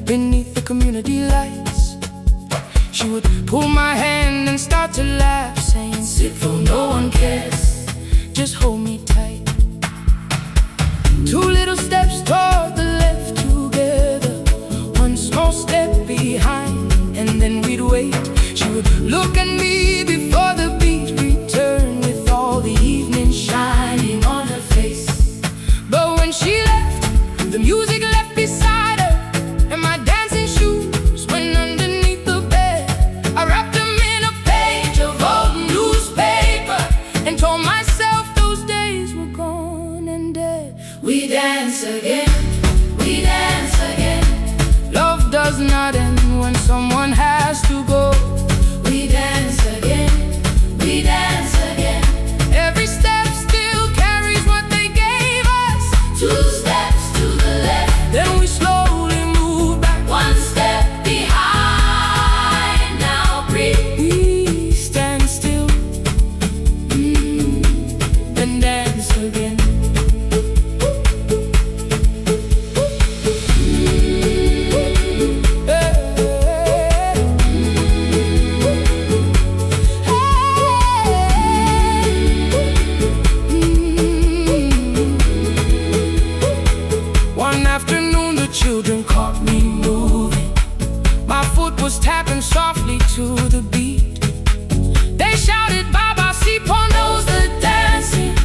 beneath the community lights. She would pull my hand and start to laugh, saying, "Sit for no one cares, just hold me tight." Two little steps toward the left together, one small step behind, and then we'd wait. She would look at me before the beat returned, with all the evening shining on her face. But when she left, the music left beside her, and my dancing shoes went underneath the bed. I wrapped them in a page of old newspaper and told myself those days were gone and dead. We dance again, we dance again. Love does not end when someone has to go. We dance again, we dance again. Every step still carries what they gave us. Two steps to the left, then we slowly move back. One step behind, now breathe. We stand still, and dance again. One afternoon the children caught me moving. My foot was tapping softly to the beat. They shouted, "Baba, Sipo knows the dancing."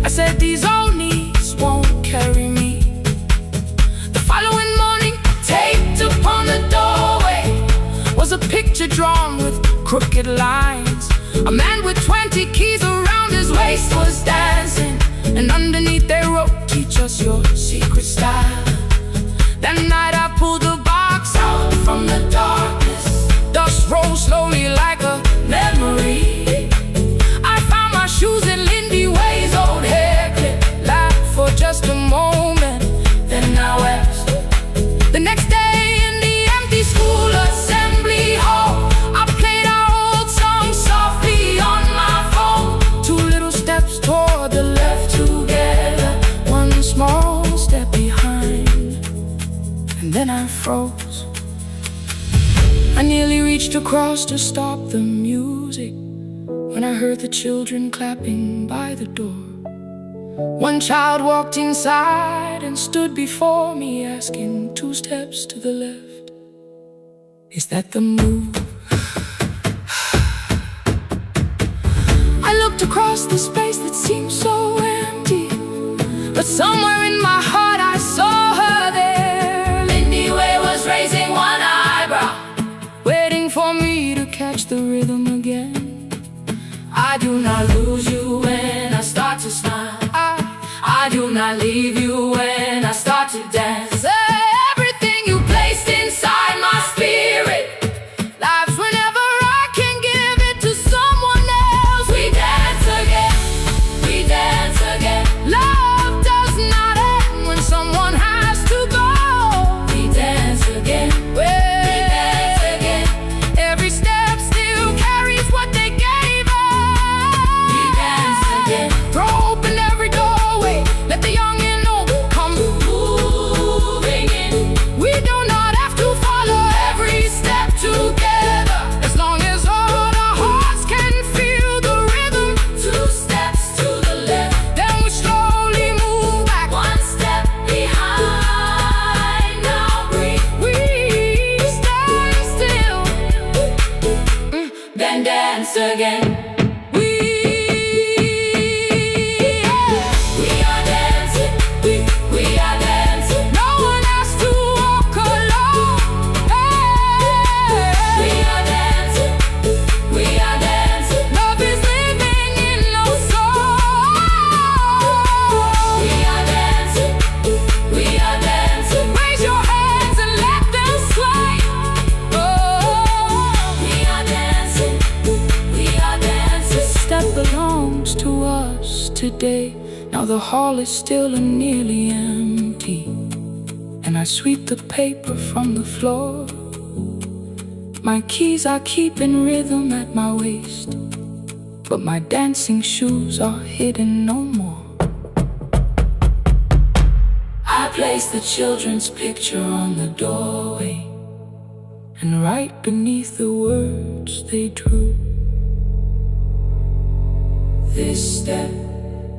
I said, "These old knees won't carry me." The following morning, taped upon the doorway, was a picture drawn with crooked lines. A man with 20 keys around his waist was dancing, and underneath they wrote, "Teach us your secret style." That night I pulled the box out from the darkness. Dust rolled slowly like a memory. I found my shoes in Lindy Way's old hair clip, laughed for just a moment, then I wept. The next day in the empty school assembly hall, I played our old song softly on my phone. Two little steps toward the left together, one small step behind, and then I froze. I nearly reached across to stop the music when I heard the children clapping by the door. One child walked inside and stood before me, asking, "Two steps to the left, is that the move?" I looked across the space that seemed so empty, but somewhere in my heart I saw her there. Lindy Way was raising one eyebrow, waiting for me to catch the rhythm again. I do not lose you when I start to smile. I do not leave you when I start to dance. Everything you placed inside my spirit lives whenever I can give it to someone else. We dance again, we dance again. Love does not end when someone has to go. We dance again, we dance again. Every step still carries what they gave us. We dance again. Throw open every doorway, let the young and old come moving in. We do not have to follow every step together, as long as all our hearts can feel the rhythm. Two steps to the left, then we slowly move back. One step behind, now breathe. We stand still, then dance again. We are dancing, we are dancing. No one has to walk alone. We are dancing, we are dancing. Love is living in our soul. We are dancing, we are dancing. Raise your hands and let them sway. We are dancing, we are dancing. This step belongs to us today. Now the hall is still and nearly empty, and I sweep the paper from the floor. My keys I keep in rhythm at my waist, but my dancing shoes are hidden no more. I place the children's picture on the doorway. and right beneath the words they drew, this step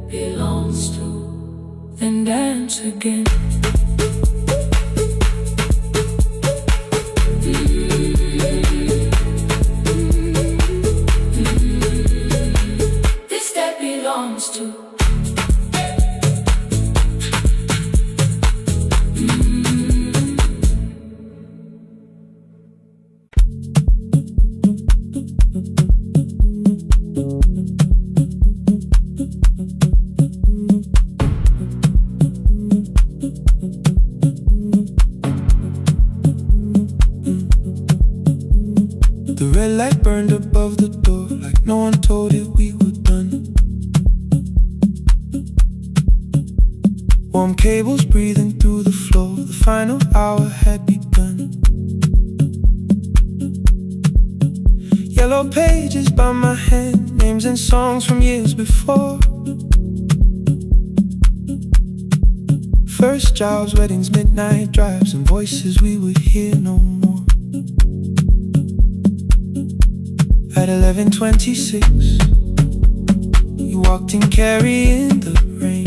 belongs to, then dance again. This step belongs to. The red light burned above the door, like no one told it we were done. Warm cables breathing through the floor, the final hour had begun. Yellow pages by my hand, names and songs from years before. First jobs, weddings, midnight drives, and voices we would hear no more. At 11:26, you walked in carrying the rain.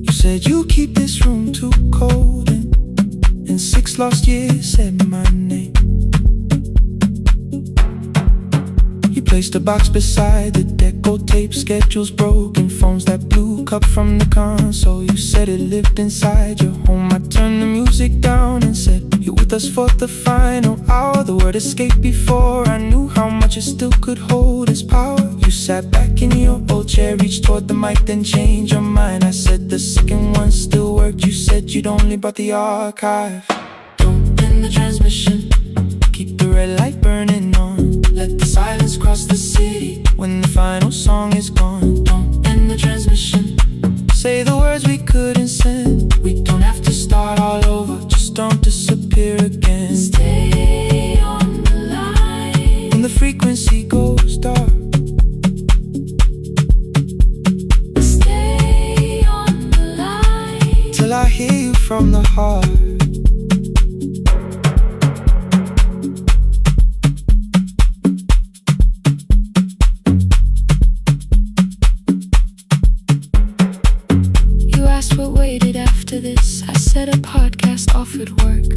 You said you keep this room too cold, and in 6 lost years said my name. You placed a box beside the deco tape, schedules broken, phones that blew, cup from the console. You said it lived inside your home. I turned the music down and said, you're with us for the final hour. The word escaped before I knew how much it still could hold its power. You sat back in your old chair, reached toward the mic, then changed your mind. I said the second one still worked. You said you'd only brought the archive. Don't end the transmission, keep the red light burning on. Let the silence cross the city when the final song is gone. Don't end the transmission, say the words we couldn't send. We don't have to start all over, just don't disappear again. Stay on the line when the frequency goes dark. Stay on the line till I hear you from the heart. What waited after this? I said a podcast offered work.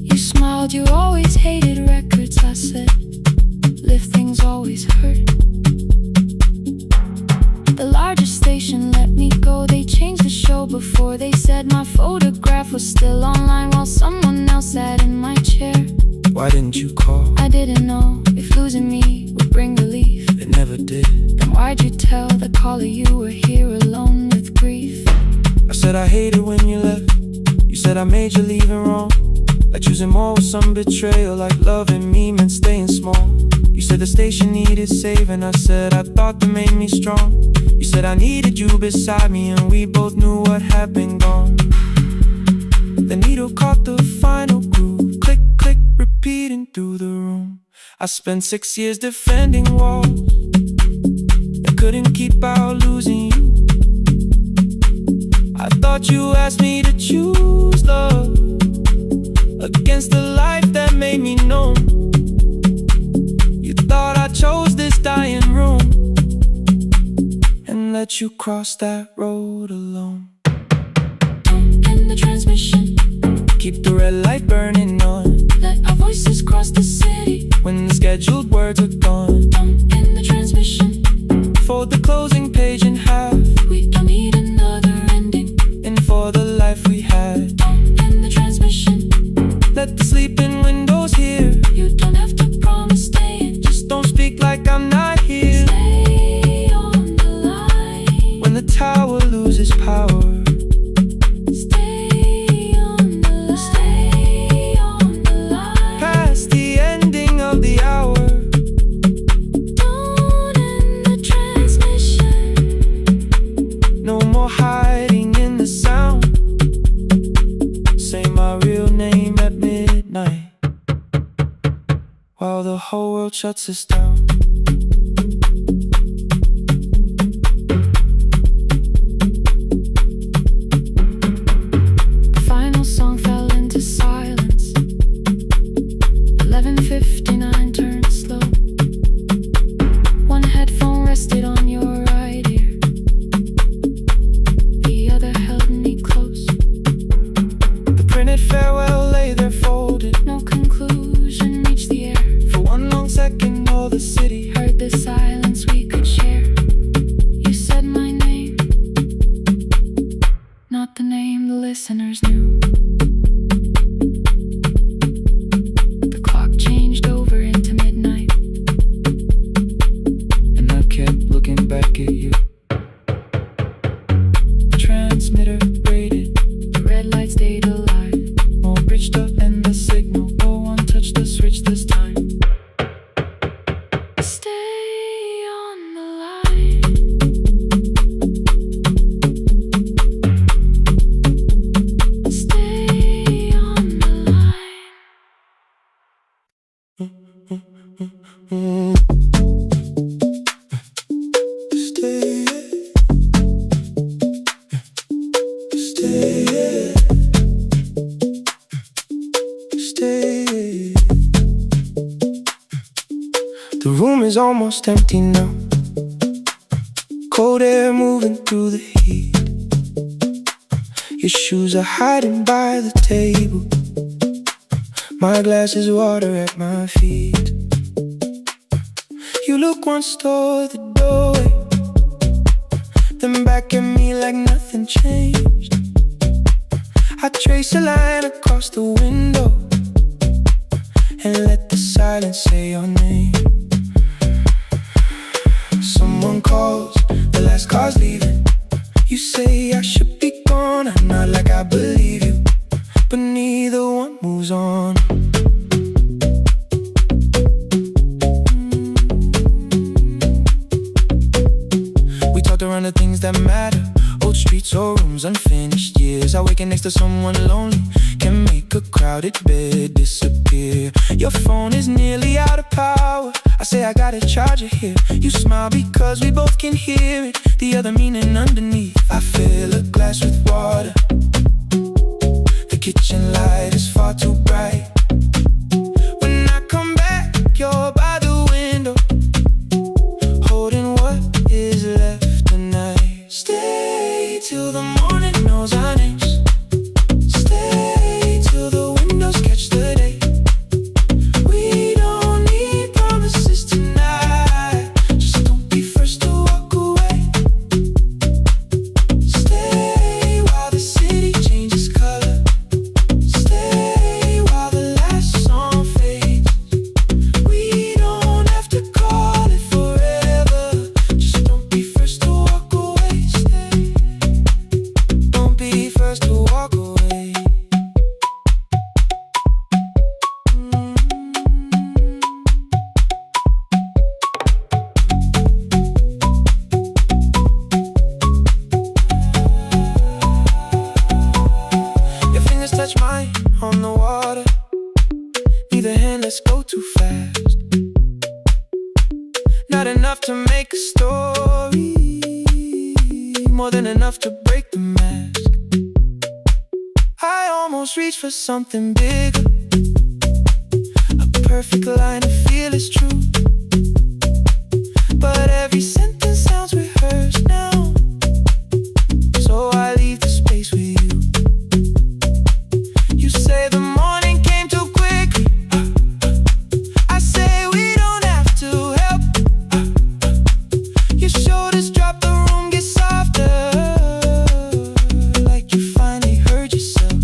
You smiled, you always hated records. I said, live things always hurt. The largest station let me go. They changed the show before they said my photograph was still online while someone else sat in my chair. Why didn't you call? I didn't know if losing me would bring relief. It never did. Then why'd you tell the caller you were here alone with grief? I said I hated when you left. You said I made you leaving wrong, like choosing more with some betrayal, like loving me meant staying small. You said the station needed saving. I said I thought that made me strong. You said I needed you beside me, and we both knew what had been gone. The needle caught the final groove, click, click, repeating through the room. I spent 6 years defending walls that couldn't keep out losing you. I thought you asked me to choose love against the life that made me known. You thought I chose this dying room and let you cross that road alone. Don't end the transmission, keep the red light burning on. let our voices cross the city when the scheduled words are gone. Don't end the transmission, fold the closing page in half. we don't need another ending. And for the life we had, Don't end the transmission, let the sleeping windows hear. you don't have to promise staying. Just don't speak like I'm not here. Stay on the line When the tower loses power, stay on the line. Stay on the line past the ending of the hour. Don't end the transmission, No more hiding in the sound. Say my real name at midnight while the whole world shuts us down. final song. name the listeners knew. The clock changed over into midnight, and I kept looking back at you. The transmitter braided, the red light stayed alive. more bridged up and the signal. Oh, one touched the switch this time. Stay on the line. Stay on the line. Stay, stay, stay. The room is almost empty now. Cold air moving through the heat. Your shoes are hiding by the table. My glass is water at my feet. You look once toward the doorway, then back at me like nothing changed. I trace a line across the window and let the silence say your name. Someone calls, the last car's leaving. You say I should be gone, I nod like I believe you, but neither one moves on. We talked around the things that matter, old streets or rooms, unfinished years. I waking next to someone lonely can make a crowded bed disappear. Your phone is nearly out of power. I say I gotta charge it here. You smile because we both can hear it, the other meaning underneath. I fill a glass with water. The kitchen light is far too bright. When I come back, you're by the window, holding what is left tonight. Stay till the morning knows our names. Stay till the windows catch the day. We don't need promises tonight, just don't be first to walk away. Stay while the city changes color. Stay while the last song fades. We don't have to call it forever, just don't be first to walk away. Stay, don't be first to walk away. Your fingers touch mine on the water. Neither hand, let's go too fast. Not enough to make a story, more than enough to break the mask. I almost reached for something bigger, a perfect line to feel is true. But every sentence sounds rehearsed now, so I leave the space with you. You say the morning came too quickly. I say we don't have to help. Your shoulders drop, the room gets softer, like you finally heard yourself.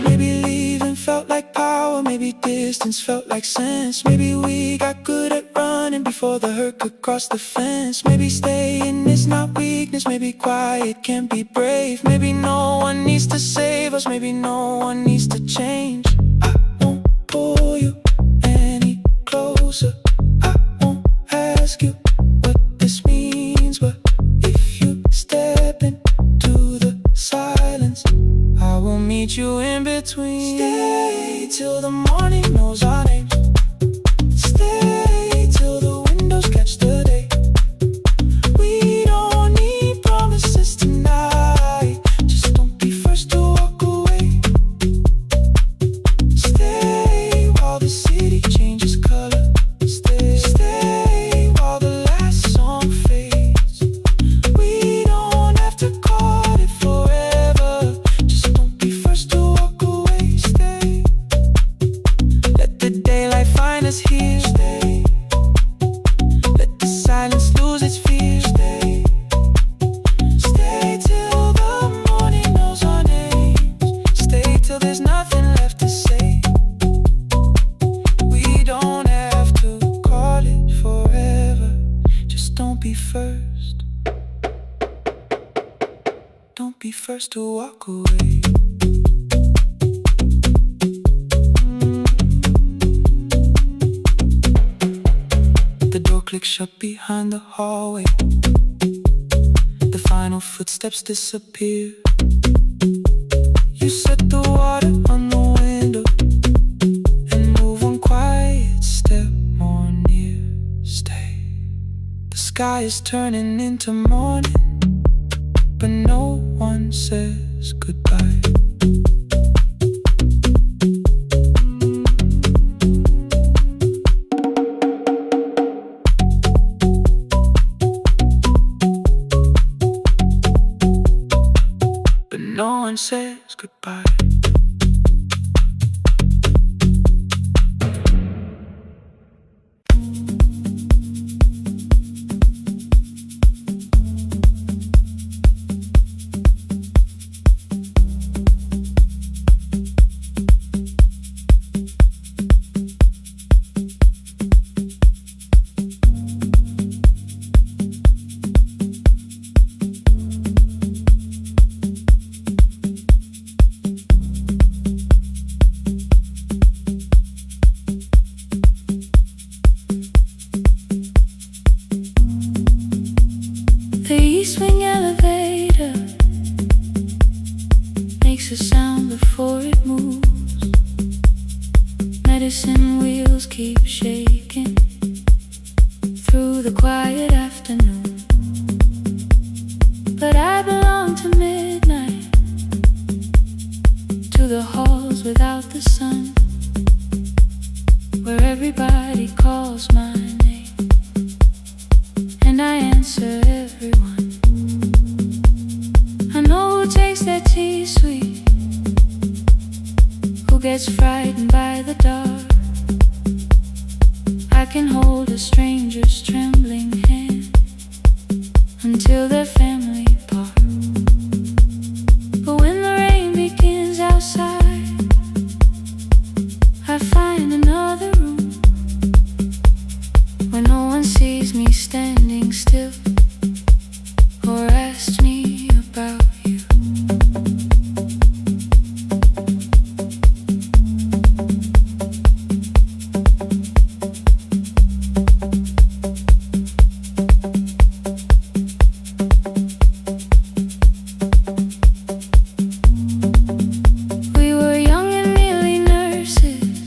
Maybe leaving felt like power, maybe distance felt like sense. Maybe we got good at running before the hurt could cross the fence. Maybe staying is not weakness, maybe quiet can be brave. Maybe no one needs to save us, maybe no one needs to change. I won't pull you any closer, I won't ask you what this means, but if you step into the silence, I will meet you in between. Stay till the morning knows our names. Stay till the windows catch the day. We don't need promises tonight, just don't be first to walk away. Stay while the city changes color. Stay, stay while the last song fades. We don't have to call it forever, just don't be first to walk away. Stay, don't be first to walk away. The door clicks shut behind the hallway. The final footsteps disappear. You set the water on the window and move one quiet step more near. Stay. The sky is turning into morning, but no one says goodbye. But no one says goodbye. The east wing elevator makes a sound before it moves. Medicine wheels keep shaking through the quiet afternoon. But I belong to midnight, to the halls without the sun, where everybody calls my name and I answer everyone. I know who takes their tea sweet, who gets frightened by the dark. I can hold a stranger's trembling hand until their family part. But when the rain begins outside, I find another room where no one sees me standing still or asks me about you. We were young and nearly nurses,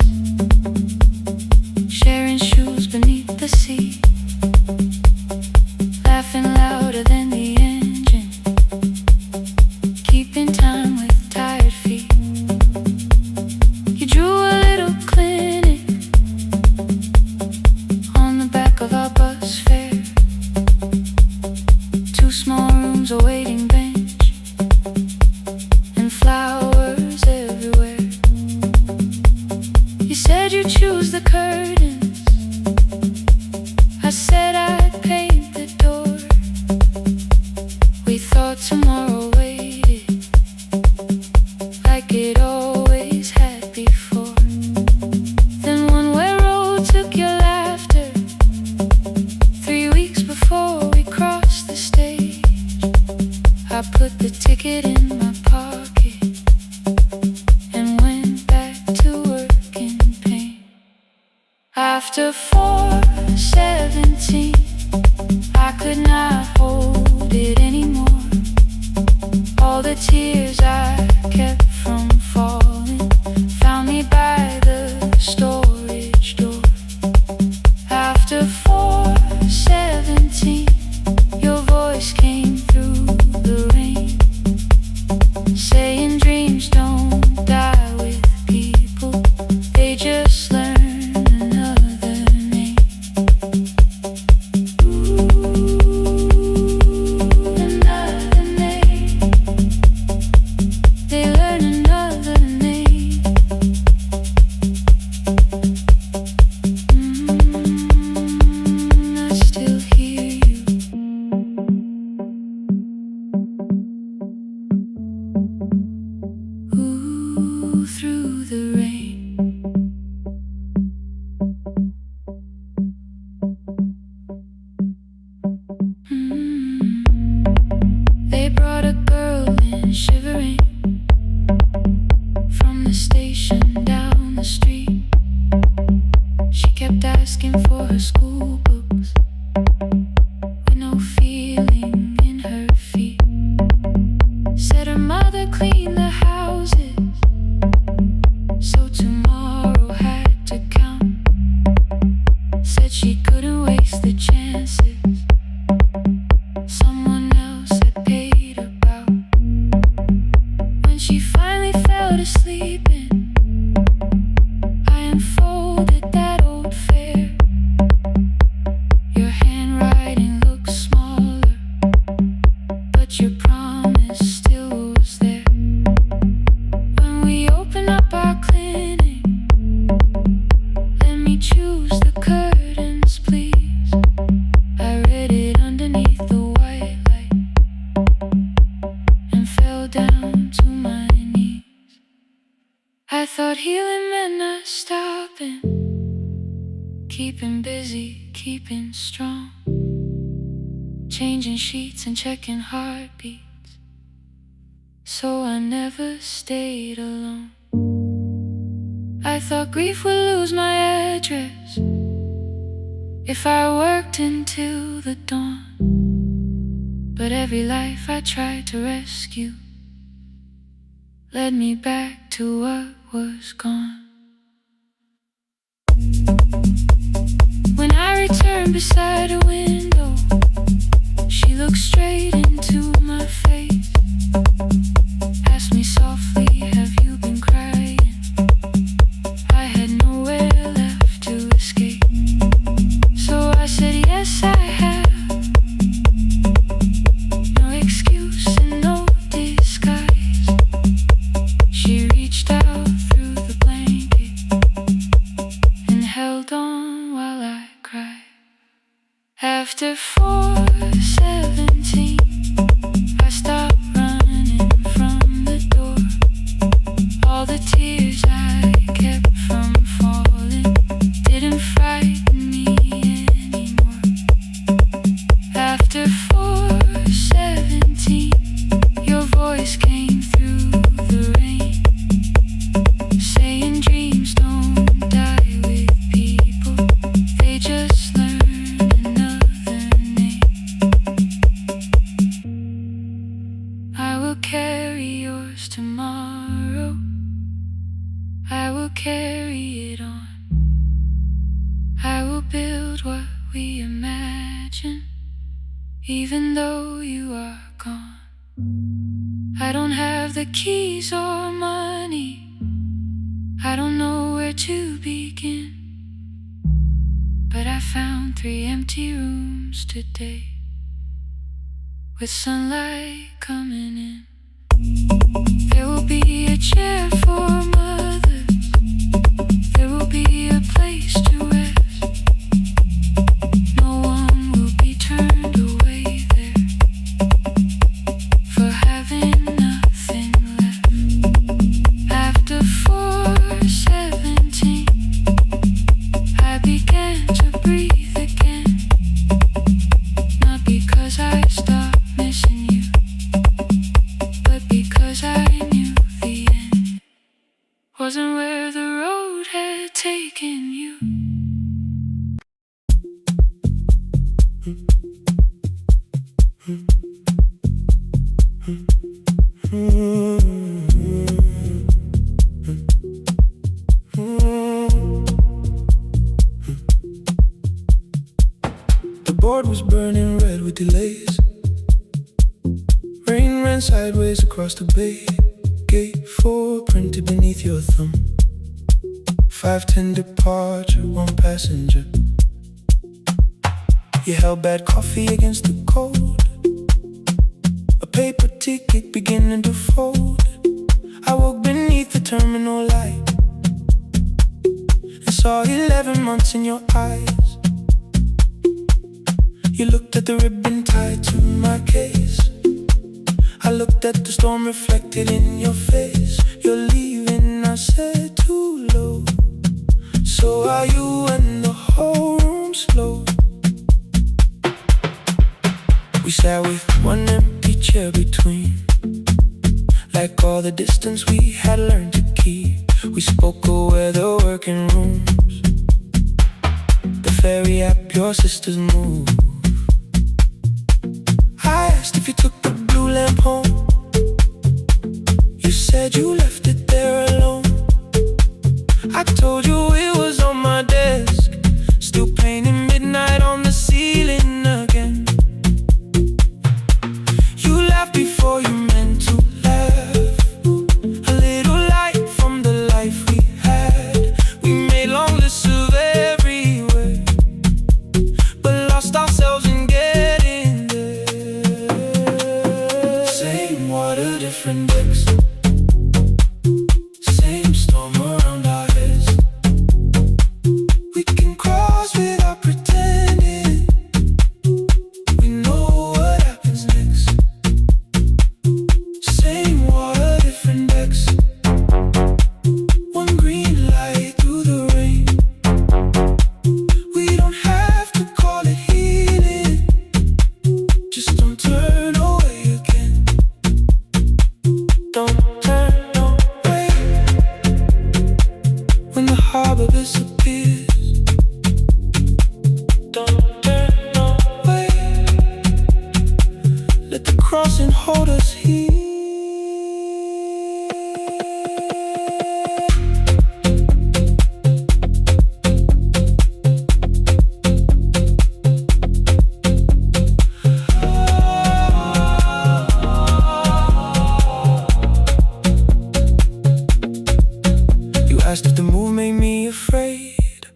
sharing shoes beneath the sea, laughing louder than the engine, keeping time with tired feet. You drew a little clinic on the back of our bus fare, 2 small rooms, a waiting bench, and flowers everywhere. You said you'd choose the curtains, I said I'd paint the door. We thought tomorrow waited like it always had before. Then one-way road took your laughter 3 weeks before we crossed the stage. I put the ticket in my pocket and went back to work in pain. After 4:17, I could not hold it anymore. All the tears I kept from falling found me by the storage door. After 4:17, your voice came through the rain, saying dreams don't die with people, they just learn another name. Ooh, another name. clean the houses, so tomorrow had to count. Said she couldn't waste the chances someone else had paid about. When she finally fell to sleeping, I unfolded that old fare. Your handwriting looks smaller, but your promise still was there. When we open up our clinic, let me choose the curtains, please. I read it underneath the white light and fell down to my knees. I thought healing meant not stopping, keeping busy, keeping strong, changing sheets and checking heartbeats, so I never stayed alone. I thought grief would lose my address if I worked until the dawn, but every life I tried to rescue led me back to what was gone. When I returned beside a window, she looked straight into my face, asked me softly, have you been crying? I had nowhere left to escape, so I said yes I have. No excuse and no disguise. She reached out through the blanket and held on while I cried. After 4:17, I stopped running from the door. All the tears I kept from falling didn't frighten me anymore. After 4:17, your voice came through the rain, saying dreams don't die with people, they just learn another name. I will carry yours tomorrow, I will carry it on. I will build what we imagine, even though you are gone. I don't have the keys or money, I don't know where to begin, but I found 3 empty rooms today, with sunlight coming in. There will be a chair for mothers, there will be a place to rest. No one will be turned away there for having nothing left. After 4:17, I began to breathe again, not because I stopped missing you, but because I knew the end wasn't where the road had taken you. The board was burning red with delays. Rain ran sideways across the bay. Gate 4 printed beneath your thumb. 5:10 departure, 1 passenger. You held bad coffee against the cold, a paper ticket beginning to fold. I woke beneath the terminal light and saw 11 months in your eyes. You looked at the ribbon tied to my case, I looked at the storm reflected in your face. You're leaving, I said, too low. So are you, and the whole room slowed. We sat with 1 empty chair between, like all the distance we had learned to keep. We spoke of weather, working rooms, the ferry app your sisters move. I asked if you took the blue lamp home, said you left it there alone. I told you it was on my desk, still painting midnight on the ceiling again. You laughed before you meant to laugh, a little light from the life we had. We made long lists of everywhere, but lost ourselves in getting there. Same water, different decks, same storm around our heads. We can cross without pretending we know what happens next. Same water, different decks, one green light through the rain. We don't have to call it healing, just don't turn away again. Don't turn away when the harbor disappears. Don't turn away, let the crossing hold us here. You asked if the move made me afraid.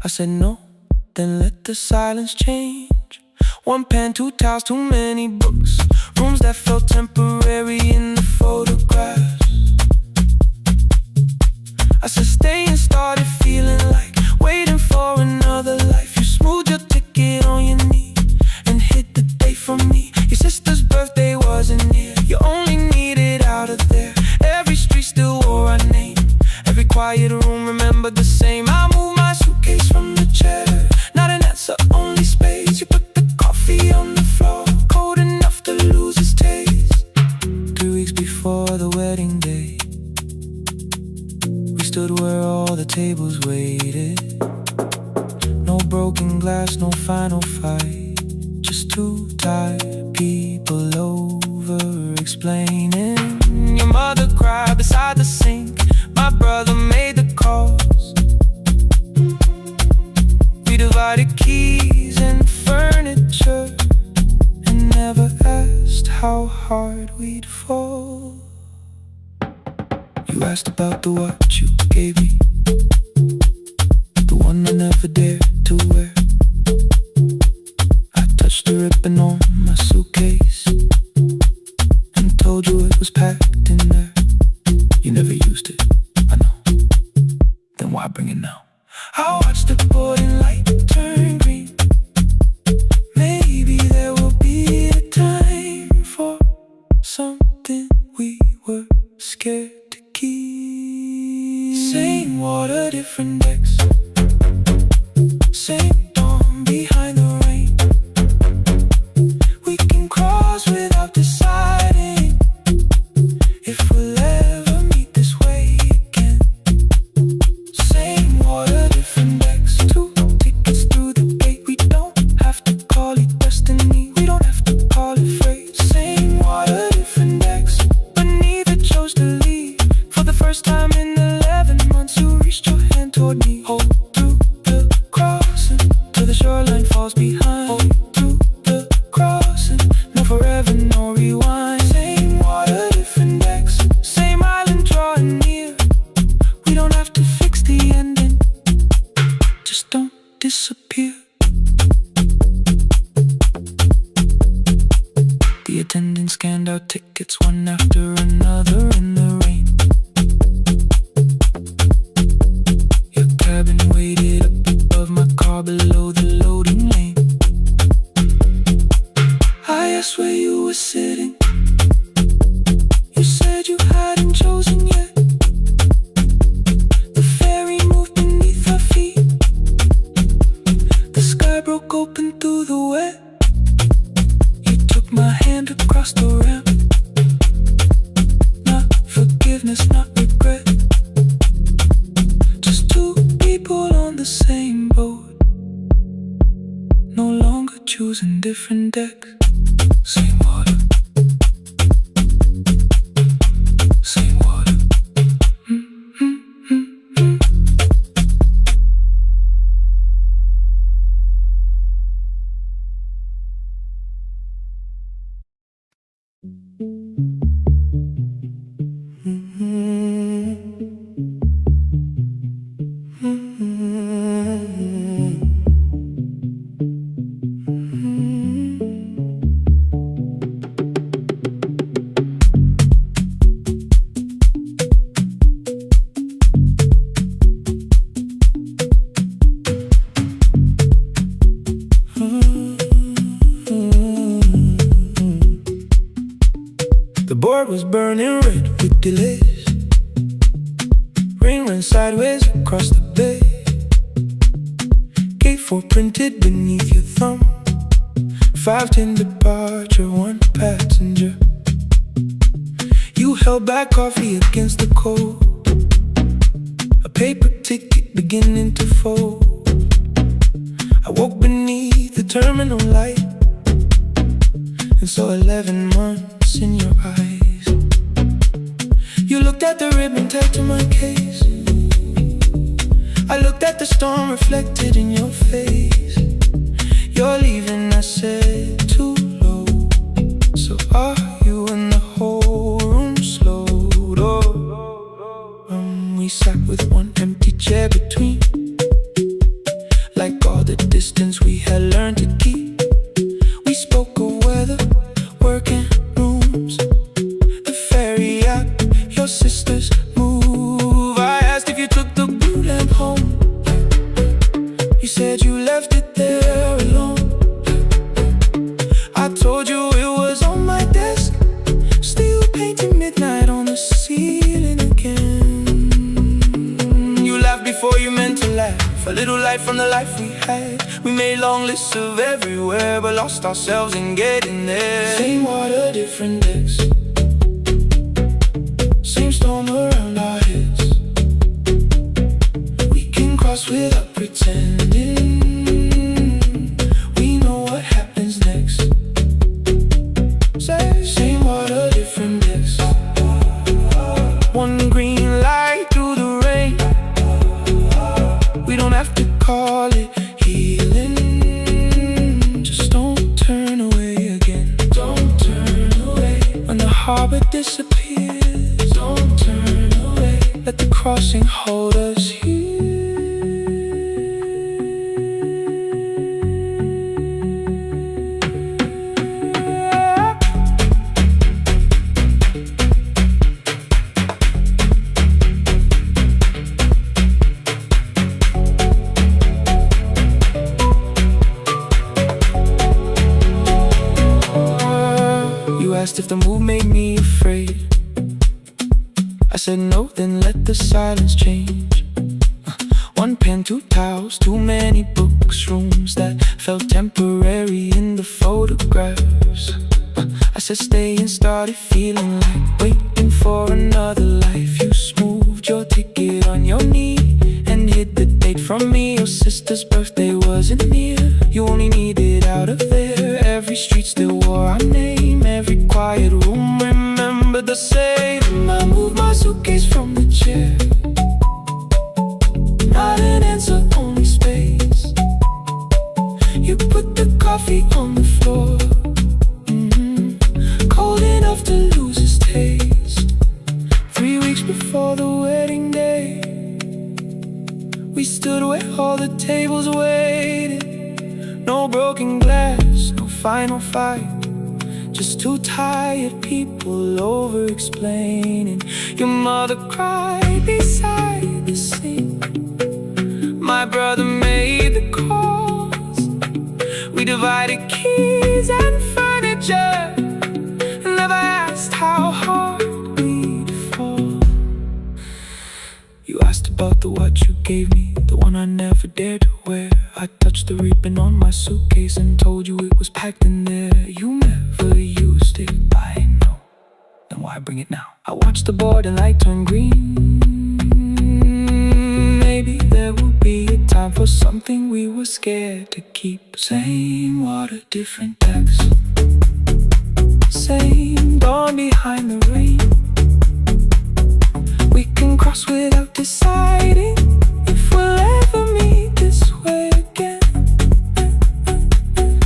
I said no, then let the silence change. One pen, two towels, too many books, rooms that felt temporary in the photographs. I said stay and started feeling like waiting for another life. You smoothed your ticket on your knee and hit the date from me. Your sister's birthday wasn't near, you only needed out of there. Every street still wore our name, every quiet room remembered the same. I moved my suitcase from the chair, not an answer, only space. You put the coffee on the floor, cold enough to lose its taste. 3 weeks before the wedding day, we stood where all the tables waited. No broken glass, no final fight, just two tired people over explaining. Your mother cried beside the sink, my brother made the calls. We divided keys and furniture and never asked how hard we'd fall. You asked about the watch you gave me, the one I never dared to wear. I touched the ribbon on my suitcase and told you it was packed in there. You never used it, I know, then why bring it now? I watched the boarding light turn green. Maybe there will be a time for something we were scared to keep. Same water, different decks, same dawn behind the rain. We can cross without deciding if we'll ever meet this way again. Same water, different decks, two tickets through the gate. We don't have to call it destiny, we don't have to call it fate. Same water, different decks, but neither chose to leave. For the first time in 11 months, you reached your hand toward me. Hold through the crossing till the shoreline falls behind. Hold through the crossing, no forever, no rewind. Same water, different decks, same island drawing near. We don't have to fix the ending, just don't disappear. The attendant scanned our tickets one after another in the rain. Your cabin waited up above my car below the loading lane. I asked where you were sitting, you said you hadn't chosen yet. The ferry moved beneath our feet, the sky broke open through the wet. You took my hand across the ramp, not forgiveness, not regret. Just two people on the same boat, no longer choosing different decks. Same water, board was burning red with delays. Rain ran sideways across the bay. Gate 4 printed beneath your thumb. 5:10 departure, 1 passenger. You held back coffee against the cold. A paper ticket beginning to fold. I woke beneath the terminal light and saw 11 months in your eyes. You looked at the ribbon tied to my case. I looked at the storm reflected in your face. You're leaving, I said, too low. So are you? And the whole room slowed up. We sat with one empty chair between, like all the distance we had learned to keep. We spoke of weather, work and rooms, the ferry out, your sister's move. I asked if you took the blue lamp home. You said you left it there alone. I told you it was on my desk, still painting midnight on the ceiling again. You laughed before you meant to laugh, a little light from the life we had. We made long lists of everywhere, but lost ourselves in getting there. Same water, different decks, same storm around our heads. We can cross without pretending. We know what happens next. Same water, different decks. One green light through the rain. We don't have to call it healing. Just don't turn away again. Don't turn away. When the harbor disappears, don't turn away. Let the crossing hold us here. Asked if the move made me afraid. I said no, then let the silence change. One pen, 2 towels, too many books, rooms that felt temporary in the photographs. I said stay and started feeling like waiting for another life. You smoothed your ticket on your knee and hid the date from me. Your sister's birthday wasn't near. You only needed out of there. Every street still wore our name. Every quiet room remembered the same. I moved my suitcase from the chair. Not an answer, only space. You put the coffee on the floor, cold enough to lose its taste. 3 weeks before the wedding day, we stood where all the tables waited. No broken glass, no final fight, just 2 tired people over-explaining. Your mother cried beside the sink. My brother made the calls. We divided keys and furniture, and never asked how hard we'd fall. You asked about the watch you gave me, the one I never dared to wear. I touched the ribbon on my suitcase and told you it was packed in there. You never used it, I know. Then why bring it now? I watched the board and light turn green. Maybe there will be a time for something we were scared to keep. Same water, different decks. Same dawn behind the rain. We can cross without deciding if we'll ever meet this way again.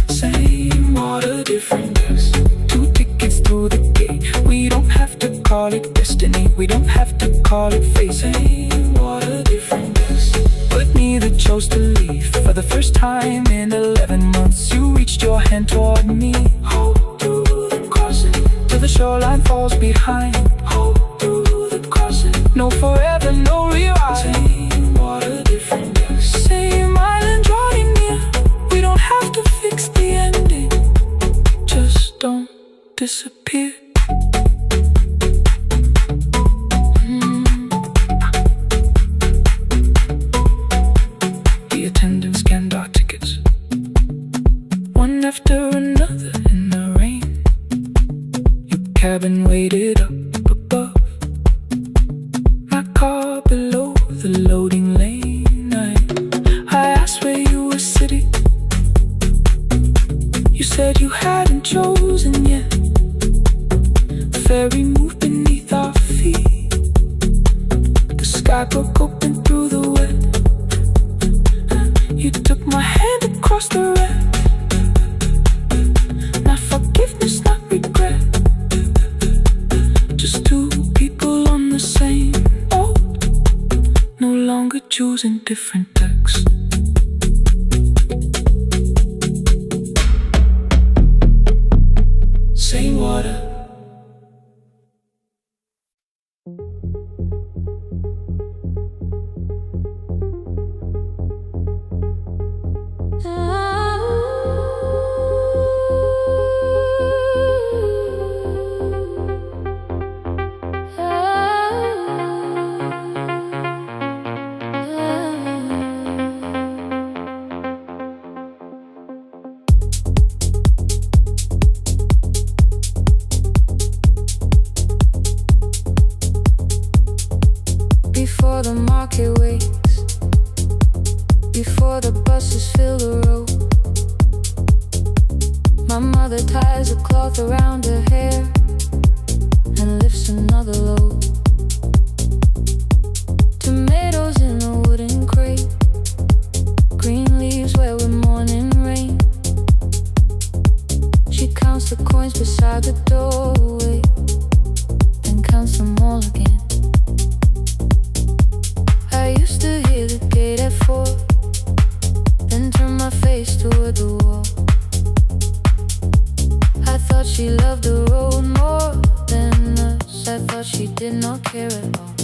Same water, different decks. 2 tickets through the gate. We don't have to call it destiny. We don't have to call it fate. Same water, different decks. But neither chose to leave. For the first time in 11 months, you reached your hand toward me. Hold through the crossing till the shoreline falls behind. Hold through the crossing. No forever, no rewrite. Same water, different decks. Same island drawing near. We don't have to fix the ending. Just don't disappear. above, my car below the loading lane. I asked where you were sitting. You said you hadn't chosen yet. The ferry moved beneath our feet. The sky broke open through the wet. You took my hand across the red. Not forgiveness, not regret. Just two people on the same boat, no longer choosing different decks. Same water. Before the market wakes, before the buses fill the road, my mother ties a cloth around her hair and lifts another load. Tomatoes in a wooden crate, green leaves where we're morning rain. She counts the coins beside the doorway, then counts them all again. I used to hear the gate at 4, then turn my face toward the wall. I thought she loved the road more than us. I thought she did not care at all.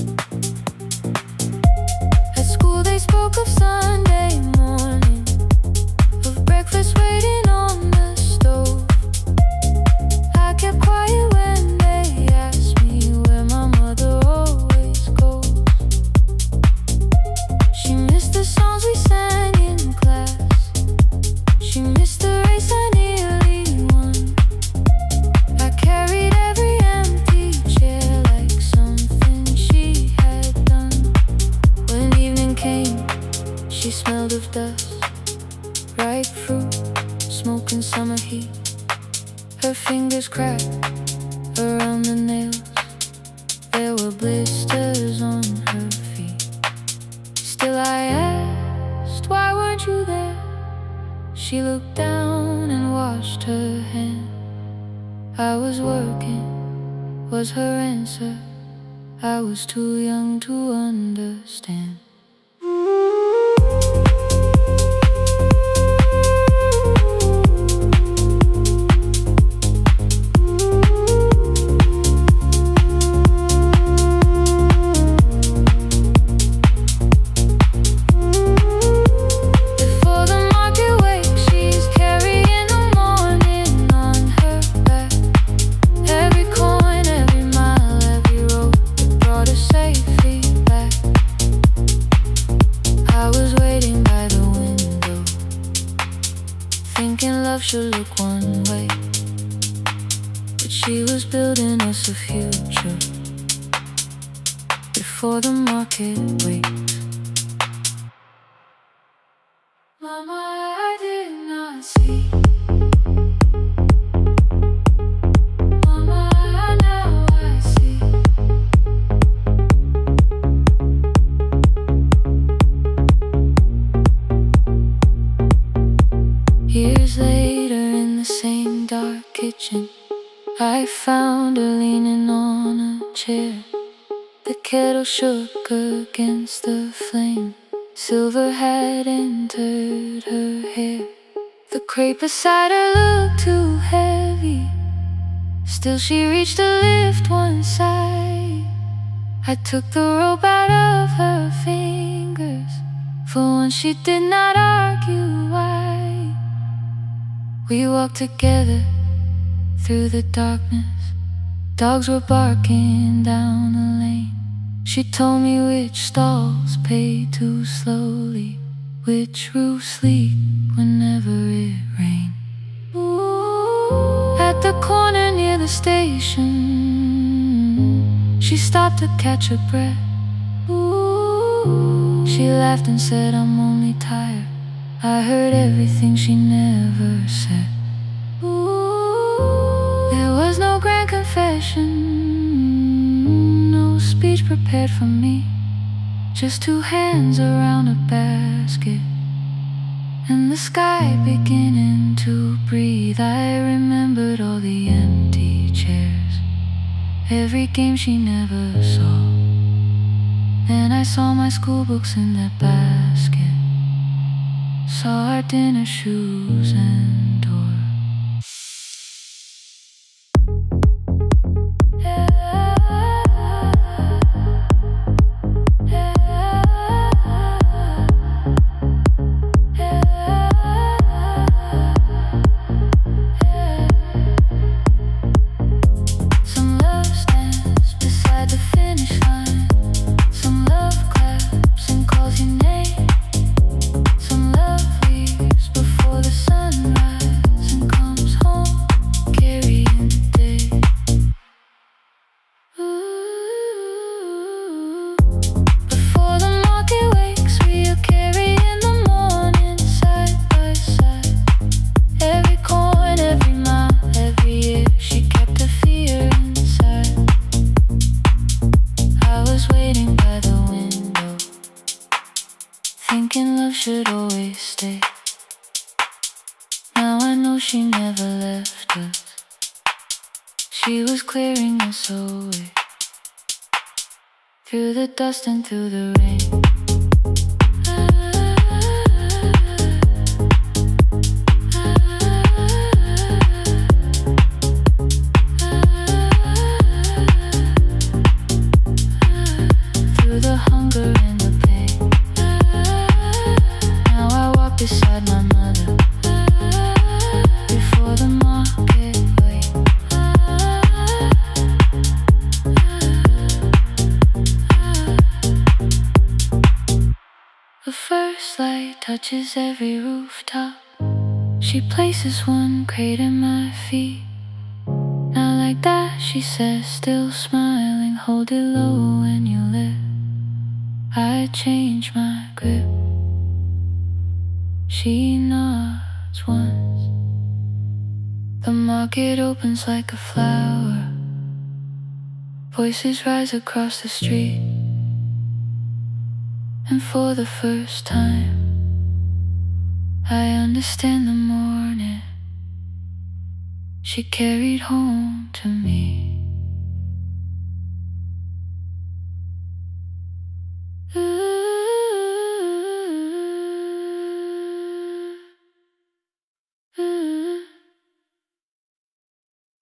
At school they spoke of Sunday morning, of breakfast waiting on the stove. I kept quiet when they asked me where my mother always goes. She missed the songs we sang in class. She missed the race I nearly won. I carried every empty chair like something she had done. When evening came, she smelled of dust, ripe fruit, smoke and summer heat. Her fingers cracked around the nails. There were blisters on her feet. Still I asked, why weren't you there? She looked down and washed her hand. I was working, was her answer. I was too young to understand. Should look one way, but she was building us a future before the market waits. Mama, I did not see. Mama, now I see. Years later, in the same dark kitchen, I found her leaning on a chair. The kettle shook against the flame. Silver had entered her hair. The crepe beside her looked too heavy. Still she reached to lift one side. I took the rope out of her fingers. For once she did not argue why. We walked together through the darkness. Dogs were barking down the lane. She told me which stalls paid too slowly, which roofs leak whenever it rained. Ooh, at the corner near the station, She stopped to catch her breath. Ooh. She laughed and said, I'm only tired. I heard everything she never said. Ooh. There was no grand confession, no speech prepared for me. Just two hands around a basket and the sky beginning to breathe. I remembered all the empty chairs, every game she never saw. Then I saw my school books in that basket, saw our dinner shoes and door. Thinking love should always stay. Now I know she never left us. She was clearing us away, through the dust and through the rain. Through the hunger and the pain. Now I walk beside my mother, before the market way. The first light touches every rooftop. She places one crate at my feet. Now like that, she says, still smiling, hold it low when you live. I change my grip. She nods once. The market opens like a flower. Voices rise across the street. And for the first time, I understand the morning she carried home to me.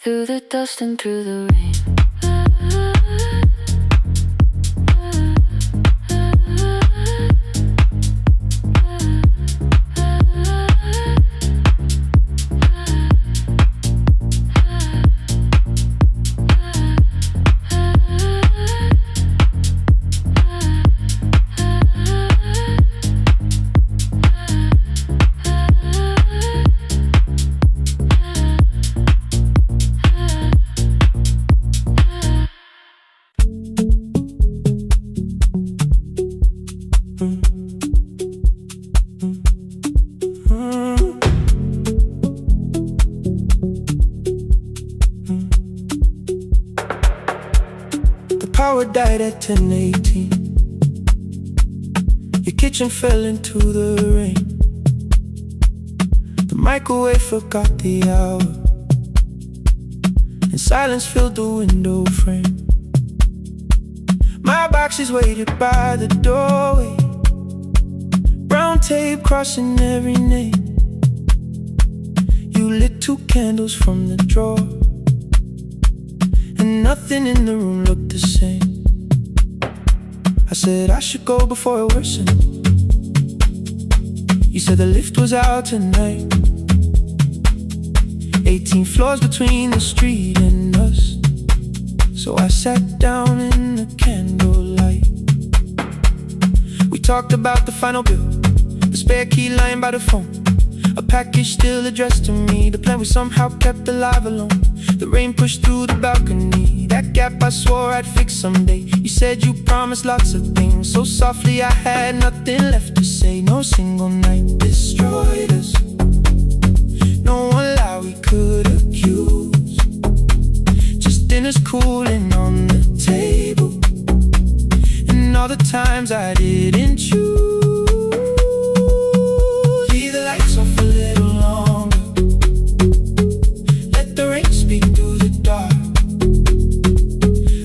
Through the dust and through the rain. Power died at 10:18. Your kitchen fell into the rain. The microwave forgot the hour, and silence filled the window frame. My boxes waited by the doorway, brown tape crossing every name. You lit 2 candles from the drawer, and nothing in the room looked the same. I said I should go before it worsened. You said the lift was out tonight. 18 floors between the street and us. So I sat down in the candlelight. We talked about the final bill, the spare key lying by the phone, a package still addressed to me, the plan we somehow kept alive alone. The rain pushed through the balcony. That gap I swore I'd fix someday. You said you promised lots of things, so softly I had nothing left to say. No single night destroyed us, no one lie we could accuse. Just dinners cooling on the table, and all the times I didn't choose. Leave the lights off a little longer, let the rain speak through the dark.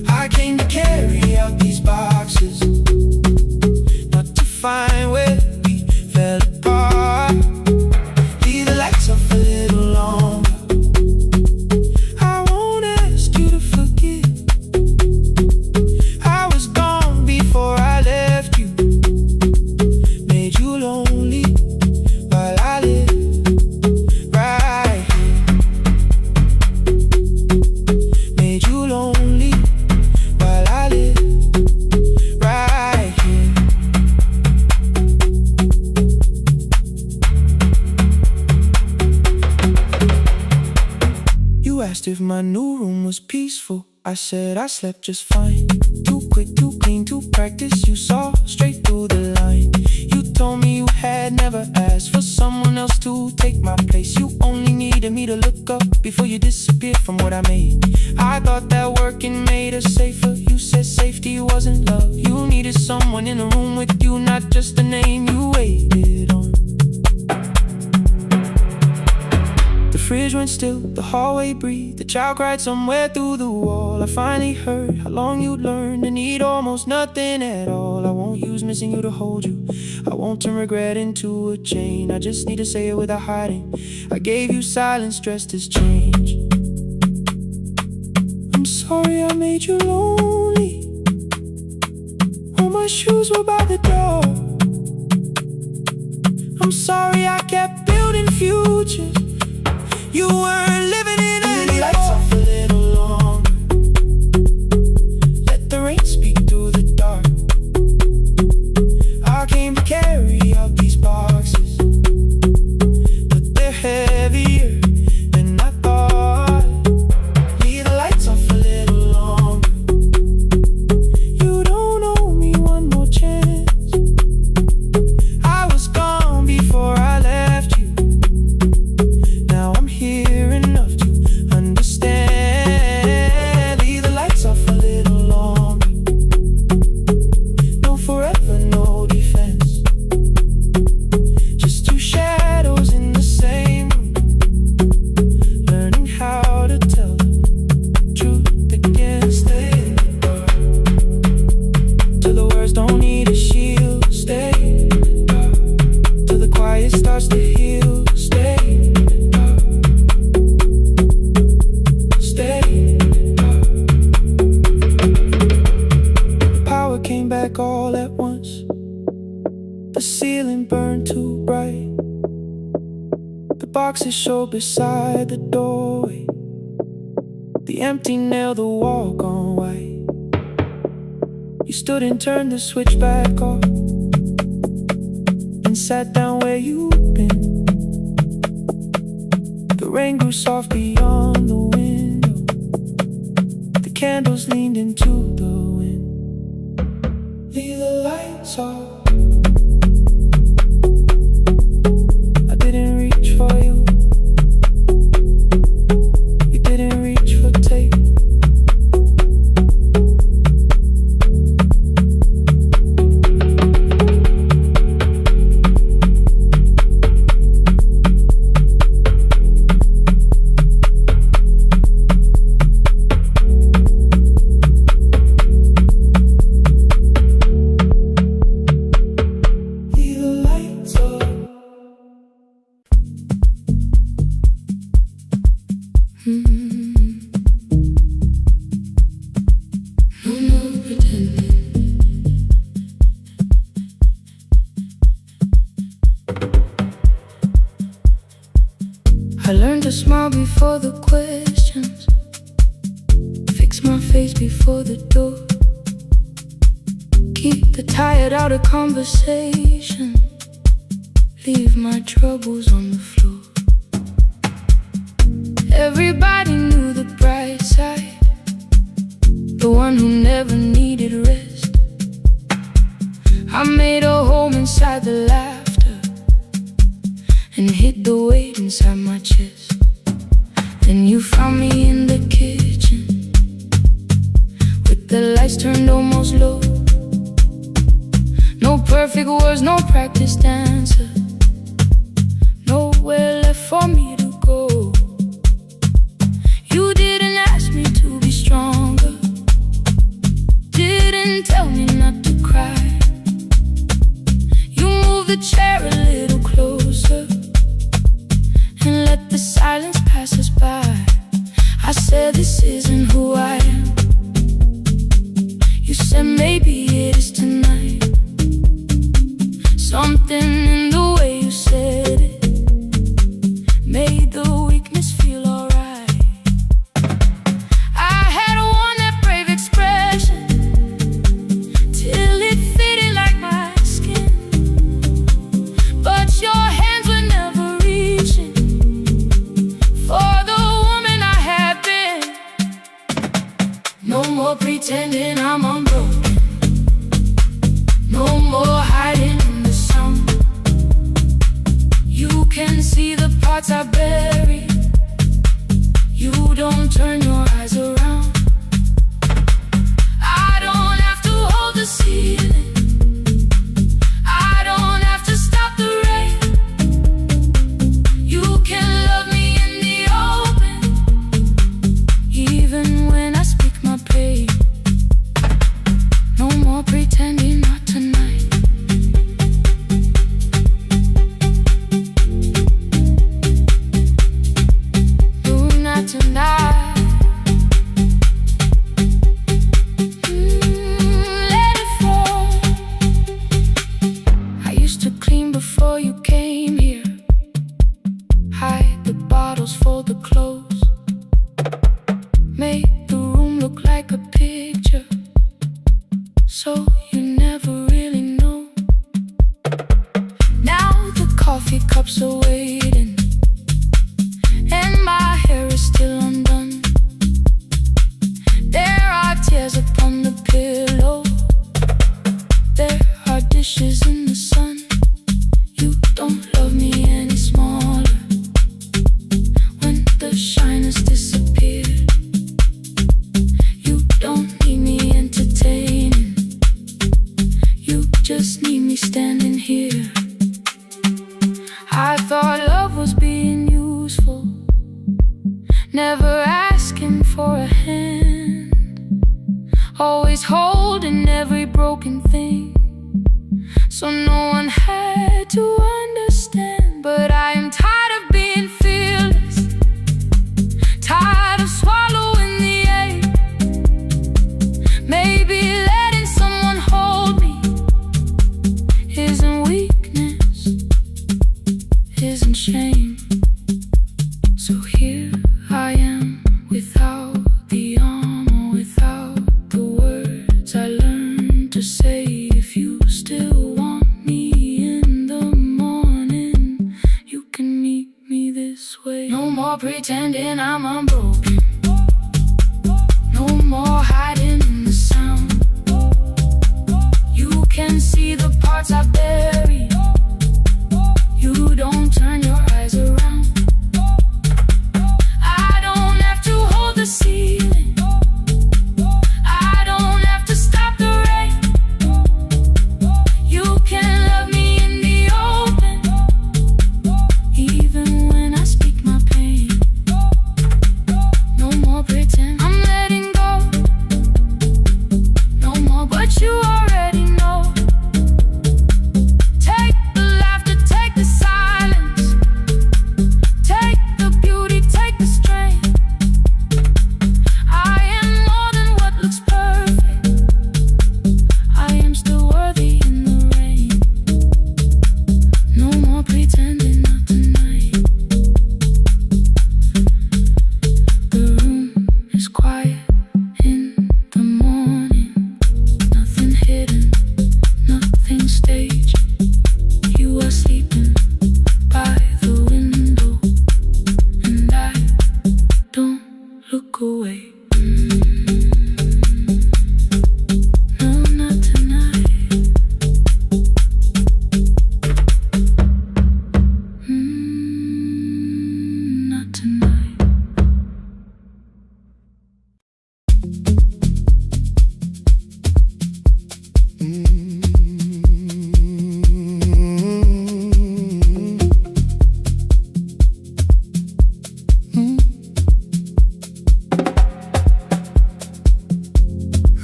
I came to carry out these boxes, not to find where we fell apart. Leave the lights off a little longer, I won't ask you to forget. I was gone before I left you, made you lonely while I lived right here. Made you lonely while I lived right here. You asked if my new room was peaceful. I said I slept just fine. Too quick, too clean, too practiced. You saw straight through the line. You told me you had never asked for someone else to take my place. You only needed me to look up before you disappeared from what I made. I thought that working made us safer. You said safety wasn't love. You needed someone in the room with you, not just a name you waited on. The fridge went still, the hallway breathed. The child cried somewhere through the wall. I finally heard how long you'd learned to need almost nothing at all. I won't use missing you to hold you, I won't turn regret into a chain. I just need to say it without hiding. I gave you silence dressed as change. I'm sorry I made you lonely. All my shoes were by the door. I'm sorry I kept building futures you weren't living in anymore. Leave the lights off a little longer, let the rain speak through the dark. I came to carry out these boxes, but they're heavier than I thought. Leave the lights off a little longer, you don't owe me one more chance. I was gone before I left you, now I'm here enough to understand. Leave the lights off a little longer, no forever, no defense. Just two shadows in the same room, learning how to tell the truth again. Stay in the dark, till the words don't need a shield. Stay in the dark, till the quiet starts to heal. Stay in the dark, stay in the dark. The power came back all at once. The ceiling burned too bright. The boxes showed beside the doorway. The empty nail, the wall gone white. You stood and turned the switch back off, and sat down where you'd been. The rain grew soft beyond the window. The candles leaned into the wind. Leave the lights off, I didn't reach for you, you didn't reach for tape. Leave the lights off. No, no pretending. I learned to smile before the questions, fix my face before the door, keep the tired out of conversation, leave my troubles on the floor. Everybody knew the bright side, the one who never needed rest. I made a home inside the laughter and hid the weight inside my chest. Then you found me in the kitchen with the lights turned almost low. No perfect words, no practice dancer, nowhere left for me to go. You didn't ask me to be stronger, didn't tell me not to cry. You moved the chair a little closer and let the silence pass us by. I said, this isn't who I am. You said, maybe it is tonight. Something in the way you said it made the weakness feel alright. I had worn that brave expression till it fitted like my skin, but your hands were never reaching for the woman I had been. No more pretending I'm unbroken, no more hiding in the sun. You can see the parts I bury, you don't turn your eyes around. I don't have to hold the ceiling, I don't have to stop the rain. You can love me in the open, even when I speak my pain. No more pretending, not tonight. No, not tonight. Let it fall. I used to clean before you came here, hide the bottles, fold the clothes, make the room look like a picture, so you never really know. Now the coffee cups are waiting and my hair is still undone. There are tears upon the pillow, there are dishes in the sun. You don't love me any smaller when the shine has disappeared. You don't need me entertaining, you just need me standing here. I thought love was being useful, never asking for a hand, always holding every broken thing, so no one had to understand. But I am tired of being fearless, tired of swallowing the ache. Maybe letting someone hold me isn't weakness, isn't shame. So here I am, without the armor, without the words I learned to say. If you still want me in the morning,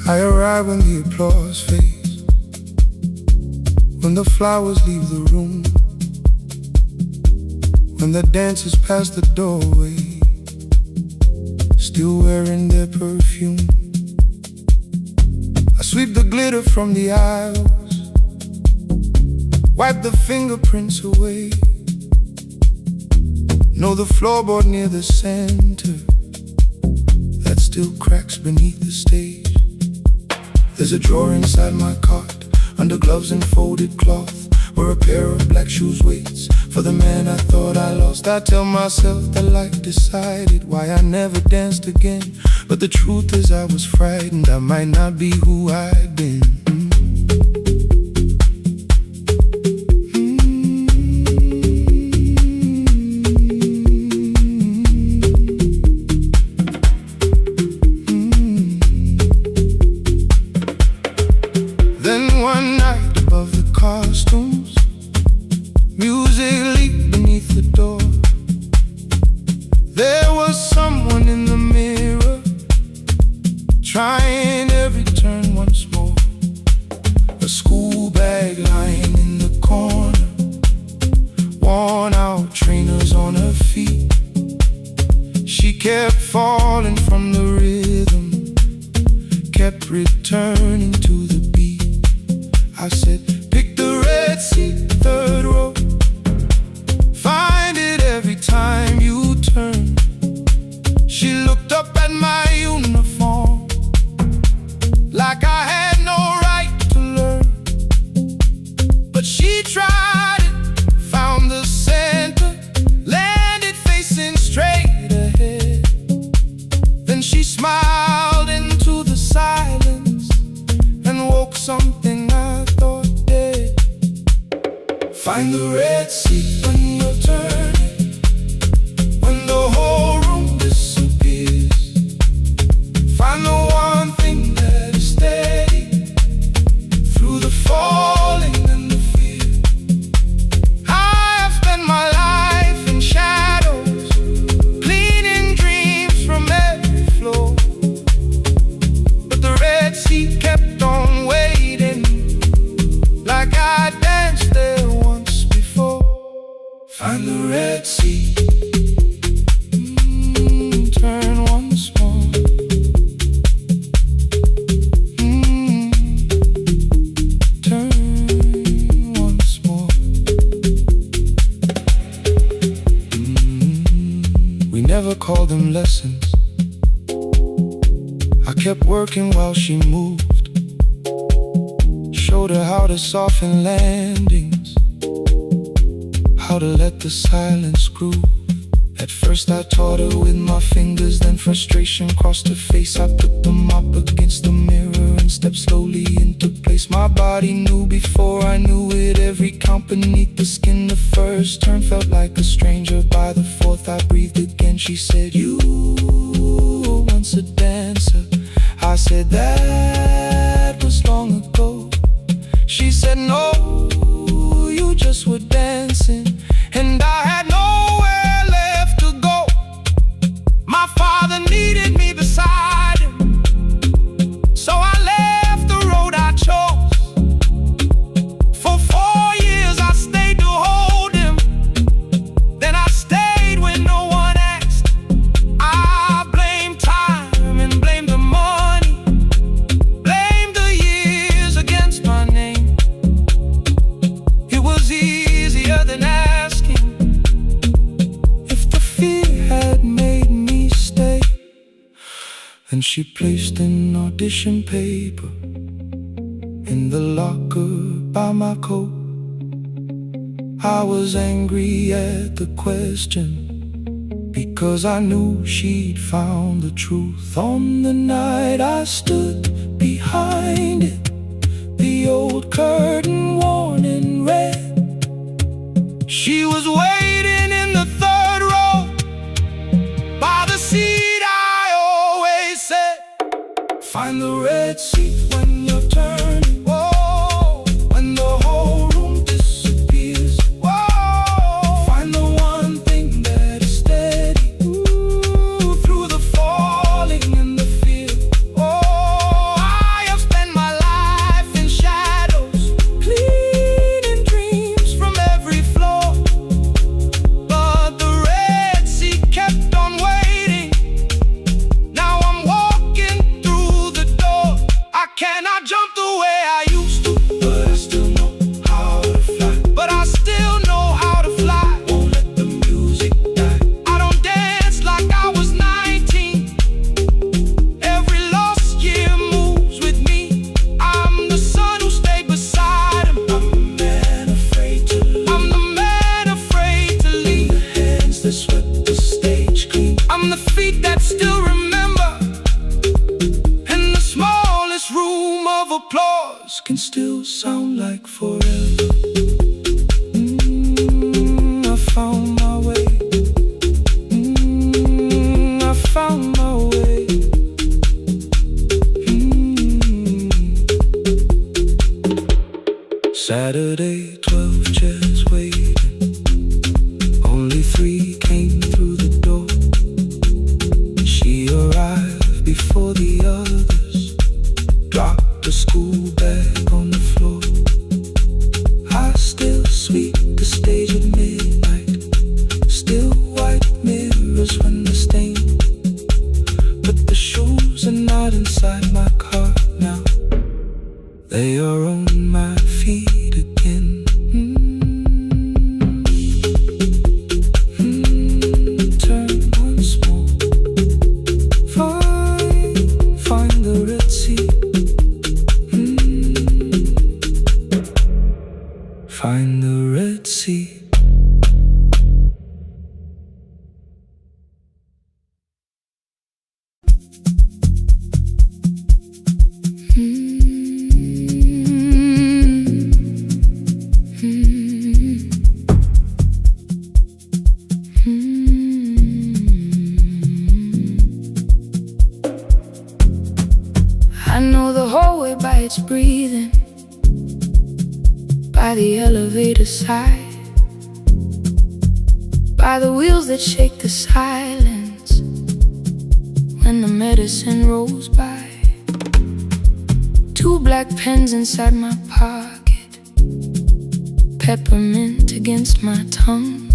I arrive when the applause fades, when the flowers leave the room, when the dancers pass the doorway, still wearing their perfume. I sweep the glitter from the aisles, wipe the fingerprints away. Know the floorboard near the center that still cracks beneath the stage. There's a drawer inside my cart, under gloves and folded cloth, where a pair of black shoes waits for the man I thought I lost. I tell myself that life decided why I never danced again, but the truth is I was frightened I might not be who I'd been. Then one night above the costumes, music leaked beneath the door. There was someone in the mirror, trying every turn once more. A school bag lying in the corner, worn out trainers on her feet. She kept falling from the rhythm, kept returning to the beat. I said, pick the red seat, third row. Find it every time you turn. She looked up at my uniform like I had no right to learn. But she tried it, found the center, landed facing straight ahead. Then she smiled into the silence and woke something I thought dead. Find the red seat when you're turning, when the whole room disappears. Find the one thing that is steady through the falling and the fear. I have spent my life in shadows, cleaning dreams from every floor, but the red seat kept on waiting, like I danced there once before. Find the red seat, turn once more. Turn once more. We never called them lessons. I kept working while she moved, showed her how to soften landings, how to let the silence groove. At first I taught her with my fingers, then frustration crossed her face. I put the mop against the mirror and stepped slowly into place. My body knew before I knew it, every count beneath the skin. The first turn felt like a stranger, by the fourth I breathed again. She said, you were once a dancer. I said, that was long ago. She said, no, you just were dancing, and I had nowhere left to go. My father needed me beside him, so I left the road I chose. For 4 years I stayed to hold him, then I stayed when no one asked. I blamed time and blamed the money, blamed the years against my name. It was easier than asking if the fear had made me stay. Then she placed an audition paper in the locker by my coat. I was angry at the question, because I knew she'd found the truth. On the night I stood behind it, the old curtain worn in red. She was waiting in the third row, by the seat I always said. Find the red seat when you're turning, whoa, when the whole room disappears. Whoa, find the one thing that is steady, through the falling and the fear. Oh, I and I jumped the way I used to. But I still know how to fly. But I still know how to fly. Won't let the music die. I don't dance like I was 19. Every lost year moves with me. I'm the son who stayed beside him. I'm the man afraid to leave. I'm the man afraid to leave. I'm the hands that swept the stage clean. I'm the feet that still remember. And the smallest room of applause can still sound like forever. I found my way. I found my way. Saturday, 12 chairs waiting. Only 3 came through the door. She arrived before the others. Dropped the school bag on the floor. I still sweep the stage at midnight. Still white mirrors when the stain. But the shoes are not inside my car now. They are on my feet again. Turn once more. Find the Red Sea. Find the Red Sea. I know the hallway by its breathing, by the elevator side, by the wheels that shake the silence when the medicine rolls by. 2 black pens inside my pocket, peppermint against my tongue,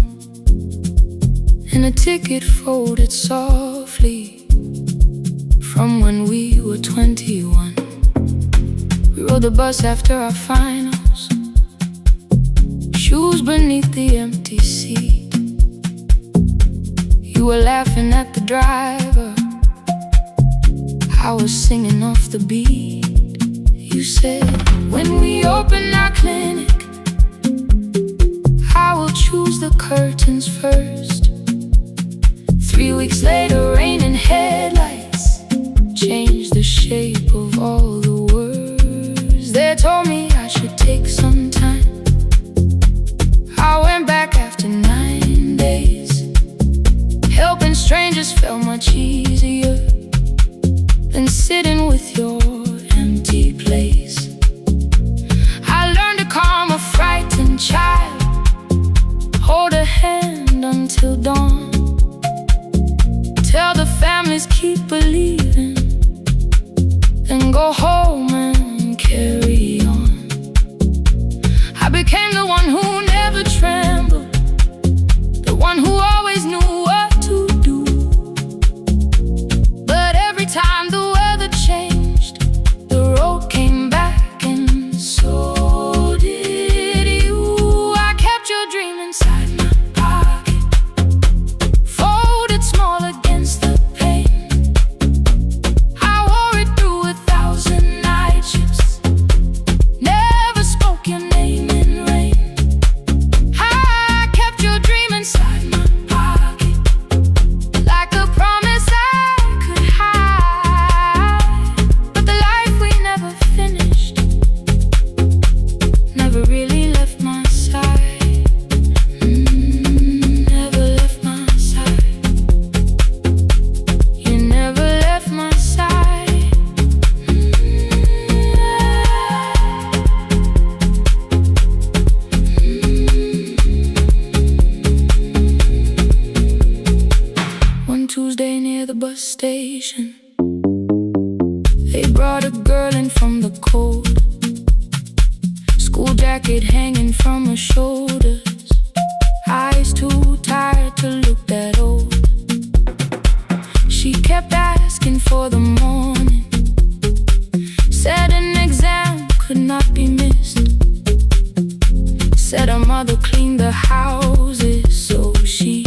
and a ticket folded softly from when we were 21. We rode the bus after our finals, shoes beneath the empty seat. You were laughing at the driver, I was singing off the beat. You said, when we open our clinic, I will choose the curtains first. 3 weeks later, rain and headlights changed the shape of all the words. They told me I should take some time. I went back after 9 days. Helping strangers felt much easier than sitting with your empty place. I learned to calm a frightened child, hold a hand until dawn, tell the families keep believing, then go home and carry on. I became the one who never trembled, the one who always knew what to do. But every time the weather changed, the road came back, and so did you. I kept your dream inside my pocket, folded small against the pain. I wore it through 1,000 night shifts, never spoke your name in rain. I kept your dream inside my pocket, like a promise I could hide. But the life we never finished never really left my side. Never left my side. You never left my side. One Tuesday near the bus station, they brought a girl in from the cold, school jacket hanging from her shoulders, eyes too tired to look that old. She kept asking for the morning, said her name could not be missed. Said her mother cleaned the houses so she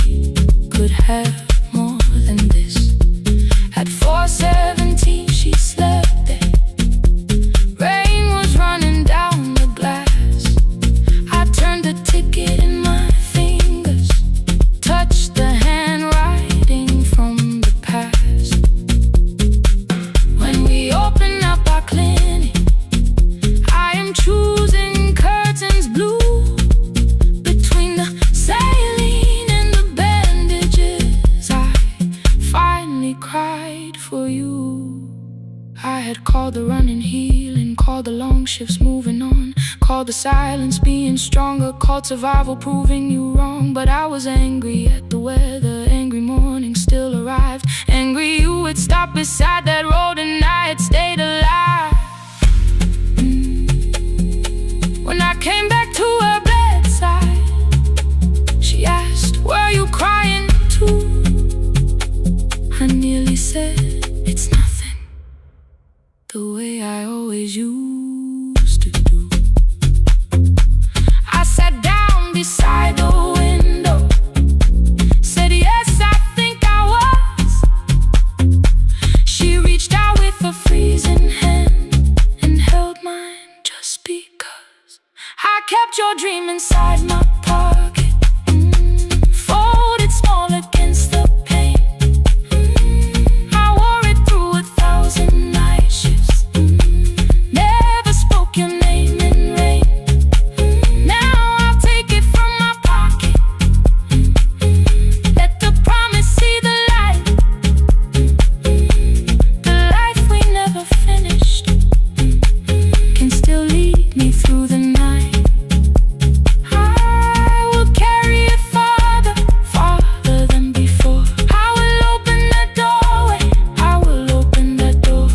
could have more than this. At 4:17 she slept there. Rain was running down the glass. I turned the ticket in my fingers, touched the handwriting from the past. When we open up our clinic, I am choosing curtains blue. Between the saline and the bandages, I finally cried for you. I had called the running healing, called the long shifts moving on, called the silence being stronger, called survival proving you wrong. But I was angry at the weather, angry morning still arrived, angry you would stop beside that road and I had stayed alive. When I came back to her bedside, she asked, "Were you crying too?" I nearly said, "It's nothing," the way I always used to do. I sat down beside the window, said, "Yes, I think I was." She reached out with a freezing hand and held mine just because I kept your dream inside my pocket, folded small against the pain. I wore it through 1,000 night shifts, never spoke your name in rain. Now I'll take it from my pocket, let the promise see the light, the life we never finished can still lead me through the night. I will carry it farther, farther than before. I will open that doorway, I will open that door.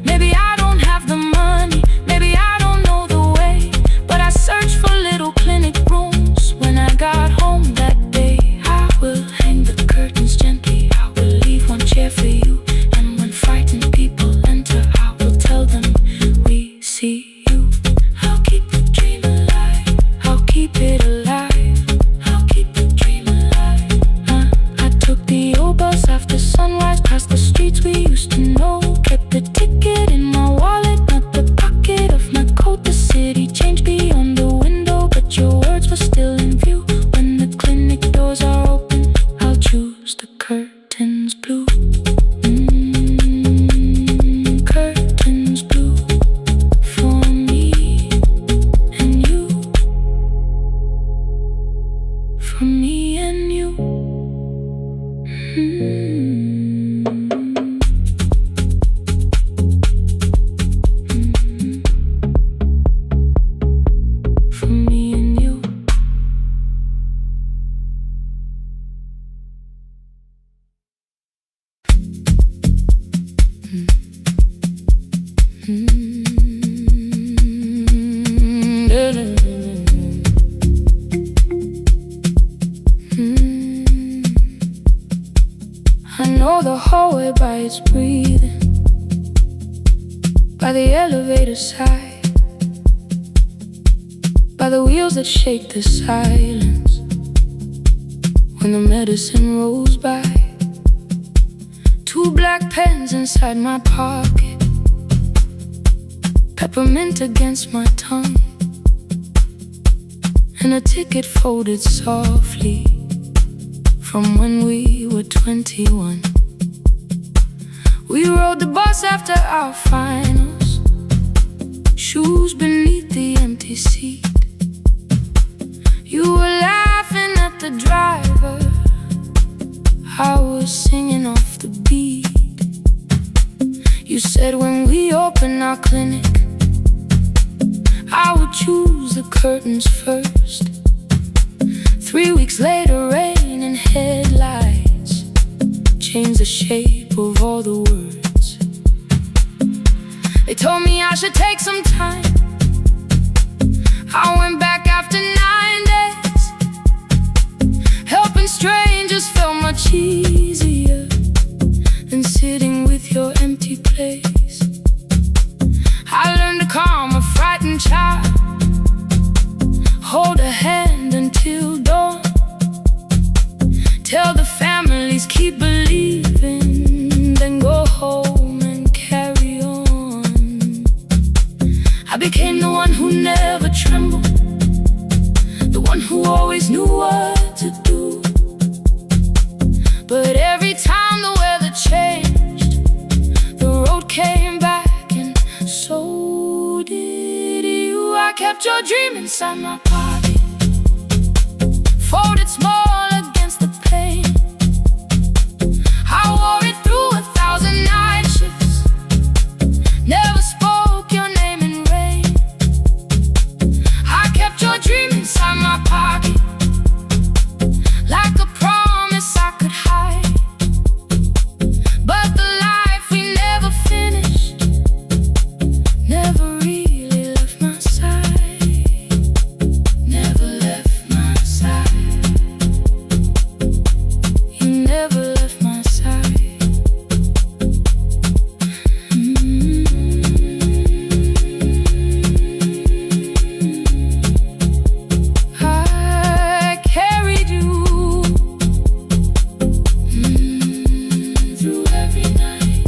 Maybe I don't have the money, maybe I don't know the way, but I searched for little clinic rooms when I got home that day. I will hang the curtains gently, I will leave one chair for you, and when frightened people enter, I will tell them, "We see you." I'll keep the dream alive, I'll keep it alive, I'll keep the dream alive. I took the old bus after sunrise, past the streets we used to know, kept the ticket in my wallet, not the pocket of my coat. The city changed beyond the window, but your words were still in view. When the clinic doors are open, I'll choose the curtains blue. Curtains blue for me and you, for me and you. For me and you. I know the hallway by its breathing, by the elevator side, by the wheels that shake the silence when the medicine rolls by. 2 black pens inside my pocket, peppermint against my tongue, and a ticket folded softly from when we were 21. We rode the bus after our finals, shoes beneath the empty seat. You were laughing at the driver, I was singing off the beat. You said when we open our clinic, I would choose the curtains first. 3 weeks later, rain and headlights changed the shape of all the words. They told me I should take some time. I went back after 9 days. Helping strangers felt much easier than sitting with your empty place. I learned to calm a frightened became the one who never trembled, the one who always knew what to do. But every time the weather changed, the road came back, and so did you. I kept your dream inside my pocket, folded small against the pain. I wore it through 1,000 night shifts, never spoke your name in rain. I kept your dream inside my pocket, like a promise I could hide. But the life we never finished never really left my side, never left my side. You never left my side. I carried you through every night.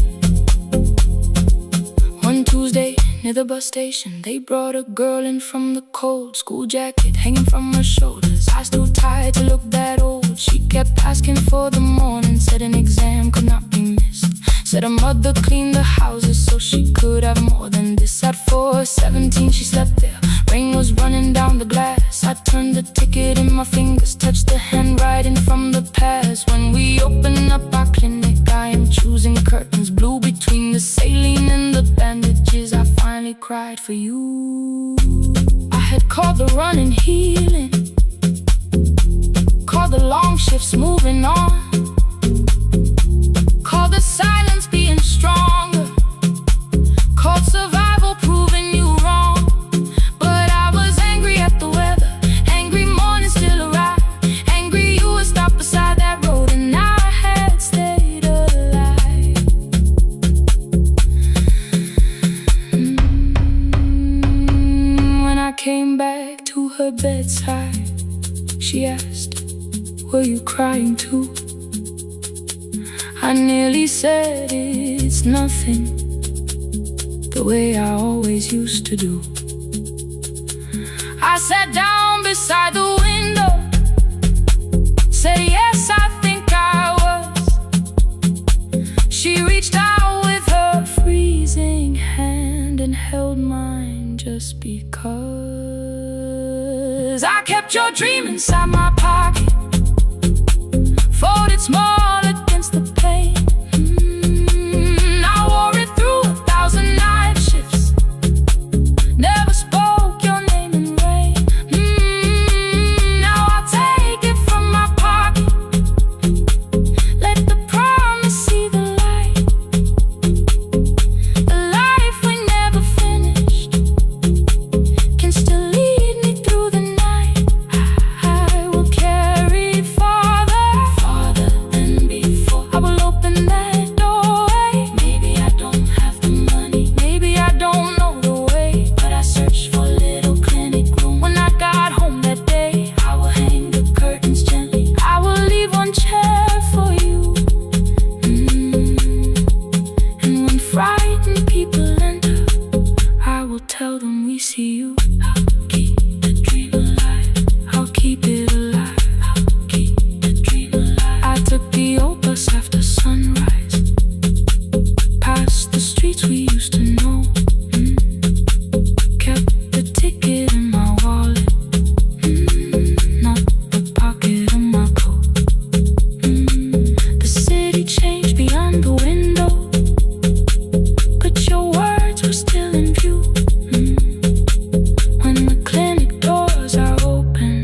One Tuesday near the bus station, they brought a girl in from the cold, school jacket hanging from her shoulders, eyes too tired to look that old. She kept asking for the morning, said an exam could not be missed, said her mother cleaned the houses so she could have more than this. At 4:17 she slept there, rain was running down the glass. I turned the ticket in my fingers, touched the handwriting from the past. When we open up our clinic, I am choosing curtains blue between the saline and the bandages. I finally cried for you. I had called the running healing, called the long shifts moving on, called the silence being stronger, called survival proving you wrong. But I was angry at the weather, angry morning still arrived, angry you were stopped beside that road and I had stayed alive. When I came back to her bedside, she asked, were you crying too? I nearly said it's nothing, the way I always used to do. I sat down beside the window, said yes, I think I was. She reached out with her freezing hand and held mine just because. I kept your dream inside my pocket, folded small against the pain. I wore it through 1,000 night shifts, never spoke your name in rain. Now I'll take it from my pocket, let the promise see the light, the life we never finished can still lead me through the night. I will carry farther than before. I will open that doorway. Maybe I don't have the money, maybe I don't know the way, but I searched for a little clinic room. When I got home that day, I will hang the curtains gently, I will leave one chair for you. And when frightened people enter, I will tell them we see you. I'll keep the dream alive, I'll keep it alive, I'll keep the dream alive. I took the old bus after sunrise, past the streets we used to know. Kept the ticket in my wallet, not the pocket of my coat. The city changed beyond the window, but your words were still in view. When the clinic doors are open,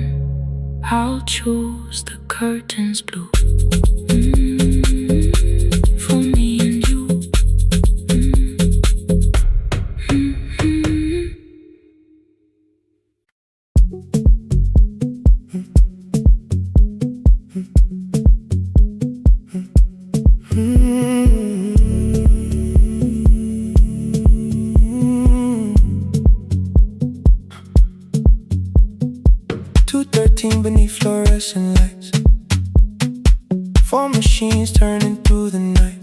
I'll choose the curtains blue. For me and you. Beneath fluorescent lights, 4 machines turning through the night.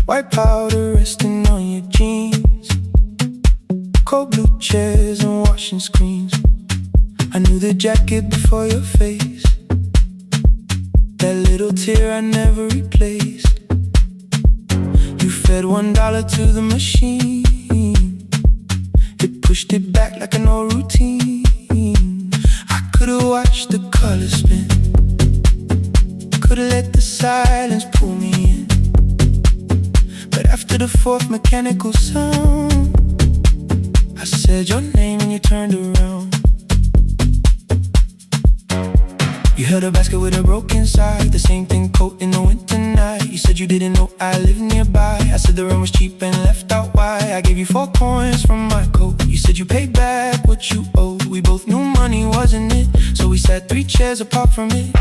White powder resting on your jeans, cold blue chairs and washing screens. I knew the jacket before your face, that little tear I never replaced. You fed $1 to the machine, it pushed it back like an old routine. I could've watched the colors spin, could've let the silence pull me in. But after the fourth mechanical sound, I said your name and you turned around. You held a basket with a broken side, the same thing coat in the winter night. You said you didn't know I lived nearby. I said the rent was cheap and left out why. I gave you 4 coins from my coat. You said you paid back what you owed. We both knew money wasn't it, so we sat 3 chairs apart from it.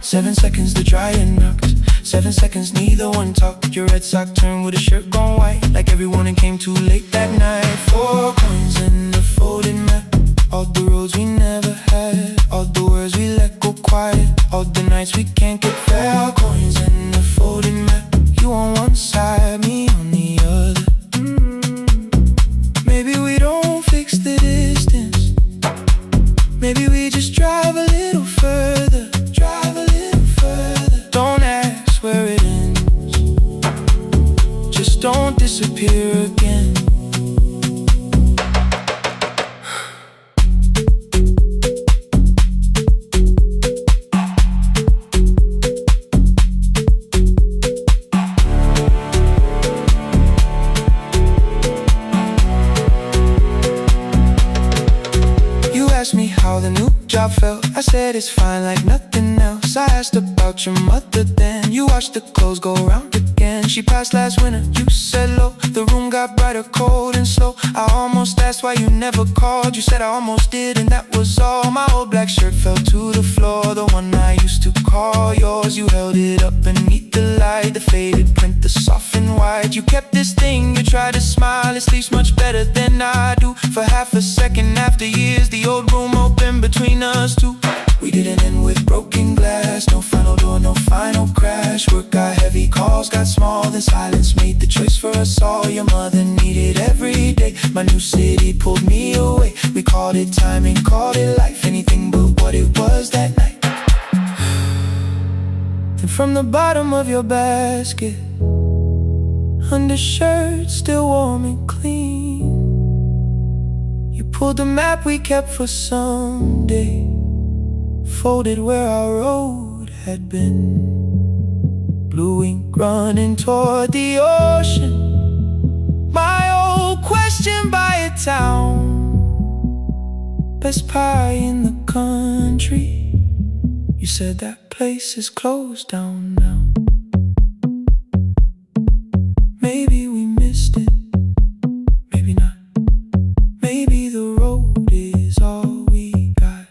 7 seconds the dryer knocked, 7 seconds neither one talked. Your red sock turned with a shirt gone white, like everyone that came too late that night. 4 coins in the folded map, all the roads we never had, all the words we let go quiet, all the nights we can't get fair. Coins in the folded map, you on one side, me on the other. Maybe we don't fix the distance, maybe we just drive a little further, drive a little further. Don't ask where it ends, just don't disappear again. Me how the new job felt, I said it's fine like nothing else. I asked about your mother then, you watched the clothes go round again. She passed last winter, you said low, the room got brighter, cold and slow. I almost asked why you never called, you said I almost did and that was all. My old black shirt fell to the floor, the one I used to call yours. You held it up beneath the light, the faded print, the soft and white. You kept this thing, you tried to smile, it sleeps much better than I do. For half a second after years, the old room open between us two. We didn't end with broken glass, no final door, no final crash. Work got heavy, calls got small, then silence made the choice for us all. Your mother needed every day, my new city pulled me away. We called it timing, called it life, anything but what it was that night. Then from the bottom of your basket, undershirt still warm and clean, you pulled the map we kept for someday, folded where our road had been. Blue ink running toward the ocean, my old question by a town, best pie in the country. You said that place is closed down now. Maybe we missed it, maybe not. Maybe the road is all we got.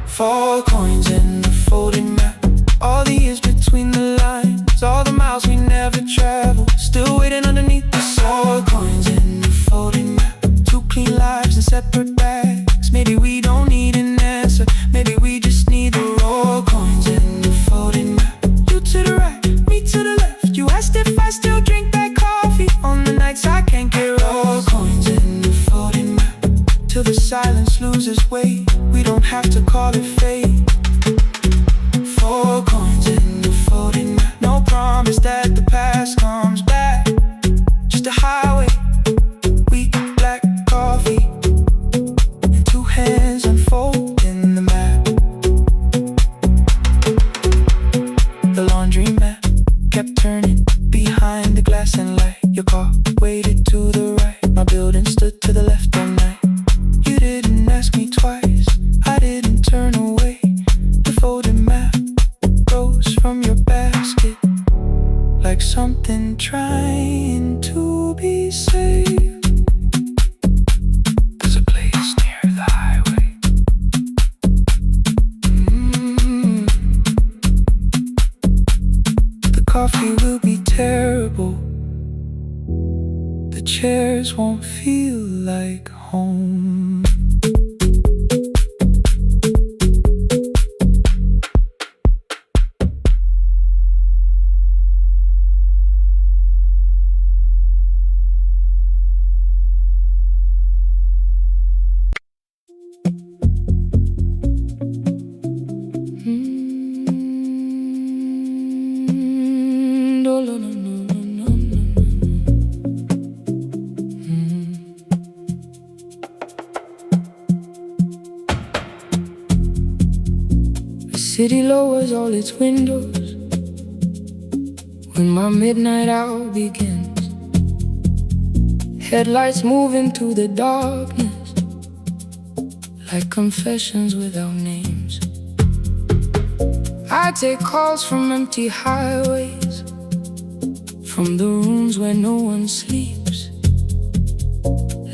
4 coins in the folded map, all the years between the lines, all the miles we never traveled, still waiting underneath the 4 coins in the folded map. 2 clean lives in separate bags. Maybe we don't need an answer, maybe we just need the raw coins in the folded map. You to the right, me to the left. You asked if I still drink that coffee on the nights I can't get raw coins in the folded map. Till the silence loses weight, we don't have to call it fate. 4 coins in the folded map, no promise that the past comes back, just a highway, weak black coffee, and 2 hands unfolding the map. The laundry mat kept turning behind the glass and light. Your car waited to the right, my building stood to the left all night. You didn't ask me twice, I didn't turn away. The folded map rose from your basket, like something trying to be saved. There's a place near the highway. The coffee will be terrible, the chairs won't feel like home. city lowers all its windows when my midnight hour begins. Headlights moving through the darkness like confessions without names. I take calls from empty highways, from the rooms where no one sleeps.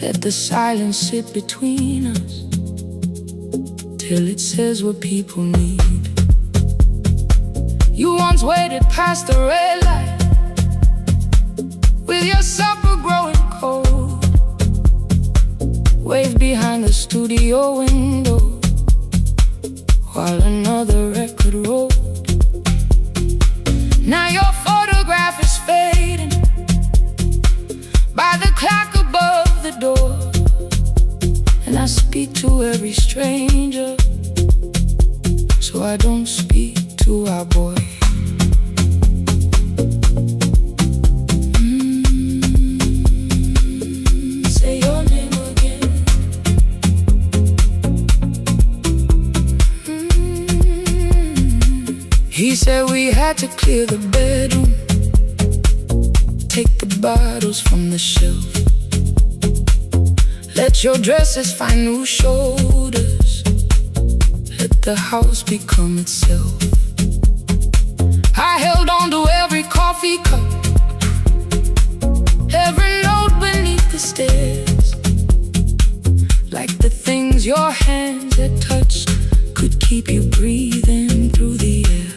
Let the silence sit between us till it says what people need. You once waited past the red light with your supper growing cold, waved behind the studio window while another record rolled. Now your photograph is fading by the clock above the door, and I speak to every stranger, so I don't speak to our boy. Say your name again. He said we had to clear the bedroom, take the bottles from the shelf, let your dresses find new shoulders, let the house become itself. I held on to every coffee cup, every note beneath the stairs, like the things your hands had touched could keep you breathing through the air.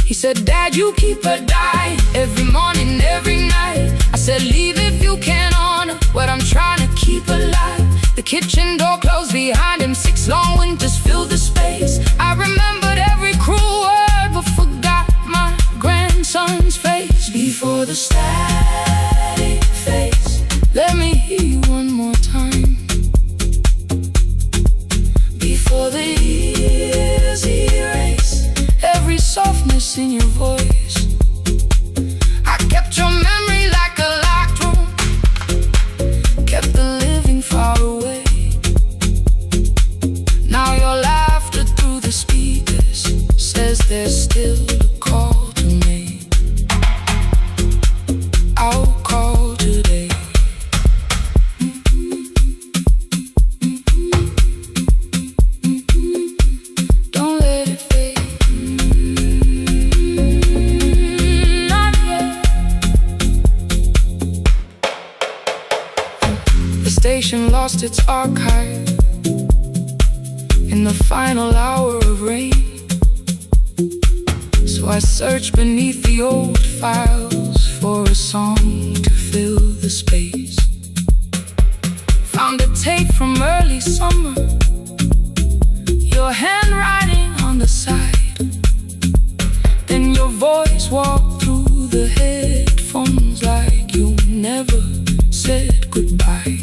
He said, Dad, you keep her dying every morning, every night. I said, leave if you can honor what I'm trying to keep alive. The kitchen door closed behind him, 6 long winters filled the space. I remembered every cruel word but forgot my grandson's face. Before the static fades, let me hear you one more time. Before the years erase every softness in your voice, I kept your memory like a locked room, kept the living far away. Now your laughter through the speakers says there's still a call to make. I'll call today. Don't let it fade. Not yet. The station lost its archive in the final hour of rain, so I searched beneath the old files for a song to fill the space. Found a tape from early summer, your handwriting on the side, then your voice walked through the headphones like you never said goodbye.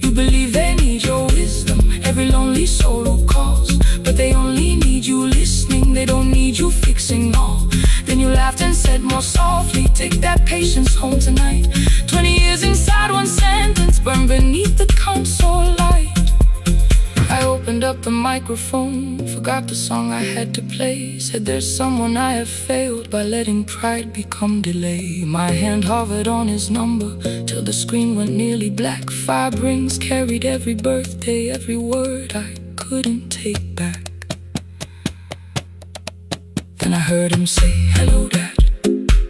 You believe they need your wisdom, every lonely soul who calls, but they only need you listening, they don't need you fixing all. Then you laughed and said more softly, take that patience home tonight. 20 years inside one sentence, burned beneath the console light. I opened up the microphone, forgot the song I had to play. Said there's someone I have failed by letting pride become delay. My hand hovered on his number till the screen went nearly black. 5 rings carried every birthday, every word I couldn't take back. Then I heard him say, hello, Dad.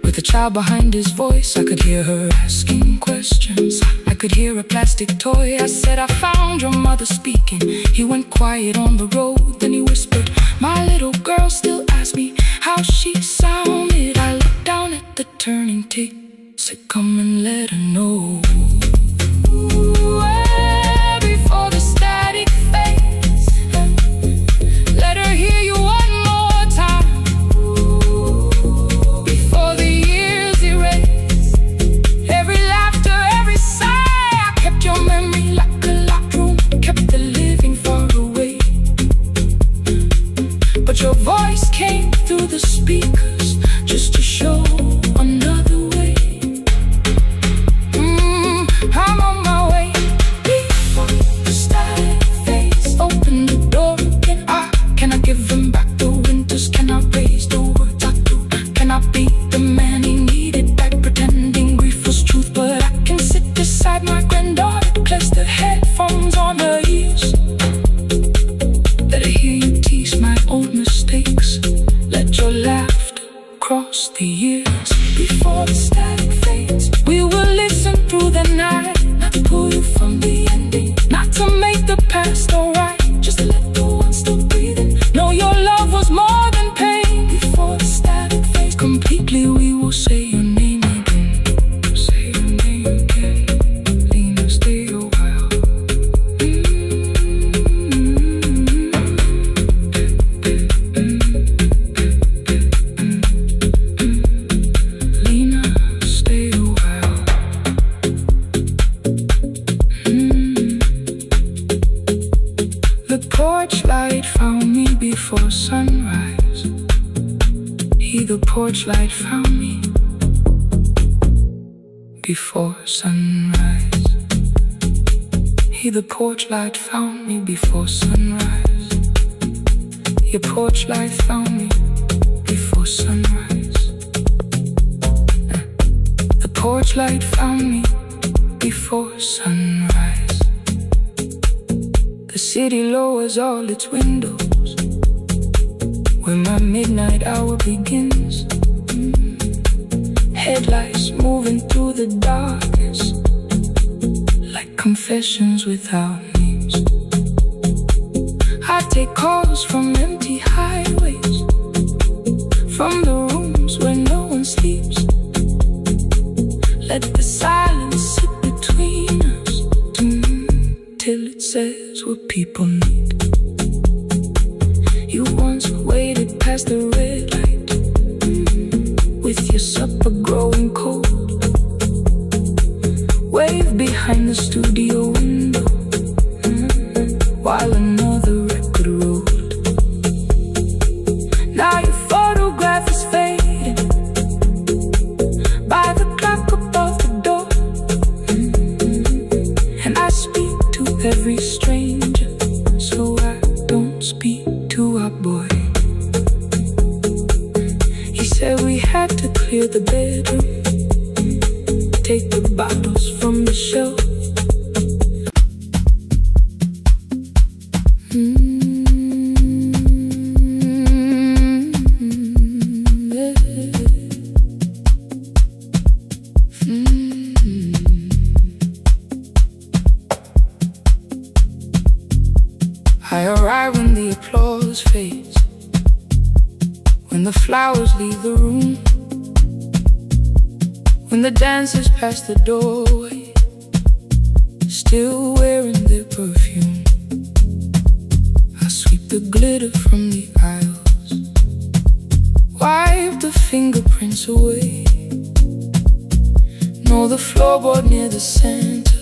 With a child behind his voice, I could hear her asking questions. I could hear a plastic toy. I said, I found your mother speaking. He went quiet on the road, then he whispered, my little girl still asks me how she sounded. I looked down at the turning tape, said, come and let her know. Before the static fades, let her hear you one more time. Before the years erase every laughter, every sigh, I kept your memory like a locked room, kept the living far away. But your voice came through the speakers just to show another way. beside my granddaughter, placed the headphones on her ears. Let her hear you tease my old mistakes. Let your laughter cross the years. Before the static fades, we will listen through the night. Not to pull you from the ending, not to make the past alright, just to let the one still breathing know your love was more than pain. Before the static fades completely, we will say your name again. Say your name again. Lena, stay a while. Lena, stay a while. The porch light found me before sunrise. The porch light found me before sunrise. The porch light found me before sunrise. Your porch light found me before sunrise. The porch light found me before sunrise. The city lowers all its windows when my midnight hour begins. Headlights moving through the darkness like confessions without names. I take calls from empty highways, from the rooms where no one sleeps. Let the silence sit between us till it says what people need. You once waited past the red light with your supper growing cold. Wave behind the studio window while another record rolled. Now your photograph is fading by the clock above the door. And I speak to every stranger, so I don't speak to our boy. He said we had to clear the bedroom, take the bottles from the shelf. I arrive when the applause fades, when the flowers leave the room, when the dancers pass the doorway, still wearing their perfume. I sweep the glitter from the aisles, wipe the fingerprints away. Know the floorboard near the center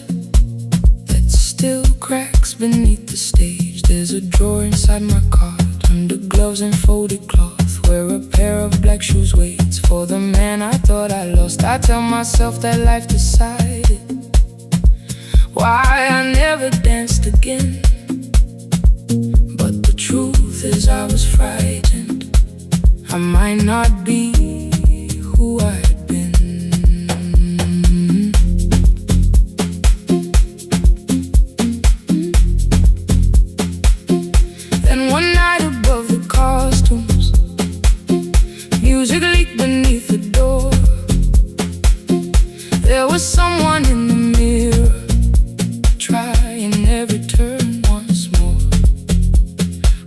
that still cracks beneath the stage. There's a drawer inside my cart, under gloves and folded cloth, where a pair of black shoes waits for the man I thought I lost. I tell myself that life decided why I never danced again. But the truth is I was frightened. I might not be who I had been. Then one night above the costumes, music leaked beneath the door. There was someone in the mirror, trying every turn once more.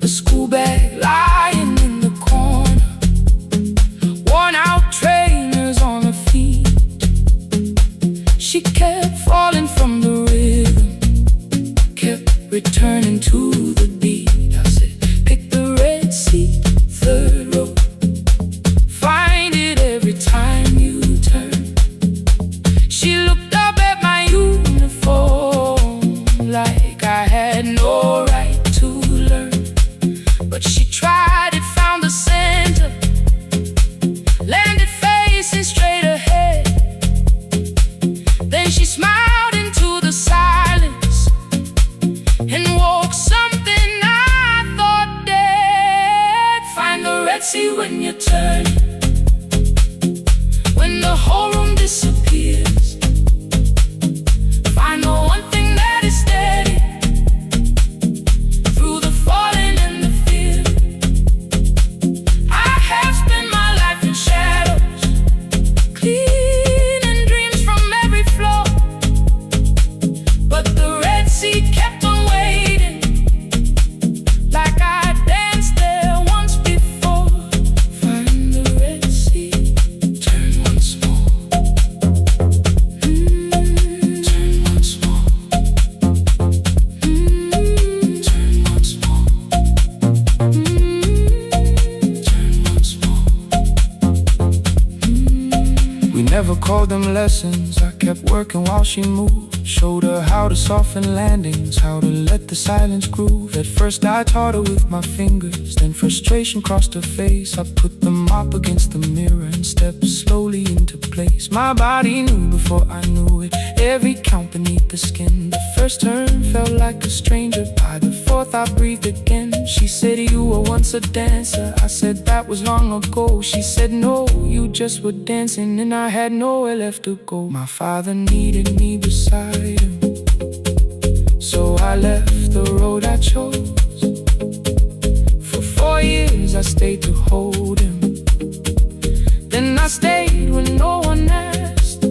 A school bag lying in the corner, worn out trainers on her feet. She kept falling from the rhythm, kept returning to the beat. I said, pick the red seat, third row, find it every time you turn. She looked up at my uniform like I had no right to learn. But she tried it, found the center, landed facing straight ahead. Then she smiled into the silence and woke something called them lessons. I kept working while she moved. Showed her how to soften landings, how to let the silence groove. At first I taught her with my fingers, then frustration crossed her face. I put them up against the mirror and stepped slowly into place. My body knew before I knew it, every count beneath the skin. The first turn felt like a stranger, by the fourth I breathed again. She said, you were once a dancer. I said, that was long ago. She said, no, you just were dancing, and I had nowhere left to go. My father needed me beside him, so I left the road I chose. For 4 years I stayed to hold him, then I stayed when no one asked.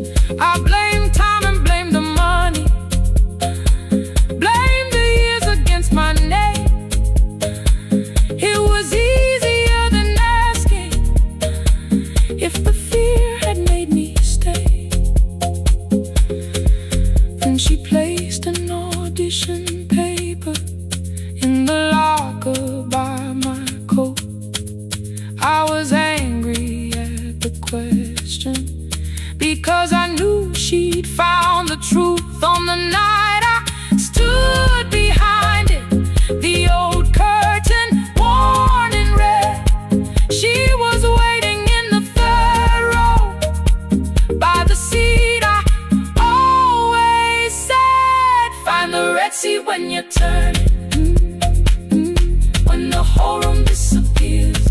I blamed time and blamed the money, blamed the years against my name. It was easier than asking if the fear had made me stay. Then she placed an audition paper in the locker by my coat. I was angry at the question, because I knew she'd found the truth on the night I stood behind it. The old curtain, worn in red. She was waiting in the third row by the seat I always said, find the red seat when you turn it. When the whole room disappears,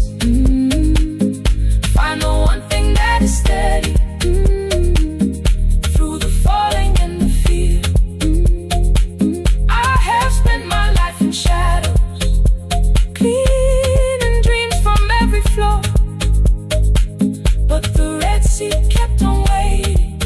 find the one thing that is steady through the falling and the fear. I have spent my life in shadows, cleaning dreams from every floor, but the red seat kept on waiting.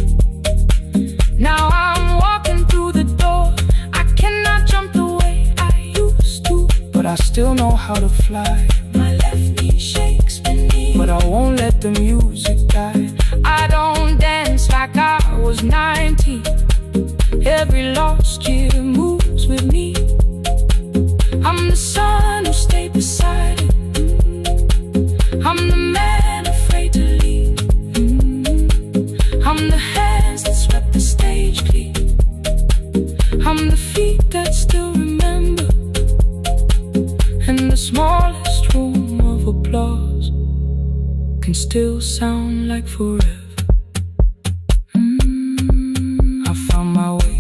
Now I'm walking through the door. I cannot jump the way I used to, but I still know how to fly. My left knee shakes beneath, but I won't let the music die. I don't dance like I was 19. Every lost year moves with me. I'm the son who stayed beside it. I'm the man afraid to leave. I'm the hands that swept the stage clean. I'm the feet that still remember, and the smallest room of applause can still sound like forever. I found my way.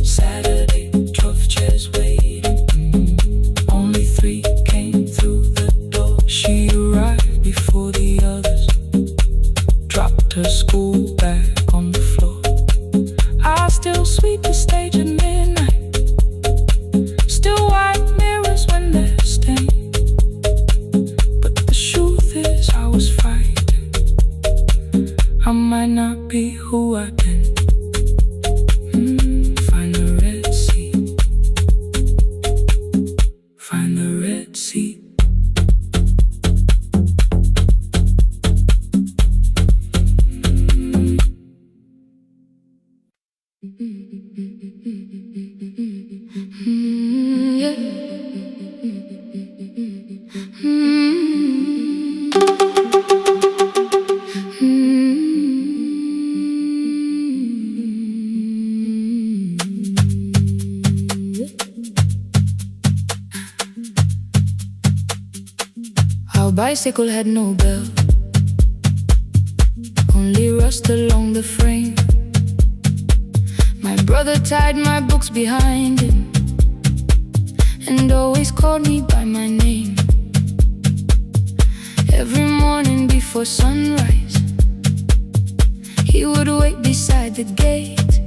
Saturday, 12 chairs waiting. Only 3 came through the door. She arrived before the others, dropped her school bag on the floor. I still sweep the stage at midnight, still wipe mirrors when they're stained. But the truth is I was frightened. I might not be who I've been. Find the red seat. Find the red seat. Our bicycle had no bell, only rust along the frame. My brother tied my books behind him and always called me by my name. Every morning before sunrise, he would wait beside the gate,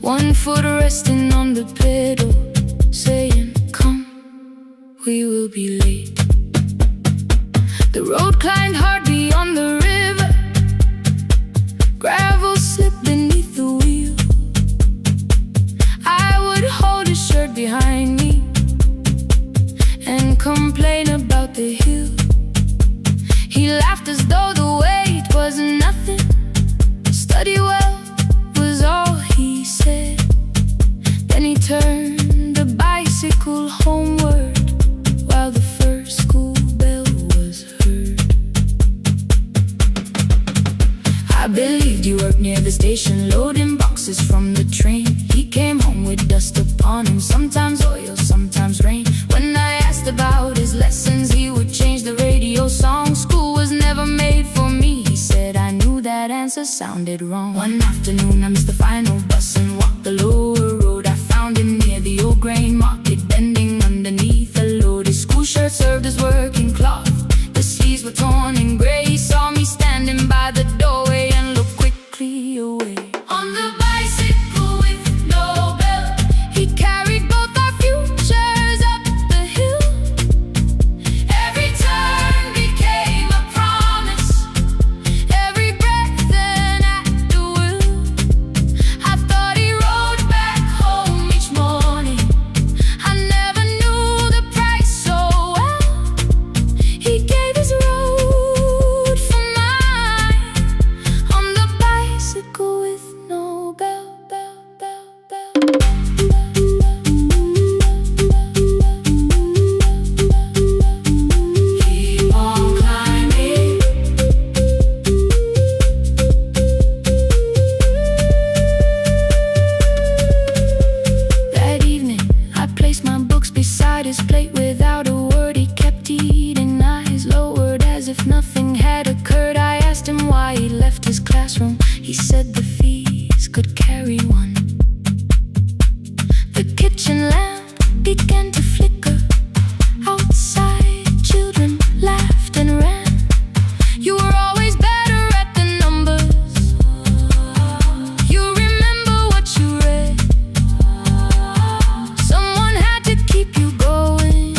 one foot resting on the pedal, saying, come, we will be late. The road climbed hard beyond the river, gravel slipped beneath the wheel. I would hold his shirt behind me and complain about the hill. He laughed as though the weight was nothing. Study well was all he said. Then he turned the bicycle homeward while the first school bell was heard. I believe the train. He came home with dust upon him, sometimes oil, sometimes rain. When I asked about his lessons, he would change the radio song. School was never made for me, he said. I knew that answer sounded wrong. One afternoon I missed the final bus and walked the lower road. I found him near the old grain market, bending underneath a load. His school shirt served as working cloth, the sleeves were torn and gray. He saw me standing by the doorway and looked quickly away. On the bicycle with no belt, he carried both our futures up the hill. Every turn became a promise, every breath an act of will. I thought he rode back home each morning, I never knew the price so well. He gave his road for mine, on the bicycle with no bell. Keep on climbing. That evening, I placed my books beside his plate without a word. He kept eating, eyes lowered as if nothing had occurred. I asked him why he left his classroom. He said the fees could carry one. The kitchen lamp began to flicker. Outside, children laughed and ran. You were always better at the numbers. You remember what you read. Someone had to keep you going,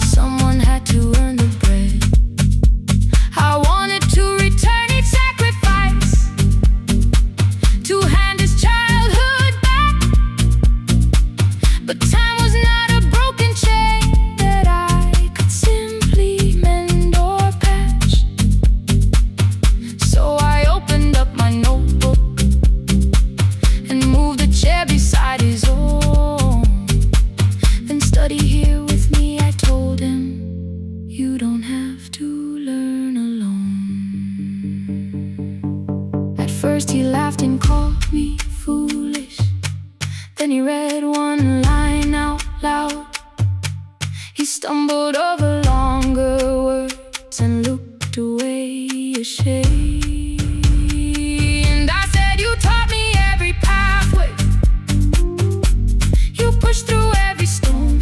someone had to earn the bread. I wanted to return each sacrifice, to hand his childhood back. But time was not a broken chain that I could simply mend or patch. So I opened up my notebook and moved the chair beside his own. Then study here with me, I told him. You don't have to learn alone. At first he laughed and called me foolish. Then he read one line out loud. He stumbled over longer words and looked away ashamed. And I said, you taught me every pathway, you pushed through every stone.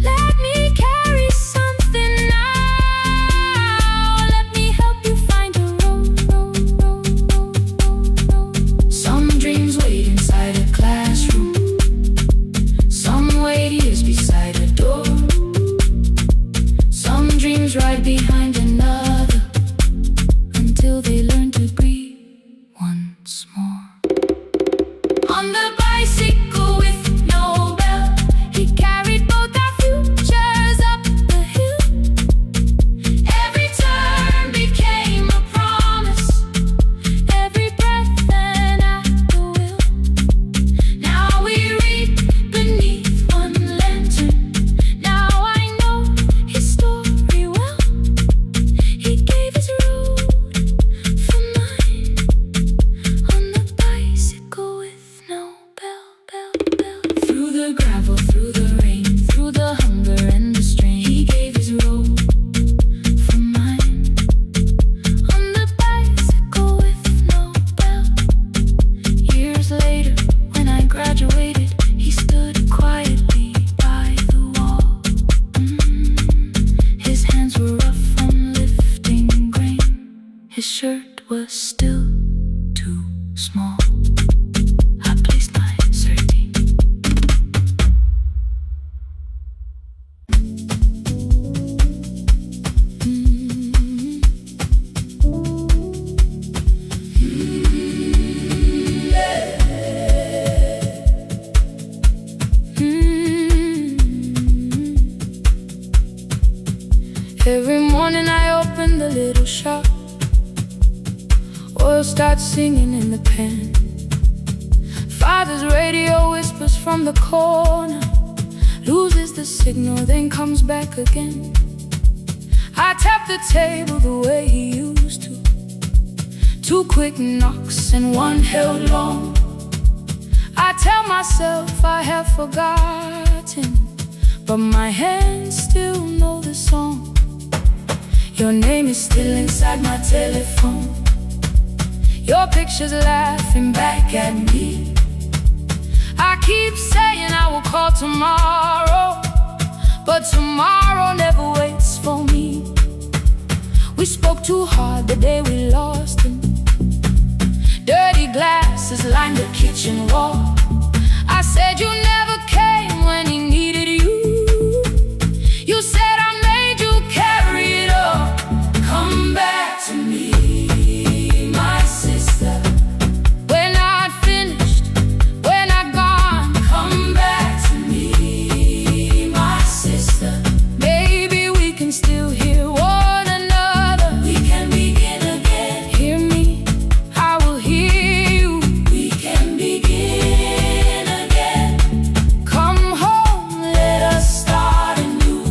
Let me carry something now, let me help you find a road. Some dreams wait inside a classroom, some wait years beside a door. Some dreams right behind another, until they learn to breathe once more. On the bicycle with no bell, he carried both our futures up the hill. Every turn became a promise, every breath an act of will. Now we read beneath one lantern, now I know his story well. He gave his road for mine, on the bicycle with no bell. Through the gravel, through the rain, through the hunger and the strain, he gave his road for mine, on the bicycle with no bell. Years later, when I graduated, he stood quietly by the wall. His hands were rough from lifting grain, his shirt was still too small. I placed my sardine. Every morning I open the little shop, oil starts singing in the pan. Father's radio whispers from the corner, loses the signal, then comes back again. I tap the table the way he used to Two quick knocks and one held long. I tell myself I have forgotten, but my hands still know the song. Your name is still inside my telephone. Your picture's laughing back at me. I keep saying I will call tomorrow, but tomorrow never waits for me. We spoke too hard the day we lost him. Dirty glasses lined the kitchen wall. I said you never came when he needed you. You said I made you carry it all. Come back to me, my sister. We're not finished, we're not gone. Come back to me, my sister. Maybe we can still hear one another. We can begin again. Hear me, I will hear you. We can begin again. Come home, let us start anew.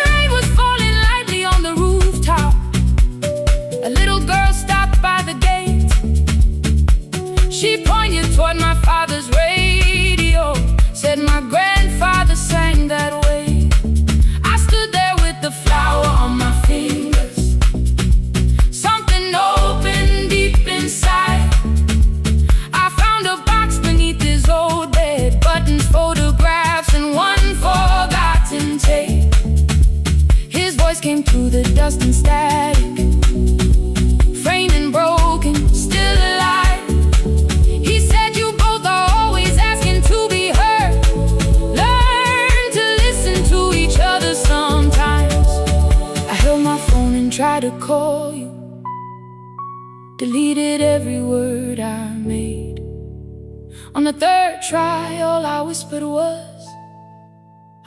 Rain was falling lightly on the rooftop. A little girl stopped by the gate. She pointed toward my father's radio, said my grandfather sang that way. I stood there with the flower on my fingers. Something opened deep inside. I found a box beneath his old bed, buttons, photographs, and one forgotten tape. His voice came through the dust and static, framed and broken, still alive. He said you both are always asking to be heard. Learn to listen to each other sometimes. I held my phone and tried to call you, deleted every word I made. On the third try, all I whispered was,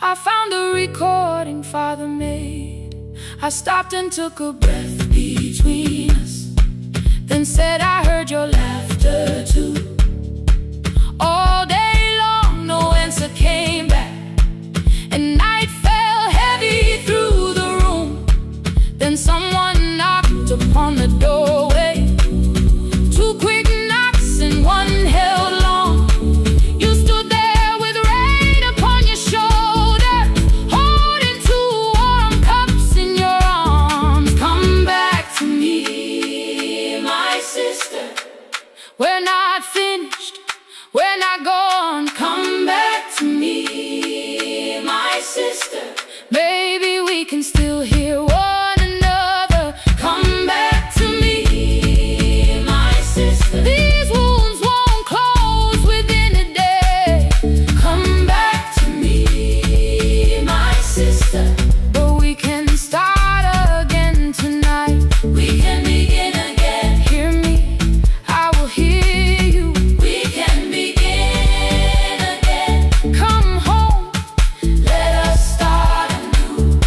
I found a recording Father made. I stopped and took a breath between us, then said I heard your laughter too. All day long, no answer came back, and night fell heavy through the room. Then someone knocked upon the doorway. Two quick knocks and one held long. You stood there with rain upon your shoulder, holding two warm cups in your arms. Come back to me, my sister. We're not finished, we're not gone. Come back to me, my sister. Maybe we can still hear one another. Come back to me, my sister. These wounds won't close within a day. Come back to me, my sister. But we can start again tonight. We can begin again. Hear me, I will hear you. We can begin again. Come home, let us start anew.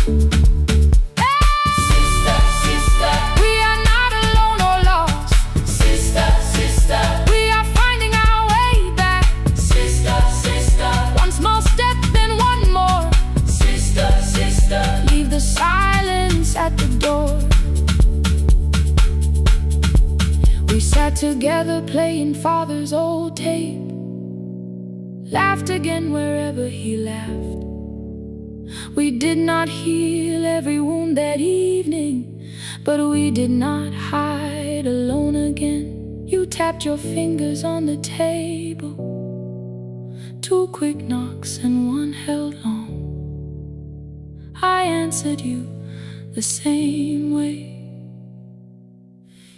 Sister, sister, we are not alone or lost. Sister, sister, we are finding our way back. Sister, sister, one small step, then one more. Sister, sister, leave the silence at the door. We sat together playing Father's old tape, laughed again wherever he laughed. We did not heal every wound that evening, but we did not hide alone again. You tapped your fingers on the table. Two quick knocks and one held long. I answered you the same way.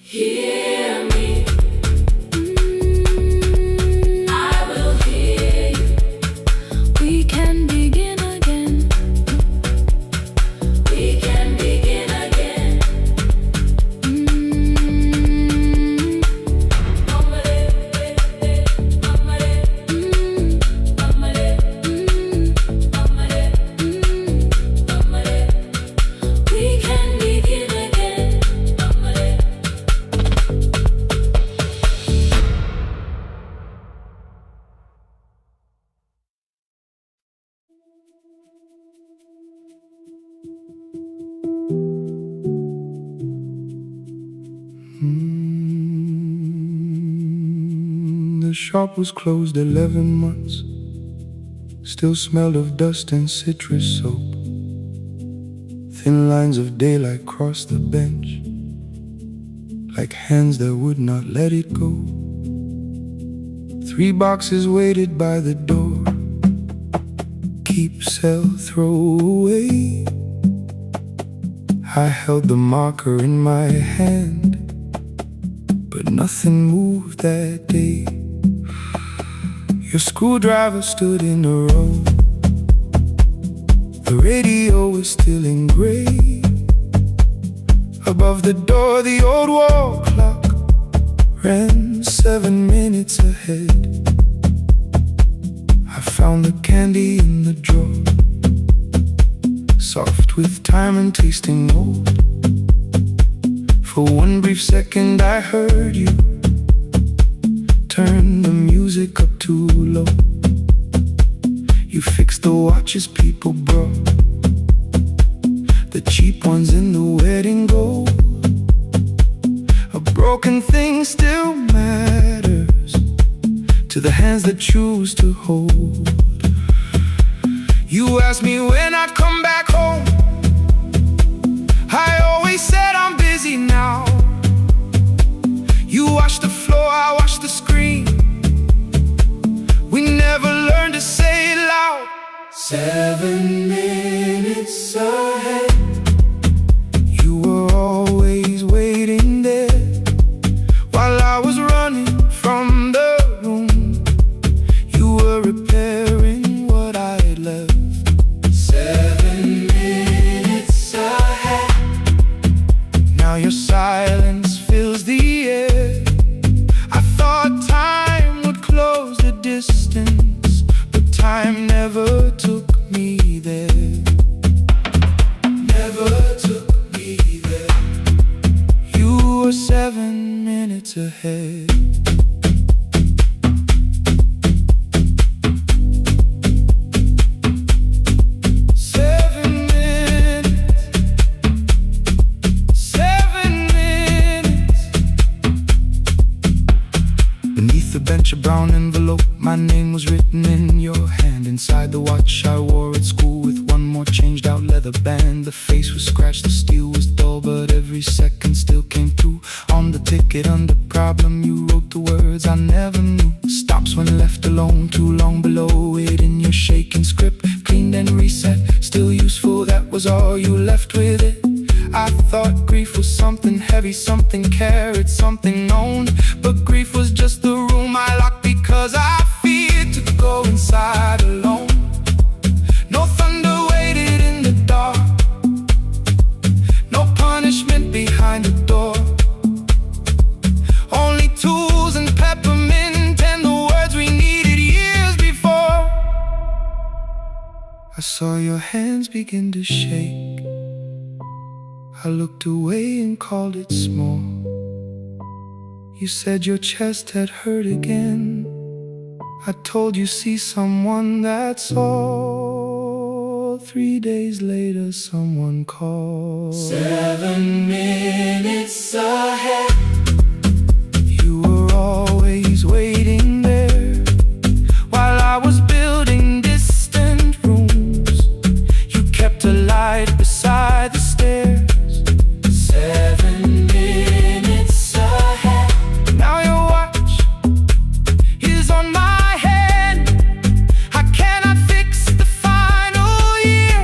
Hear me, I will hear you. We can begin again. We can begin again. We can begin again. The shop was closed 11 months. Still smelled of dust and citrus soap. Thin lines of daylight crossed the bench, like hands that would not let it go. 3 boxes waited by the door. Keep, sell, throw away. I held the marker in my hand, but nothing moved that day. Your screwdriver stood in a row. The radio was still in gray. Above the door, the old wall clock ran 7 minutes ahead. I found the candy in the drawer, soft with time and tasting old. For one brief second I heard you turn the music up too low. You fixed the watches people brought, the cheap ones in the wedding gold. A broken thing still matters to the hands that choose to hold. You asked me when I'd come back home. I always said I'm busy now. You washed the floor, I washed the screen. We never learned to say it loud. 7 minutes ahead. You were always waiting there while I was running from the room. You were repairing what I had left. 7 minutes ahead. Now your silence fills the air. I thought time would close the distance, but time never took me there. Never took me there. You were 7 minutes ahead. A brown envelope, my name was written in your hand. Inside the watch I wore at school with one more changed out leather band. The face was scratched, the steel was dull, but every second still came through. On the ticket under problem you wrote the words I never knew. Stops when left alone, too long below it in your shaking script. Cleaned and reset, still useful, that was all you left with it. I thought grief was something heavy, something carried, something known. But grief was just the room I locked because I feared to go inside alone. No thunder waited in the dark, no punishment behind the door. Only tools and peppermint and the words we needed years before. I saw your hands begin to shake. I looked away and called it small. You said your chest had hurt again. I told you see someone, that's all. 3 days later someone called. 7 minutes ahead. You were always waiting there while I was building distant rooms. You kept a light beside the stairs. 7 minutes ahead. Now your watch is on my hand. I cannot fix the final year.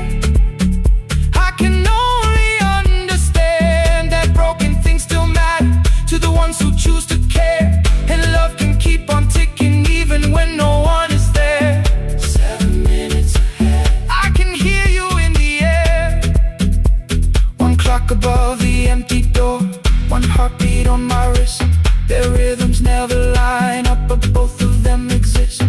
I can only understand that broken things still matter to the ones who choose to care. And love can keep on ticking even when no one is there. 7 minutes ahead. I can hear you in the air. One clock above the empty door, one heartbeat on my wrist. Their rhythms never line up, but both of them exist.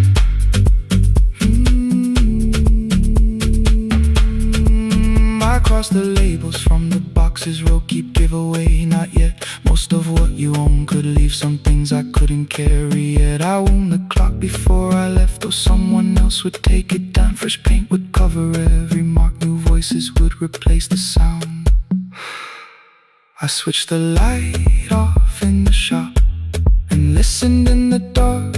I cross the labels from the boxes, row keep giveaway, not yet. Most of what you own could leave some things I couldn't carry yet. I wound the clock before I left, though someone else would take it down. Fresh paint would cover every mark, new voices would replace the sound. I switched the light off in the shop and listened in the dark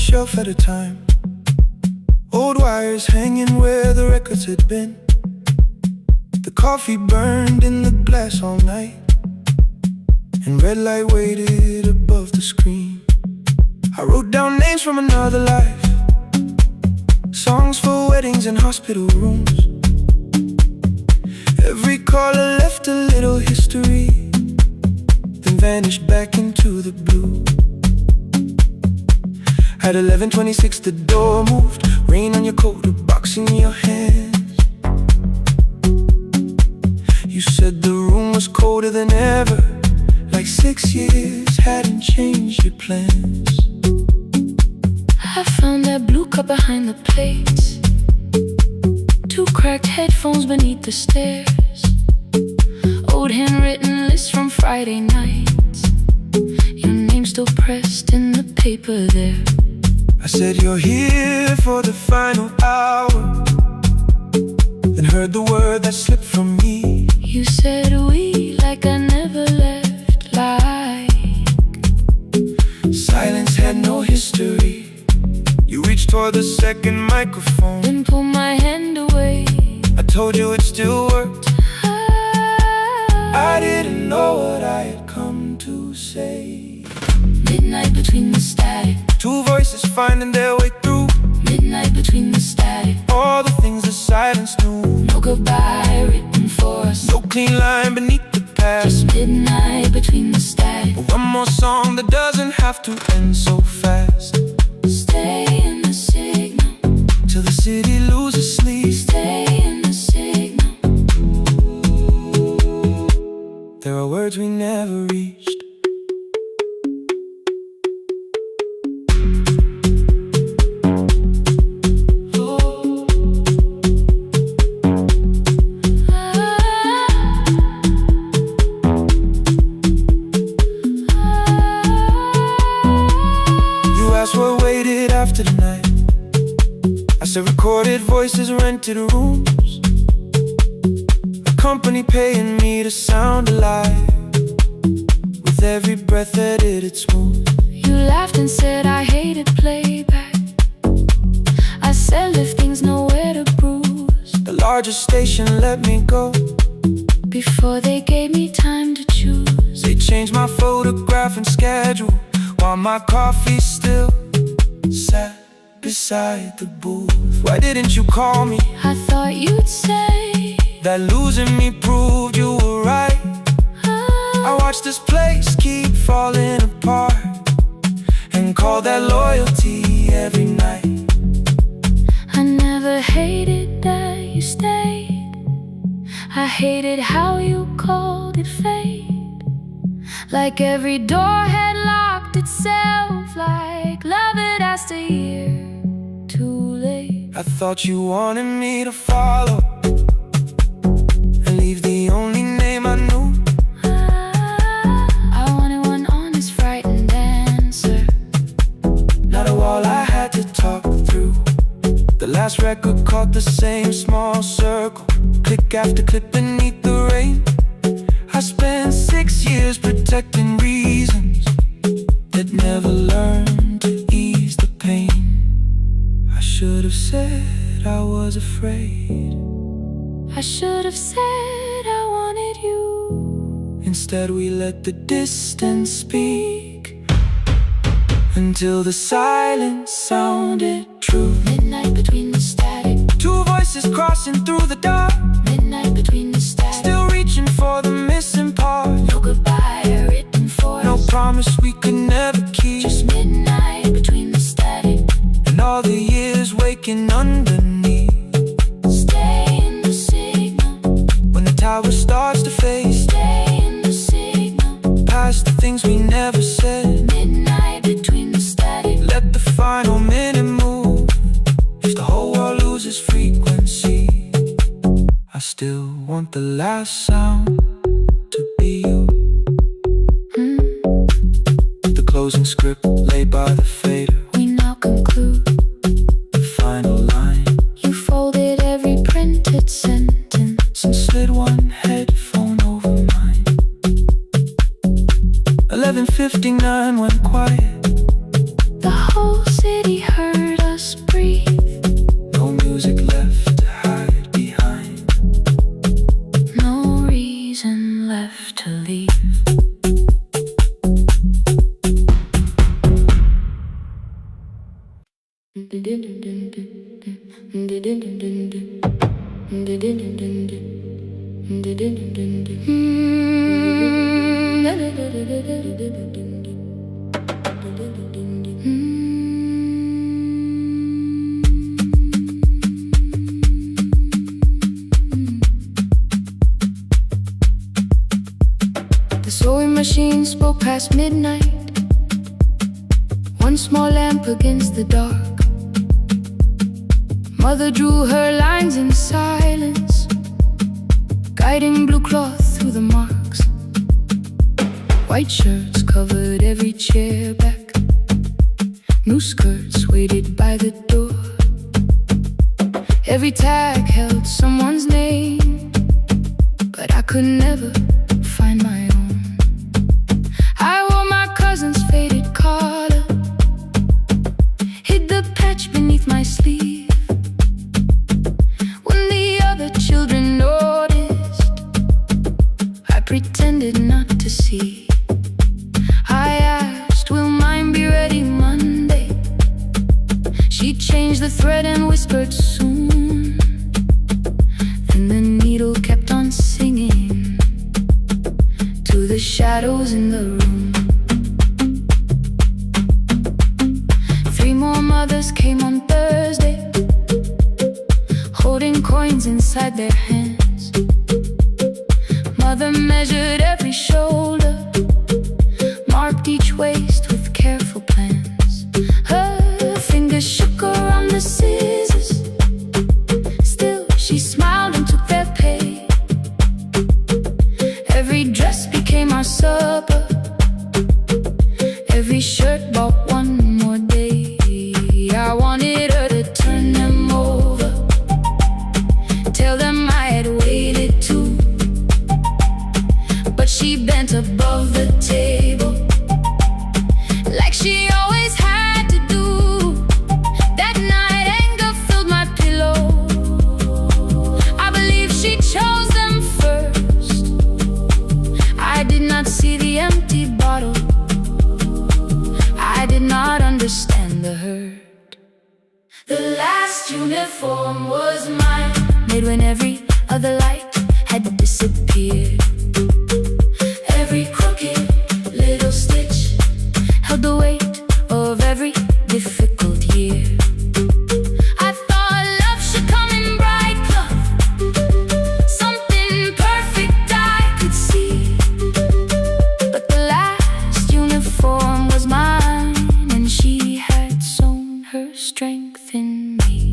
shelf at a time. Old wires hanging where the records had been. The coffee burned in the glass all night, and red light waited above the screen. I wrote down names from another life, songs for weddings and hospital rooms. Every caller left a little history, then vanished back into the blue. At 11:26 the door moved, rain on your coat, a box in your hands. You said the room was colder than ever, like 6 years hadn't changed your plans. I found that blue cup behind the plates, 2 cracked headphones beneath the stairs, old handwritten lists from Friday nights, your name still pressed in the paper there. I said you're here for the final hour, then heard the word that slipped from me. You said we like I never left, like silence had no history. You reached toward the second microphone, then pulled my hand away. I told you it still worked. I didn't know what I had come to say. Midnight between the static, 2 voices finding their way through. midnight between the static, All the things the silence knew. no goodbye written for us, No clean line beneath the past. just midnight between the static. One more song that doesn't have to end so fast. Stay in the signal, Till the city loses sleep. stay in the signal. There are words we never reached. What waited after the night? I said recorded voices, rented rooms, a company paying me to sound alive, with every breath edited smooth. You laughed and said I hated playback. I said lifting's nowhere to bruise, The largest station let me go before they gave me time to choose. They changed my photograph and schedule, while my coffee still sat beside the booth. Why didn't you call me? I thought you'd say That losing me proved you were right. I watched this place keep falling apart, and call that loyalty every night. I never hated that you stayed, I hated how you called it fate, like every door had locked itself, like love had asked a year too late. I thought you wanted me to follow and leave the only name I knew. I wanted one honest, frightened answer, Not a wall I had to talk through. The last record caught the same small circle, click after click beneath the rain. I spent 6 years protecting reasons that never learned to ease the pain. I should have said I was afraid. I should have said I wanted you. Instead we let the distance speak, until the silence sounded true. Midnight between the static, 2 voices crossing through the dark, midnight between the static, still reaching for the missing part. no goodbye written for No us, promise we could never keep. just midnight between the static. And all the years waking underneath. Stay in the signal, When the tower starts to fade, stay in the signal, past the things we never said. midnight between the static. Let the final minute move. If the whole world loses frequency, I still want the last sound to be you. The closing script laid by the fader, We now conclude, the final line. you folded every printed sentence, And slid one headphone over mine. 11:59 went quiet. the whole city The sewing machine spoke past midnight, one small lamp against the dark. Mother drew her lines in silence, guiding blue cloth through the marks. White shirts covered every chair back, new skirts waited by the door. Every tag held someone's name, but I could never find my own. I wore my cousin's faded collar, hid the patch beneath my sleeve. When the other children noticed, I pretended not to see. I asked, will mine be ready Monday? She changed the thread and whispered soon. Then the needle kept on singing to the shadows in the room. 3 more mothers came on Thursday, holding coins inside their hands. Mother measured every shoulder, marked each waist with careful plans. Her fingers shook around the scissors, still she smiled and took their pay. Every dress became our supper, every shirt bought one more day. I wanted her to turn them over, tell them I had waited too. But she bent above the table, like she always had to do. That night anger filled my pillow. I believe she chose them first. I did not see the empty bottle, I did not understand the hurt. The last uniform was mine, made when every other light had disappeared. Every crooked little stitch held the weight of every difficult year. I thought love should come in bright cloth, something perfect I could see. But the last uniform was mine, and she had sown her strength in me.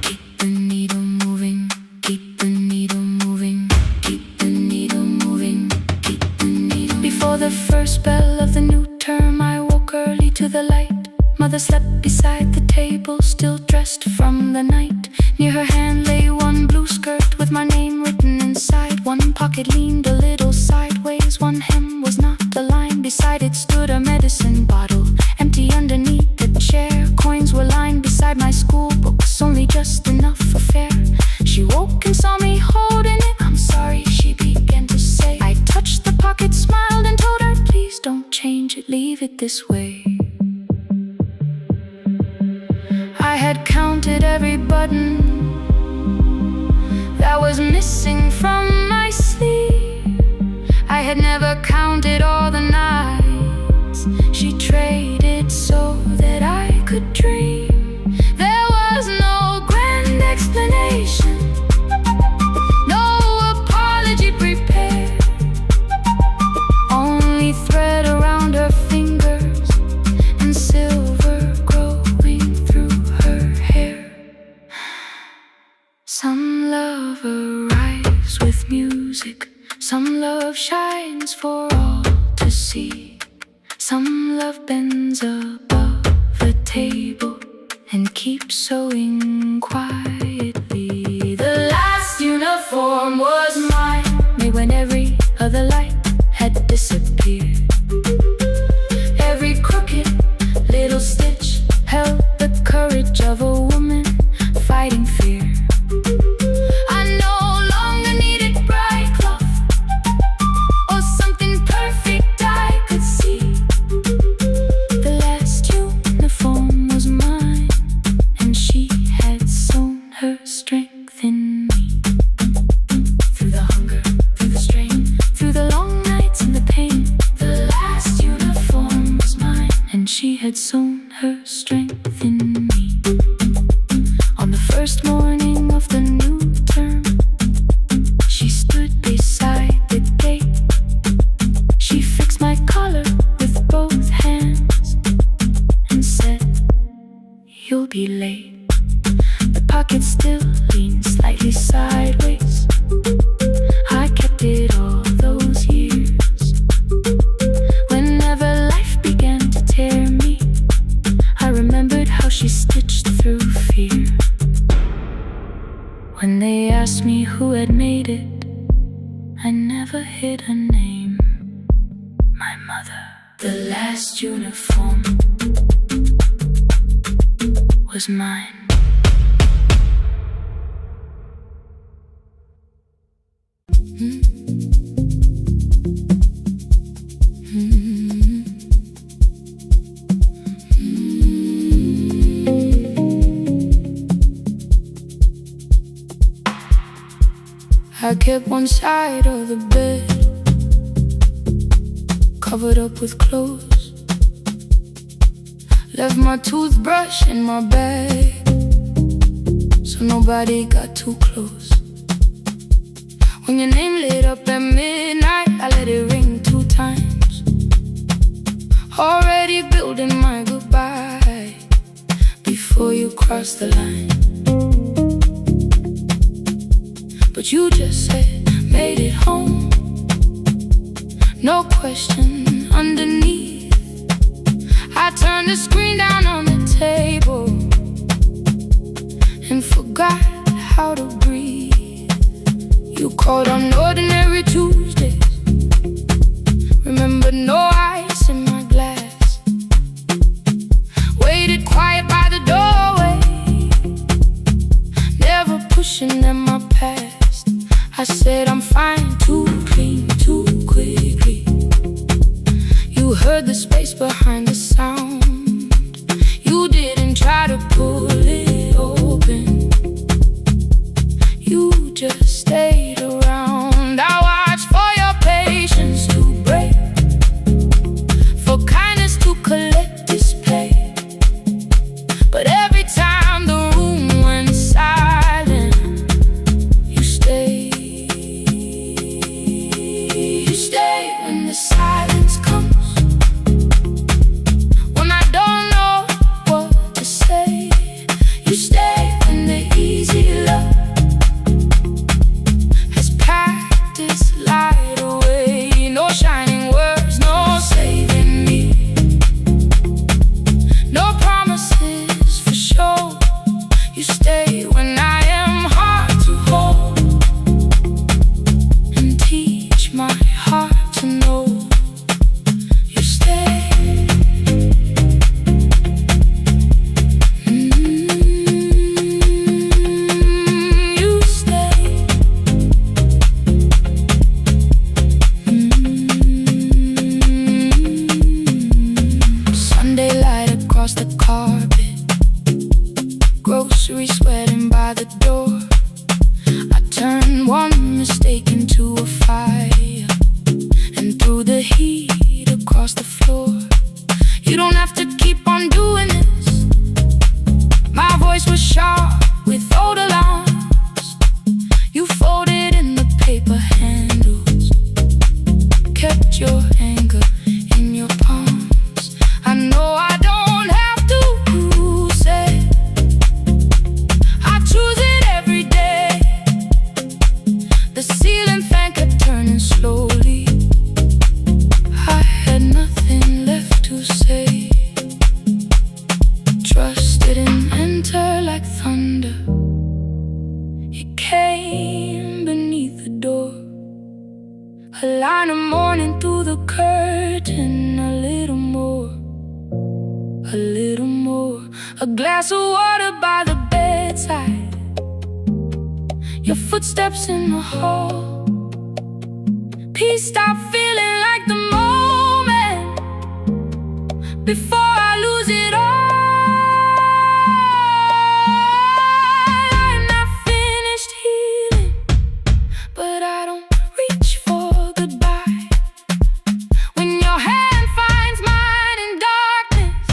Keep the needle moving, keep the needle moving, keep the needle moving, keep the needle. Before the first bell of the new term, I woke early to the light. Mother slept beside the table, still dressed from the night. Near her hand lay one blue skirt with my name written inside. One pocket leaned a little sideways, one hem was not aligned. Beside it stood a medicine bottle, empty underneath the chair. Coins were lined beside my school books, only just enough for fare. She woke and saw me holding it. I'm sorry, she began to say. I touched the pocket, smiled and told her, please don't change it, leave it this way. I had counted every button that was missing from my sleeve. I had never counted all the nights she traded so that I could dream. There was no grand explanation, no apology prepared, only thread around her fingers and silver growing through her hair. Some love arrives with music, some love shines for all to see. Some love bends above the table and keeps sewing quietly. The last uniform was mine, made when every other light had disappeared. Every crooked little stitch held the courage of a woman fighting fear. I no longer needed bright cloth, had sown her strength in me. On the first morning of the new term, she stood beside the gate. She fixed my collar with both hands and said, "You'll be late." The pocket still leaned slightly sideways. I kept it all those years. Whenever life began to tear me, I remembered how she stitched through fear. When they asked me who had made it, I never hid a name. My mother. The last uniform was mine. I kept one side of the bed covered up with clothes. Left my toothbrush in my bag so nobody got too close. When your name lit up at midnight, I let it ring 2 times. Already building my goodbye before you cross the line. But you just said, made it home. No question underneath. I turned the screen down on the table and forgot how to breathe. You called on ordinary Tuesdays. Remember, no ice in my glass. Waited quiet by the doorway, never pushing at my past. I said I'm fine, too clean, too quickly. You heard the space behind the sound. You didn't try to pull it open. You just stayed around. I watched for your patience to break, for kindness to collect display. But every time the room went silent, you stayed. You stay when the silence comes, when I don't know what to say. You stay when the easy love has packed its light away. No shining words, no saving me, no promises for sure. You stay when I am hard to hold and teach my heart to know. You stay. You stay. Sunday light across the carpet, groceries sweating by the door. I turned one mistake into a fire and threw the heat across the floor. You don't have to keep on doing this. My voice was sharp with old alarms. You folded in the paper handles, kept your anger in your palms. I know I don't have to say, I choose it every day. The ceiling fan kept turning slowly. I had nothing left to say. Trust didn't enter like thunder. It came beneath the door. A line of mourning through the curtain. A little more, a little more. A glass of water by the bedside. Your footsteps in the hall. Peace stopped feeling like the moment before I lose it all. I'm not finished healing, but I don't reach for goodbye. When your hand finds mine in darkness,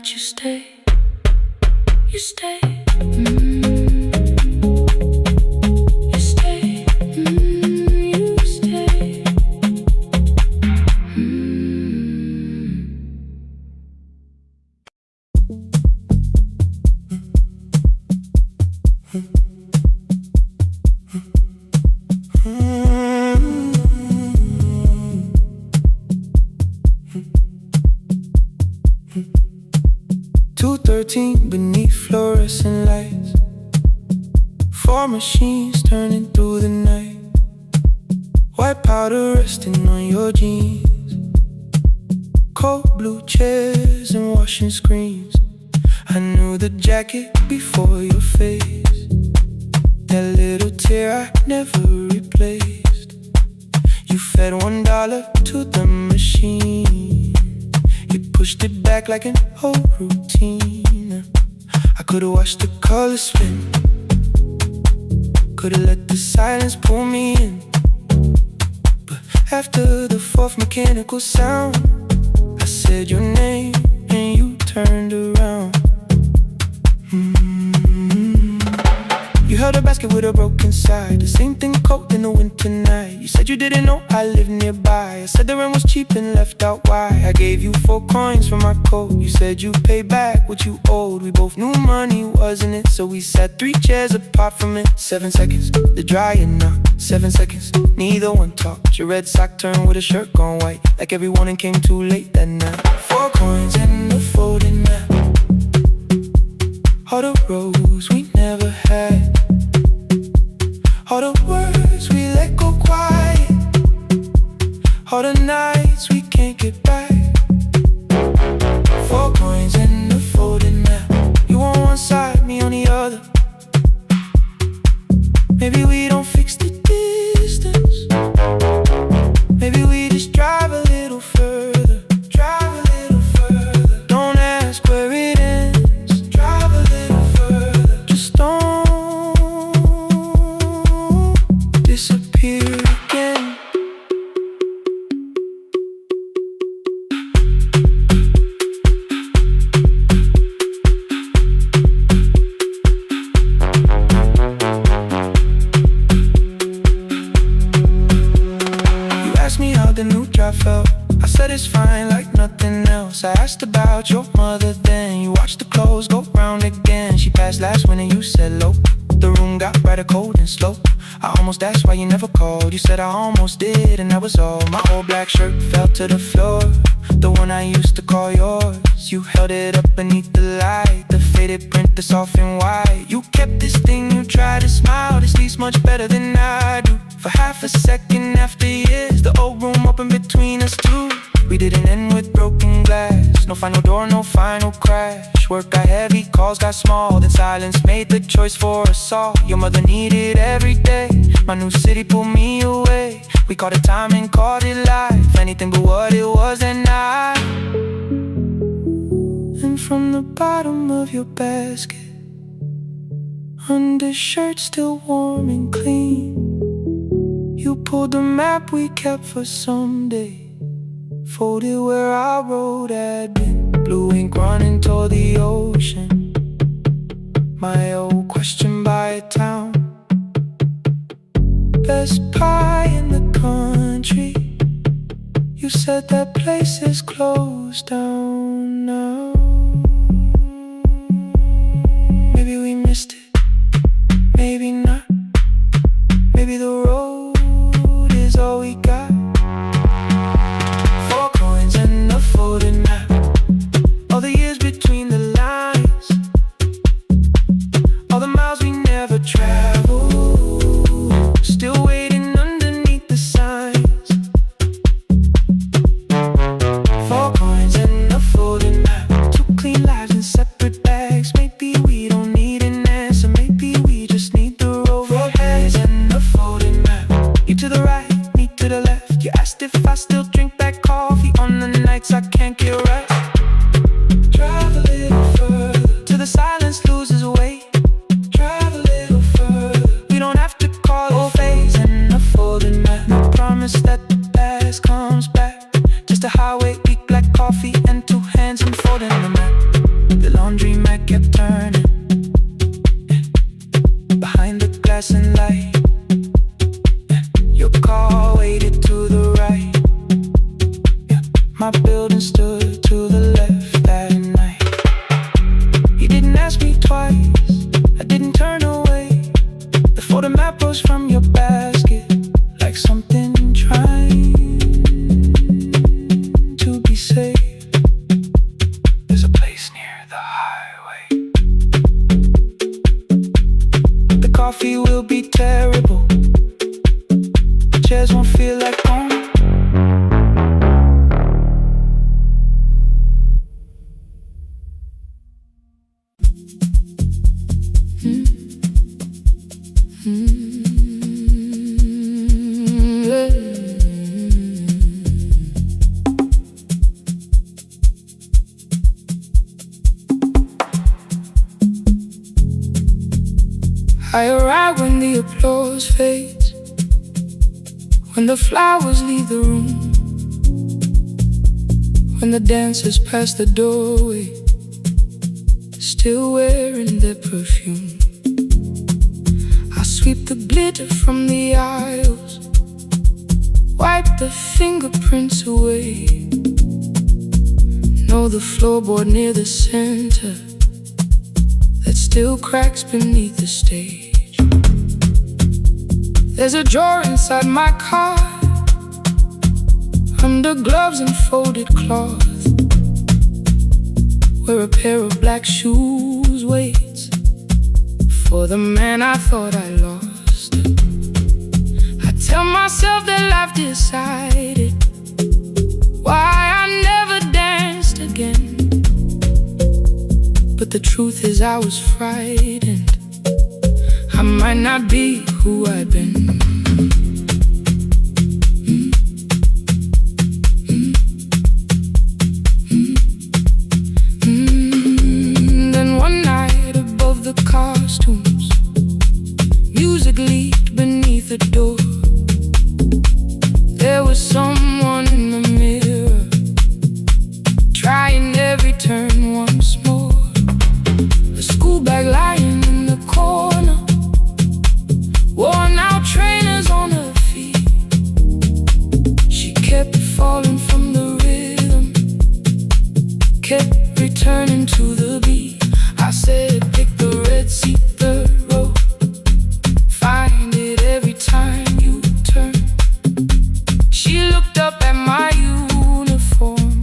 but you stay. You stay. You stay. You stay. 2:13 beneath fluorescent lights, 4 machines turning through the night. White powder resting on your jeans, cold blue chairs and washing screens. I knew the jacket before your face, that little tear I never replaced. You fed $1 to the machine, you pushed it back like an old routine. I could've watched the colors spin, could've let the silence pull me in. But after the 4th mechanical sound, I said your name and you turned around. You held a basket with a broken side, the same thing cold in the winter night. You said you didn't know I lived nearby. I said the rent was cheap and left out why. I gave you 4 coins for my coat. You said you'd pay back what you owed. We both knew money wasn't it, so we sat 3 chairs apart from it. 7 seconds, the dryer knocked. 7 seconds, neither one talked. Your red sock turned with a shirt gone white, like every warning came too late that night. 4 coins and a folding map, all the roads we never had, all the words we let go quiet, all the nights we can't get back. 4 coins and a folding map, you on one side, me on the other. Maybe we don't fix the distance, maybe we just drive a little further. Drive a little further, don't ask where it ends. Drive a little further, just don't disappear again. You asked me how the new drive felt, I said it's fine like nothing else. I asked about your mother then, you watched the clothes go round again. She passed last winter, you said low, the room got brighter, cold and slow. I almost asked why you never called, you said I almost did and that was all. My old black shirt fell to the floor, the one I used to call yours. You held it up beneath the light, the faded print, the soft and white. You kept this thing, you tried to smile, this leaves much better than I do. For half a second after years, the old room opened between us two. We didn't end with broken glass, no final door, no final crash. Work got heavy, calls got small, then silence made the choice for us all. Your mother needed every day, my new city pulled me away. We called it time and called it life, anything but what it was that night. And from the bottom of your basket, undershirt still warm and clean, you pulled the map we kept for someday, folded where our road had been. Blue ink running toward the ocean, my old question by a town. Best pie in the country, you said that place is closed down now. Maybe we missed it, maybe not. Maybe the road is all we got. 4 coins and a folded map, all the years between the lines, all the miles we never traveled, still waiting underneath the signs. 4 coins and a folded map, 2 clean lives in separate bags. Maybe we don't need an answer, maybe we just need the road. 4 coins and a folded map, you to the right, me to the left. You asked if I still drink that coffee on the nights I can't get right. Drive a little further, till the silence loses weight. Drive a little further, we don't have to call it phase and a folded map. No promise that the past comes back, just a highway, weak black coffee and 2 hands and folding the map. My building stood to the left that night. You didn't ask me twice, I didn't turn away. The photo map rose from your basket like something trying to be safe. There's a place near the highway. The coffee will be terrible, the chairs won't feel like home. I arrive when the applause fades, when the flowers leave the room, when the dancers pass the doorway, still wearing their perfume. I sweep the glitter from the aisles, wipe the fingerprints away. Know the floorboard near the center that still cracks beneath the stage. There's a drawer inside my car, under gloves and folded cloth, where a pair of black shoes waits for the man I thought I lost. I tell myself that life decided why I never danced again. But the truth is I was frightened, I might not be who I've been. Then one night above the costumes, music leaked beneath the door. There was someone in the mirror, trying every turn once more. A school bag lying in the corner, worn out trainers on her feet. She kept falling from the rhythm, kept returning to the beat. I said, pick the red seat, third row, find it every time you turn. She looked up at my uniform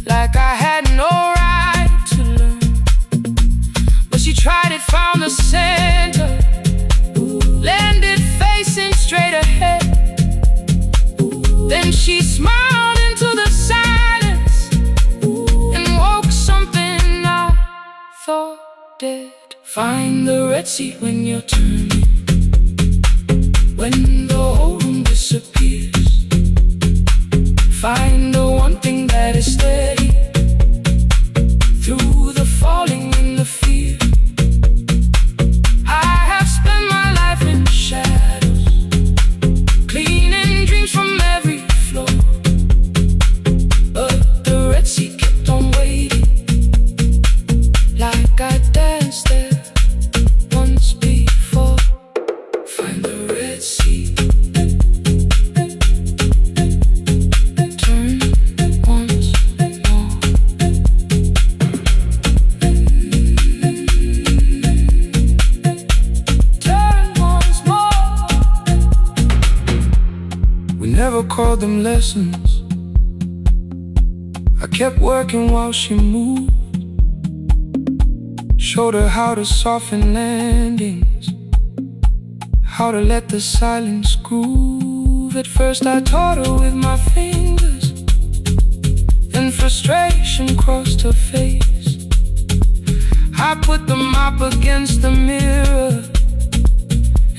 like I had no right to learn. But she tried it, found the center, landed facing straight ahead. Then she smiled into the silence and woke something I thought dead. Find the red seat when you're turning, when the whole room disappears. Find the one thing that is steady through the falling and the fear. I have spent my life in shadows, cleaning dreams from every floor. But the red seat kept on waiting, like I danced there once before. Find the red seat, turn once more. Turn once more. We never called them lessons, I kept working while she moved. Showed her how to soften landings, how to let the silence groove. At first I taught her with my fingers, then frustration crossed her face. I put the mop against the mirror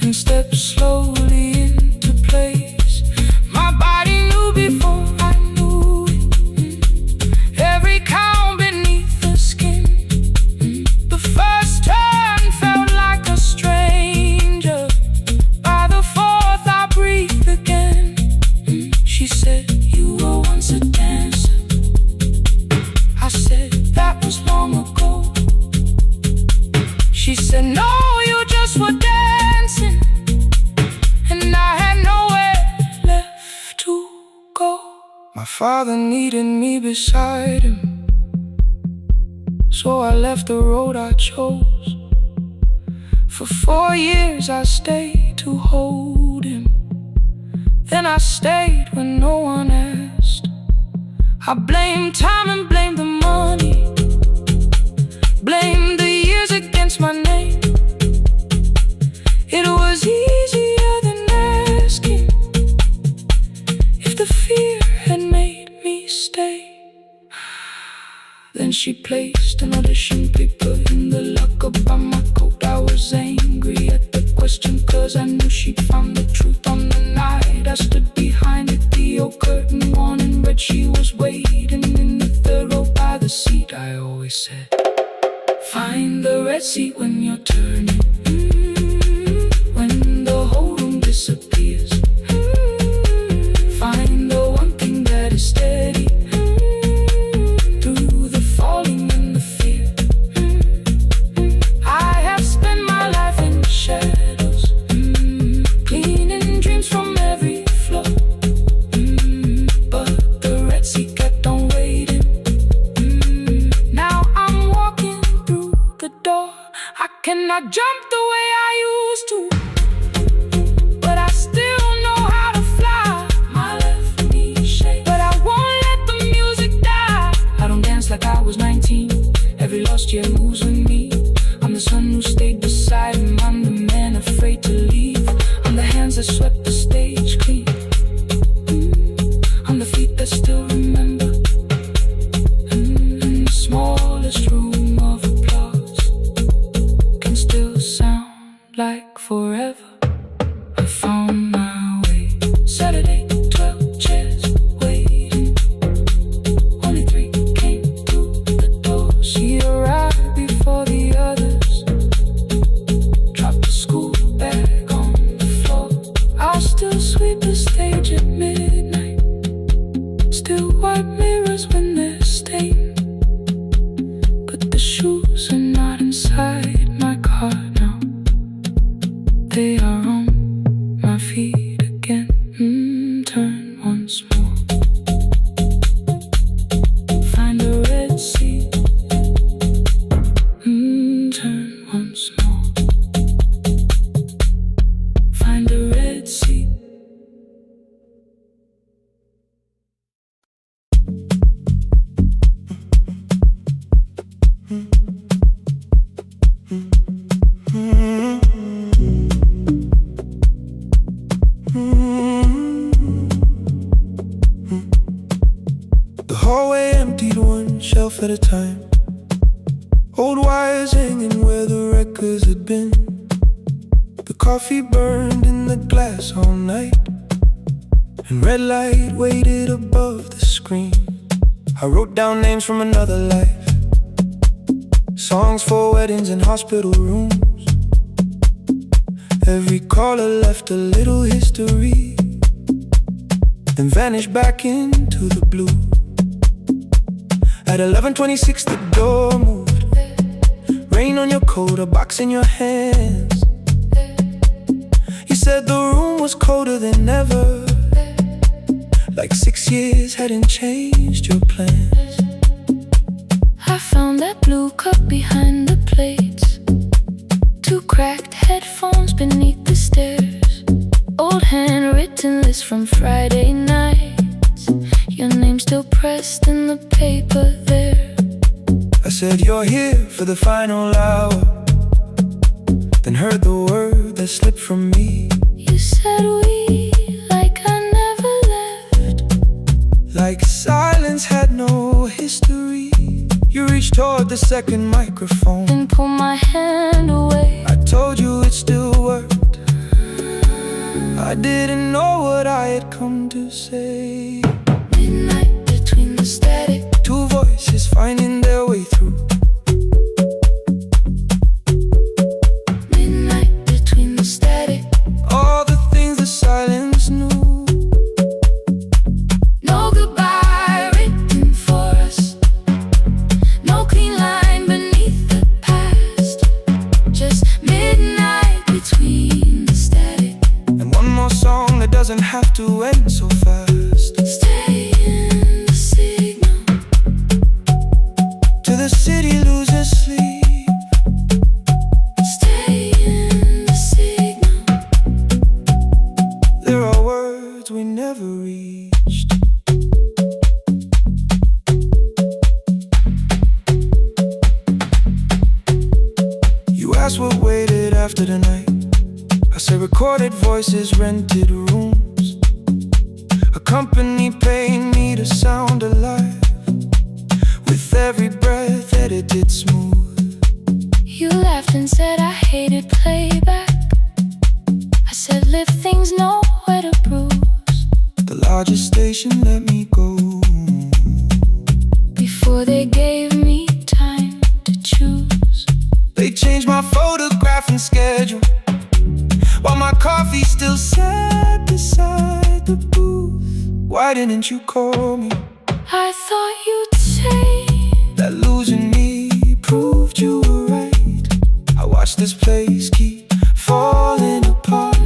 and stepped slowly into place. My body knew before I knew it, every count beneath the skin. The first turn felt like a stranger, by the fourth I breathed again. She said, you were once a dancer. I said, that was long ago. She said, no, you just were dancing. My father needed me beside him, so I left the road I chose. For 4 years I stayed to hold him. Then I stayed when no one asked. I blamed time and blamed the money, blamed the years against my name. It was easier than asking if the fear had made me stay. Then she placed an audition paper in the locker by my coat. I was angry at the question, cause I knew she'd found the truth on the night I stood behind it. The old curtain worn in red, she was waiting in the third row by the seat. I always said, find the red seat when you're turning, when the whole room disappears. Find the one thing that is steady through the falling and the fear. I have spent my life in shadows, cleaning dreams from every floor. But the red seat kept on waiting. Now I'm walking through the door. I cannot jump the way I used to, but I still know how to fly. My left knee shakes, but I won't let the music die. I don't dance like I was 19. Every lost year moves with me. I'm the son who stayed beside him. I'm the man afraid to leave. I'm the hands that swept the stage clean. I'm the feet that still remember. In the smallest room of applause can still sound like forever. I found my way. Saturday, 12 chairs waiting. Only 3 came through the door. She arrived before the others, dropped the school bag on the floor. I'll still sweep the stage at midnight, still wipe mirrors when they're stained. But the shoes are not inside my car now. They are on my feet again. Turn once more. Find a red seat. Turn once more. Find a red seat. The hallway emptied one shelf at a time. Old wires hanging where the records had been. The coffee burned in the glass all night, and red light waited above the screen. I wrote down names from another life, songs for weddings and hospital rooms. Every caller left a little history, then vanished back into the blue. At 11:26 the door moved. Rain on your coat, a box in your hands. You said the room was colder than ever, like 6 years hadn't changed your plans. I found that blue cup behind the plates, 2 cracked headphones beneath the stairs, old handwritten list from Friday nights, your name still pressed in the paper there. I said, you're here for the final hour, then heard the word that slipped from me. You said we, like I never left, like silence had no history. You reached toward the second microphone and pulled my hand away. I told you it still worked. I didn't know what I had come to say. Midnight between the static, 2 voices finding their way through. midnight between the static. All the things the silence knew. No goodbye written for us, no clean line beneath the past, just midnight between the static. And one more song that doesn't have to end so fast. recorded voices, rented rooms, a company paying me to sound alive, with every breath edited smooth. You laughed and said I hated playback. I said live things nowhere to bruise. The largest station let me go before they gave me time to choose. They changed my photograph and schedule, while my coffee still sat beside the booth. Why didn't you call me? I thought you'd say that losing me proved you were right. I watched this place keep falling apart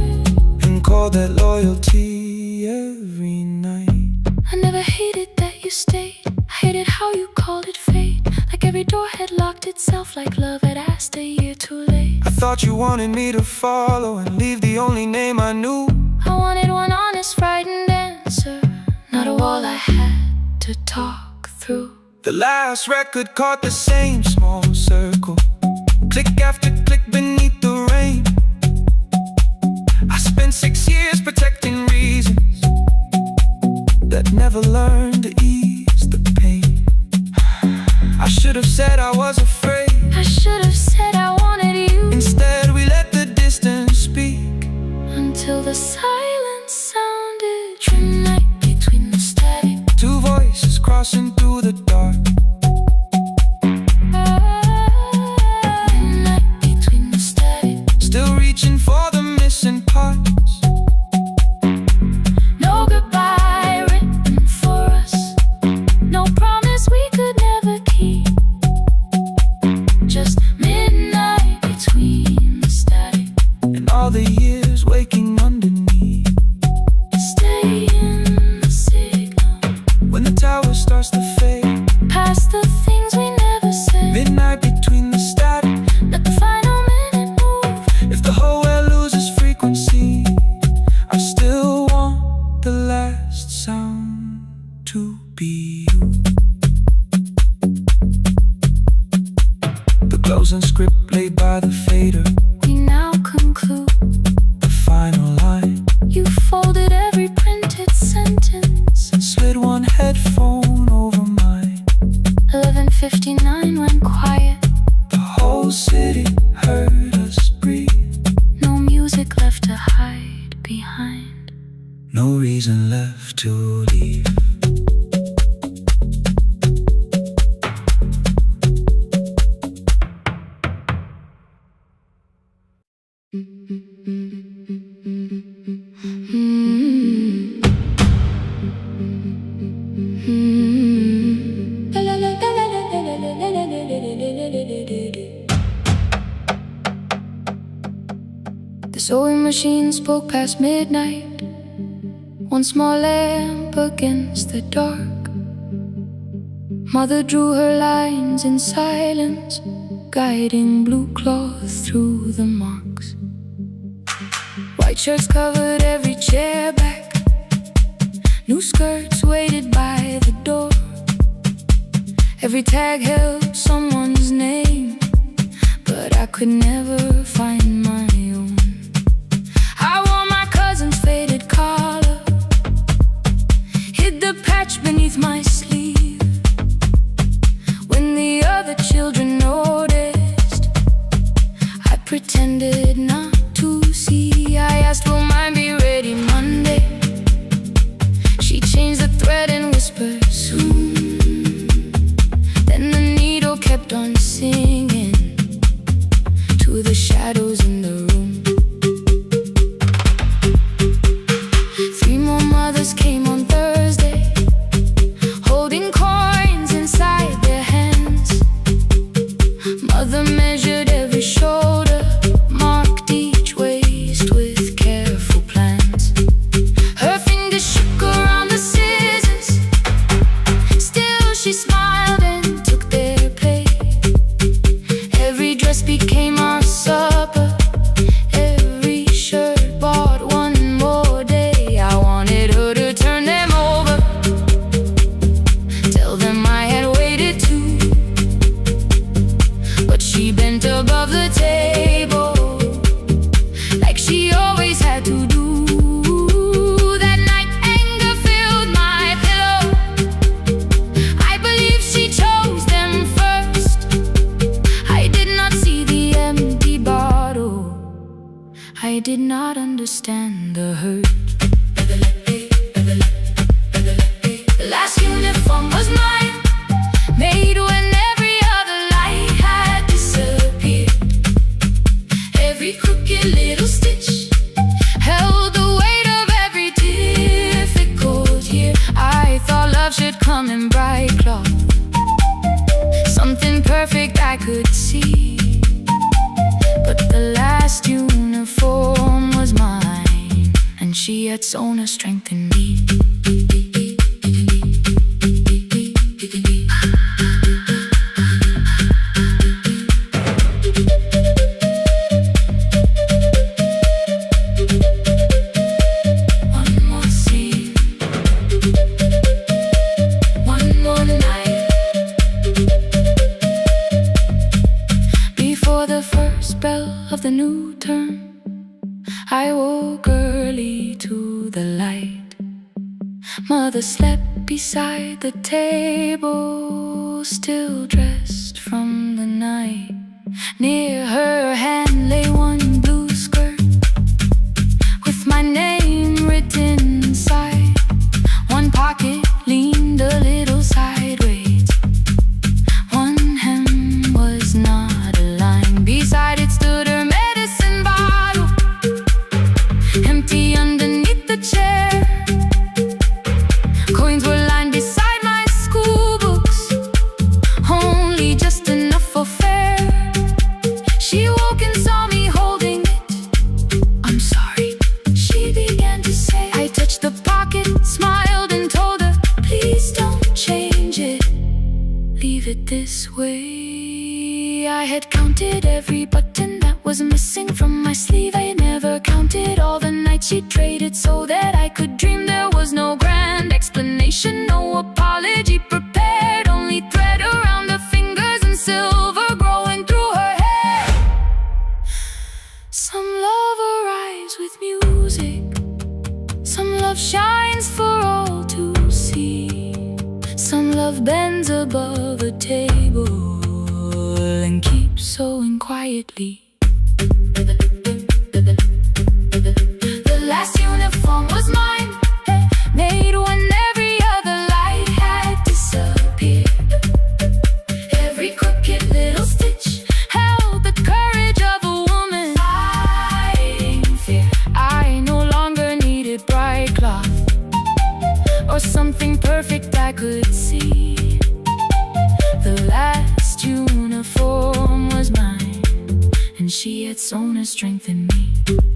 and call that loyalty every night. I never hated that you stayed. I hated how you called it fate. Like every door had locked itself, like love had asked a year too late. I thought you wanted me to follow and leave the only name I knew. I wanted one honest, frightened answer, not a wall I had to talk through. The last record caught the same small circle, click after click beneath the rain. I spent 6 years protecting reasons that never learned to ease the pain. I should have said I was afraid. I should have said I wanted you. Instead we let the distance speak, until the silence sounded midnight between the static. Two voices crossing through the dark. Midnight between the static. Still reaching for the missing parts. No goodbye written for us, no promise we could never keep. Just midnight between the static And all the years waking underneath. stay in the signal. When the tower starts to fade, Past the things we never said. midnight between the static. Let the final minute move. If the whole world loses frequency, I still want the last sound to be you. The closing script played by the fader, We now conclude. the final line, You folded every printed sentence. and slid one headphone over mine. 11:59 went quiet. The whole city heard us breathe. No music left to hide behind. No reason left to leave. The sewing machine spoke past midnight, one small lamp against the dark. Mother drew her lines in silence, guiding blue cloth through the marks. White shirts covered every chair back, new skirts waited by the door. Every tag held someone's name, but I could never find my own. I wore my cousin's faded collar, hid the patch beneath my sleeve. When the other children noticed, I pretended not to see. I asked, will mine be ready Monday? She changed the thread and whispered, soon. Then the needle kept on singing to the shadows in the room. 3 more mothers came on Thursday, holding coins inside their hands. Mother measured every shoulder, marked each waist with careful plans. Her fingers shook around the scissors, still she smiled and took their place. Every dress became our supper, come in bright cloth, something perfect I could see. But the last uniform was mine, and she had sewn her strength in me. Of the new term, I woke early to the light. Mother slept beside the table, still dressed from the night. Near her hand lay one blue skirt with my name written inside. One pocket leaned a little sideways, one hem was not aligned. Beside it stood her medicine bottle, empty underneath the chair. Coins were lined beside my school books, only just enough for fare. She woke and saw me holding it. "I'm sorry," she began to say. I touched the pocket, smiled and told her, "Please don't change it, leave it this way." I had counted every button that was missing from my sleeve. I never counted all the nights she traded so that I could dream. There was no grand explanation, no apology prepared, only thread around her fingers and silver growing through her hair. Some love arrives with music, some love shines for all to see. Some love bends above a table and keeps sewing quietly. The last uniform was mine, made when every other light had disappeared. Every crooked little stitch held the courage of a woman fighting fear. I no longer needed bright cloth or something perfect I could see. The last uniform was mine, and she had sewn her strength in me.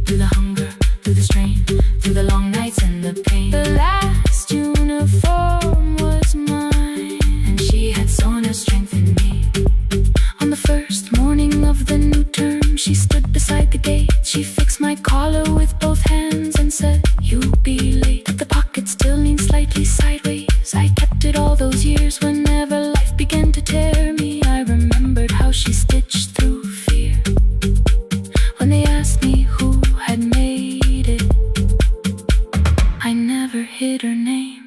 Through the hunger, through the strain, through the long nights and the pain. The last uniform was mine, and she had sewn her strength in me. On the first morning of the new term, she stood beside the gate. She fixed my collar with both hands and said, "You'll be late." The pocket still leaned slightly sideways. I kept it all those years. Whenever life began to tear me, I remembered how she stitched through fear. When they asked me who had made it, I never hid her name,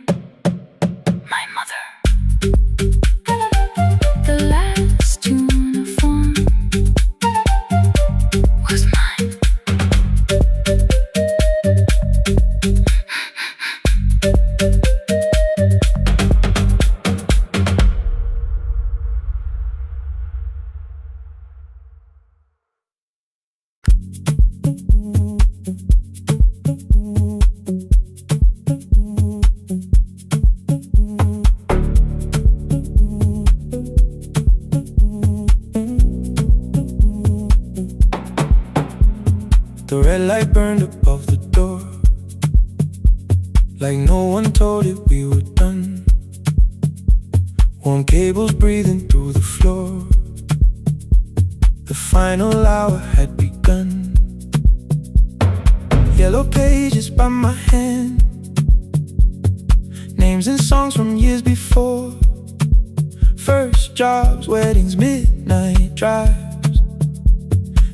my mother. The last uniform was mine. The red light burned above the door, like no one told it we were done. Warm cables breathing through the floor. The final hour had begun. Yellow pages by my hand, names and songs from years before. First jobs, weddings, midnight drives,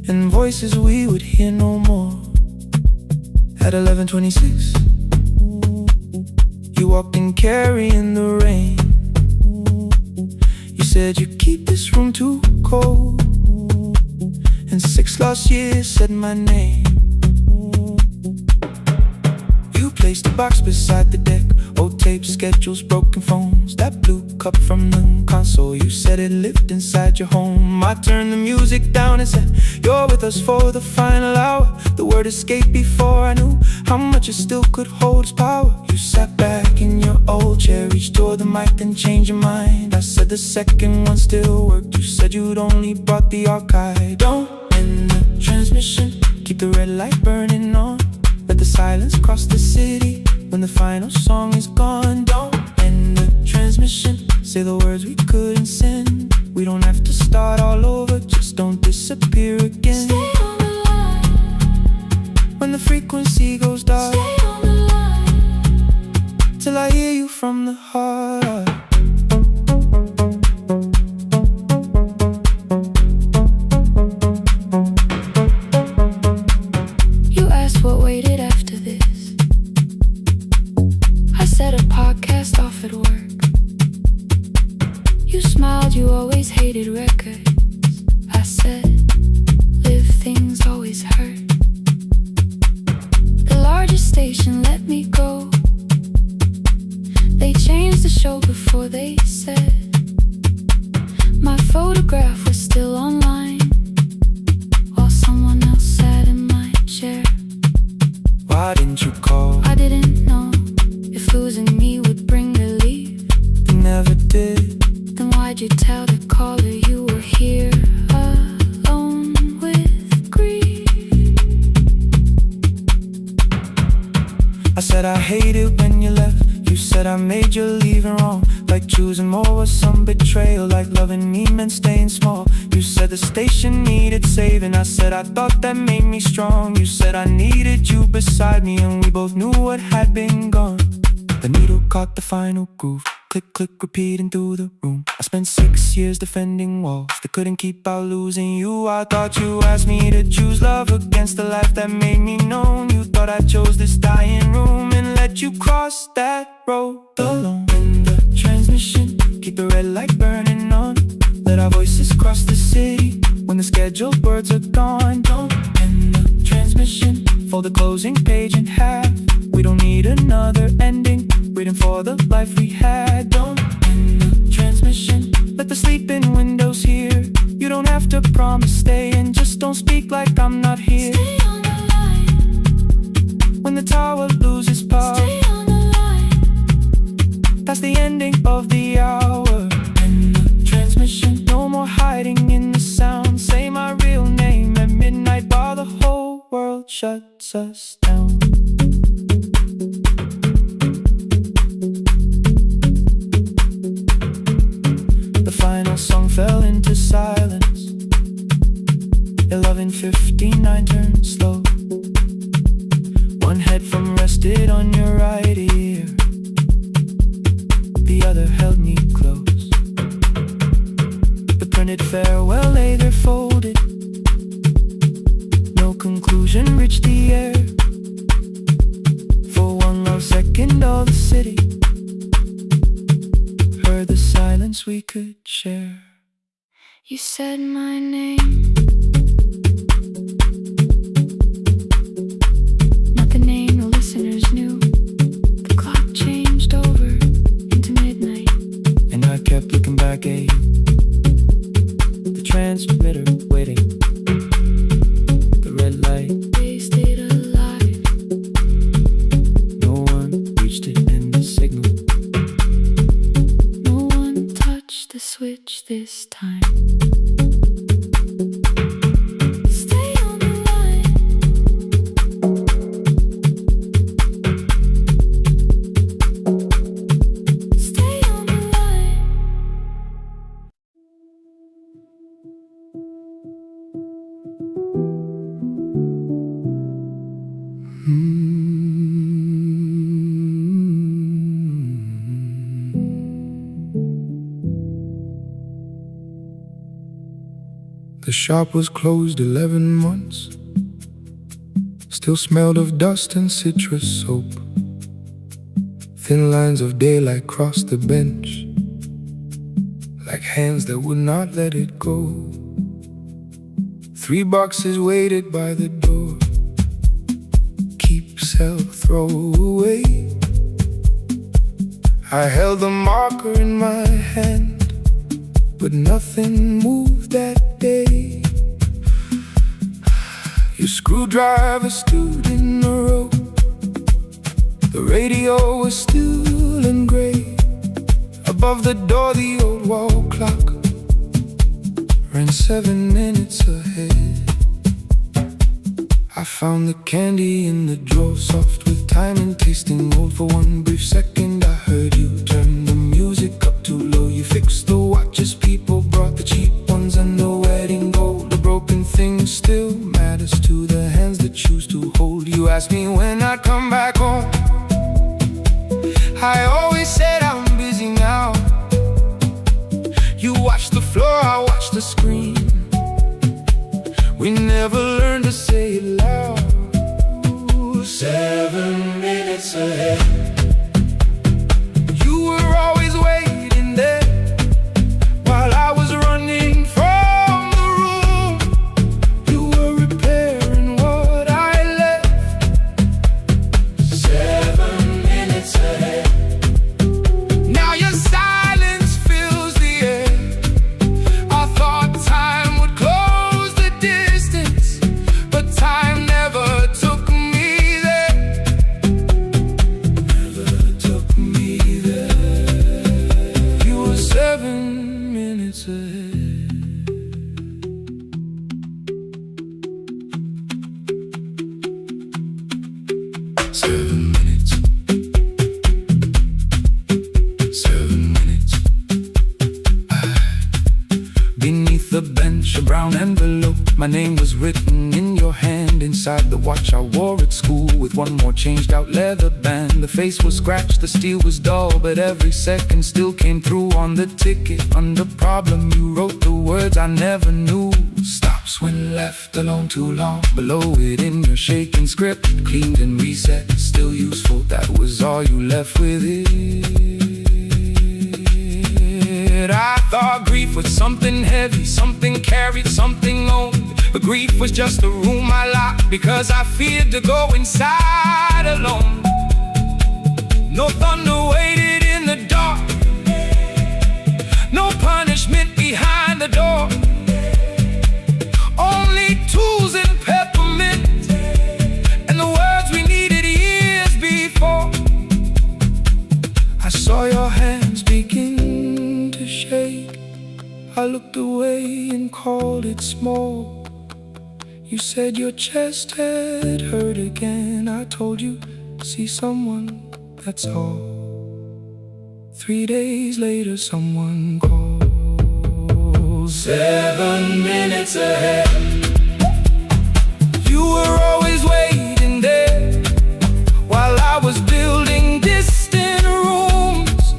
and voices we would hear no more. At 11:26, you walked in carrying the rain. You said you keep this room too cold, and 6 lost years said my name. You placed a box beside the deck, old tapes, schedules, broken phones, that blue cup from the console. You said it lived inside your home. I turned the music down and said, "You're with us for the final hour." The word escaped before I knew how much it still could hold its power. You sat back in your old chair. Reach toward the mic, then change your mind. I said the second one still worked. You said you'd only brought the archive. Don't end the transmission, keep the red light burning on. Let the silence cross the city when the final song is gone. Don't end the transmission, say the words we couldn't send. We don't have to start all over, just don't disappear again. Stay on the line. When the frequency goes dark, Stay on the line. till I hear you from the heart. You asked what waited after this. I said a podcast off at work. You smiled, you always hated records. I said, live things always hurt. The largest station let me go. They changed the show before they said my photograph was still online, while someone else sat in my chair. Why didn't you call? I didn't know if losing me would bring relief. You never did. Then why'd you tell the caller you were here alone with grief? I said I hate it when you left. You said I made you leaving wrong, like choosing more was some betrayal, like loving me meant staying small. You said the station needed saving. I said I thought that made me strong. You said I needed you beside me, and we both knew what had been gone. The needle caught the final groove. Click, click, repeating through the room. I spent 6 years defending walls that couldn't keep out losing you. I thought you asked me to choose love against the life that made me known. You thought I chose this dying room and let you cross that road alone. In the transmission, keep the red light burning on. Let our voices cross the city when the scheduled words are gone. Don't end the transmission, fold the closing page in half. We don't need another ending, waiting for the life we had. Don't end the transmission, let the sleeping windows hear. You don't have to promise stay, and just don't speak like I'm not here. Stay on the line. When the tower loses power, Stay on the line. that's the ending of the hour. End the transmission, no more hiding in the sound. Say my real name at midnight while the whole world shuts us down. The final song fell into silence. 11:59 turned slow. One headphone rested on your right ear, the other held me close. The printed farewell lay there folded. No conclusion reached the air. For one last second all the city heard the silence we could share. You said my name, not the name the listeners knew. The clock changed over into midnight, And I kept looking back at you, the transmitter waiting, the red light. they stayed alive. No one reached it in the signal. No one touched the switch this time. Stay on the line. Stay on the line. The shop was closed 11 months. Still smelled of dust and citrus soap. Thin lines of daylight crossed the bench, like hands that would not let it go. 3 boxes waited by the door. Keep, sell, throw away. I held the marker in my hand, but nothing moved that day. Your screwdriver stood in the road, The radio was still and gray. Above the door, the old wall clock ran 7 minutes ahead. I found the candy in the drawer, soft with time and tasting old. For one brief second I heard you turn the music up too low. You fixed the watches, people brought the cheap ones and the wedding gold. The broken thing still matters to the hands that choose to hold. You asked me when I'd come back home. I always said I'm busy now. You watched the floor, I watched the screen. We never learned to say it loud. 7 minutes ahead. You were always waiting there while I was running from the room. You were repairing what I left. 7 minutes ahead. Now your silence fills the air. I thought time would close the distance, but time never took me there. Never took me there. You were 7 minutes ahead. 7 minutes. 7 minutes. Beneath the bench, a brown envelope. My name was written in your hand. Inside the watch I wore at school, with one more changed out leather band. The face was scratched, the steel was dull, but every second still came through on the ticket. Under problem you wrote the words I never knew. Stops when left alone too long. Below it in your shaking script, cleaned and reset, still useful. That was all you left with it. I thought grief was something heavy, something carried, something owned. But grief was just a room I locked because I feared to go inside alone. No thunder waited in the dark, no punishment behind the door. Only tools and peppermint, and the words we needed years before. I saw your hands begin to shake. I looked away and called it small. You said your chest had hurt again. I told you, see someone, that's all. 3 days later someone calls. 7 minutes ahead. You were always waiting there while I was building distant rooms.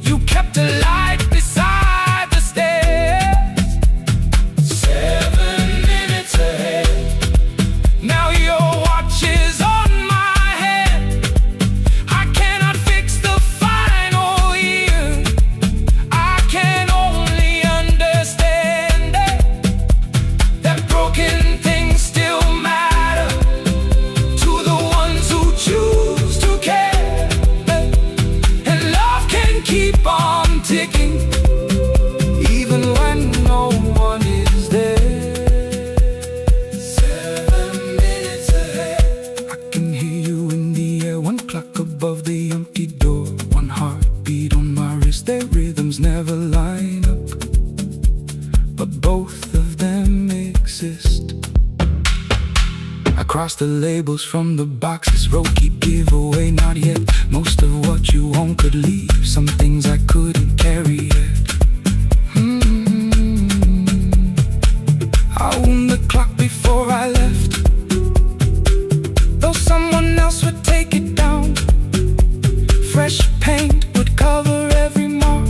You kept a light beside the stairs. 7 minutes ahead. Now your watch is on my head. I cannot fix the final year. I can only understand that broken things still matter to the ones who choose to care. And love can keep on ticking even when no one is there. 7 minutes ahead. I can hear you in the air, one clock above the empty door, one heartbeat on my wrist. Their rhythms never line up, but both of them exist. I cross the labels from the boxes, road keep giveaway, not yet. Most of what you own could leave, some things I couldn't carry yet. I wound the clock before I left, though someone else would take it down. Fresh paint would cover every mark,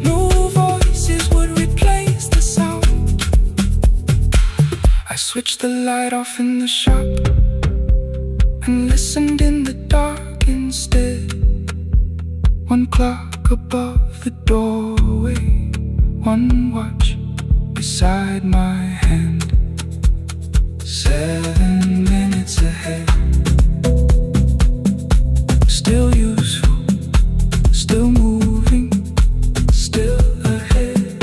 new voices would replace the sound. I switched the light off in the shop and listened in the dark instead. One clock above the doorway, one watch beside my hand. 7 minutes ahead. Still useful, still moving, still ahead.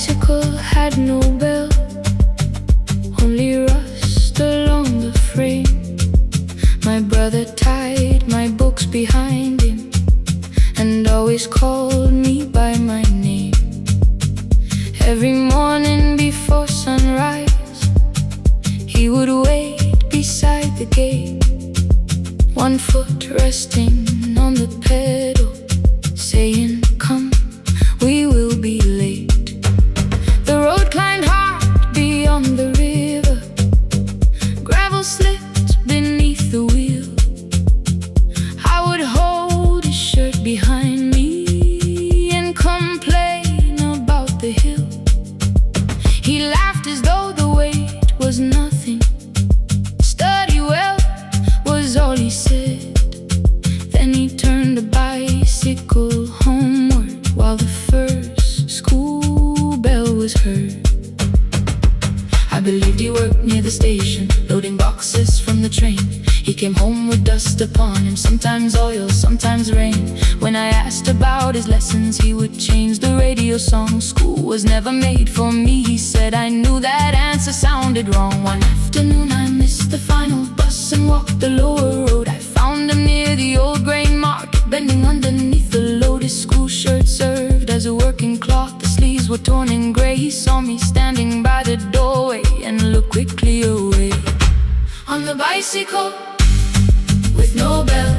bicycle had no bell, only rust along the frame. My brother tied my books behind him and always called me by my name. Every morning before sunrise, he would wait beside the gate, one foot resting on the pedal, saying, "Come, we will be late." The road climbed hard beyond the river, gravel slipped beneath the wheel. I would hold his shirt behind me and complain about the hill. He laughed as though the weight was nothing. "Study well," was all he said. Then he turned the bicycle homeward while the first school bell was heard. I believed he worked near the station, loading boxes from the train. He came home with dust upon him, sometimes oil, sometimes rain. When I asked about his lessons, he would change the radio song. "School was never made for me," he said. I knew that answer sounded wrong. One afternoon I missed the final bus and walked the lower road. I found him near the old grain market, bending underneath the load. His school shirt served as a working cloth, the sleeves were torn and gray. He saw me standing by the doorway and looked quickly away. On the bicycle with no bell,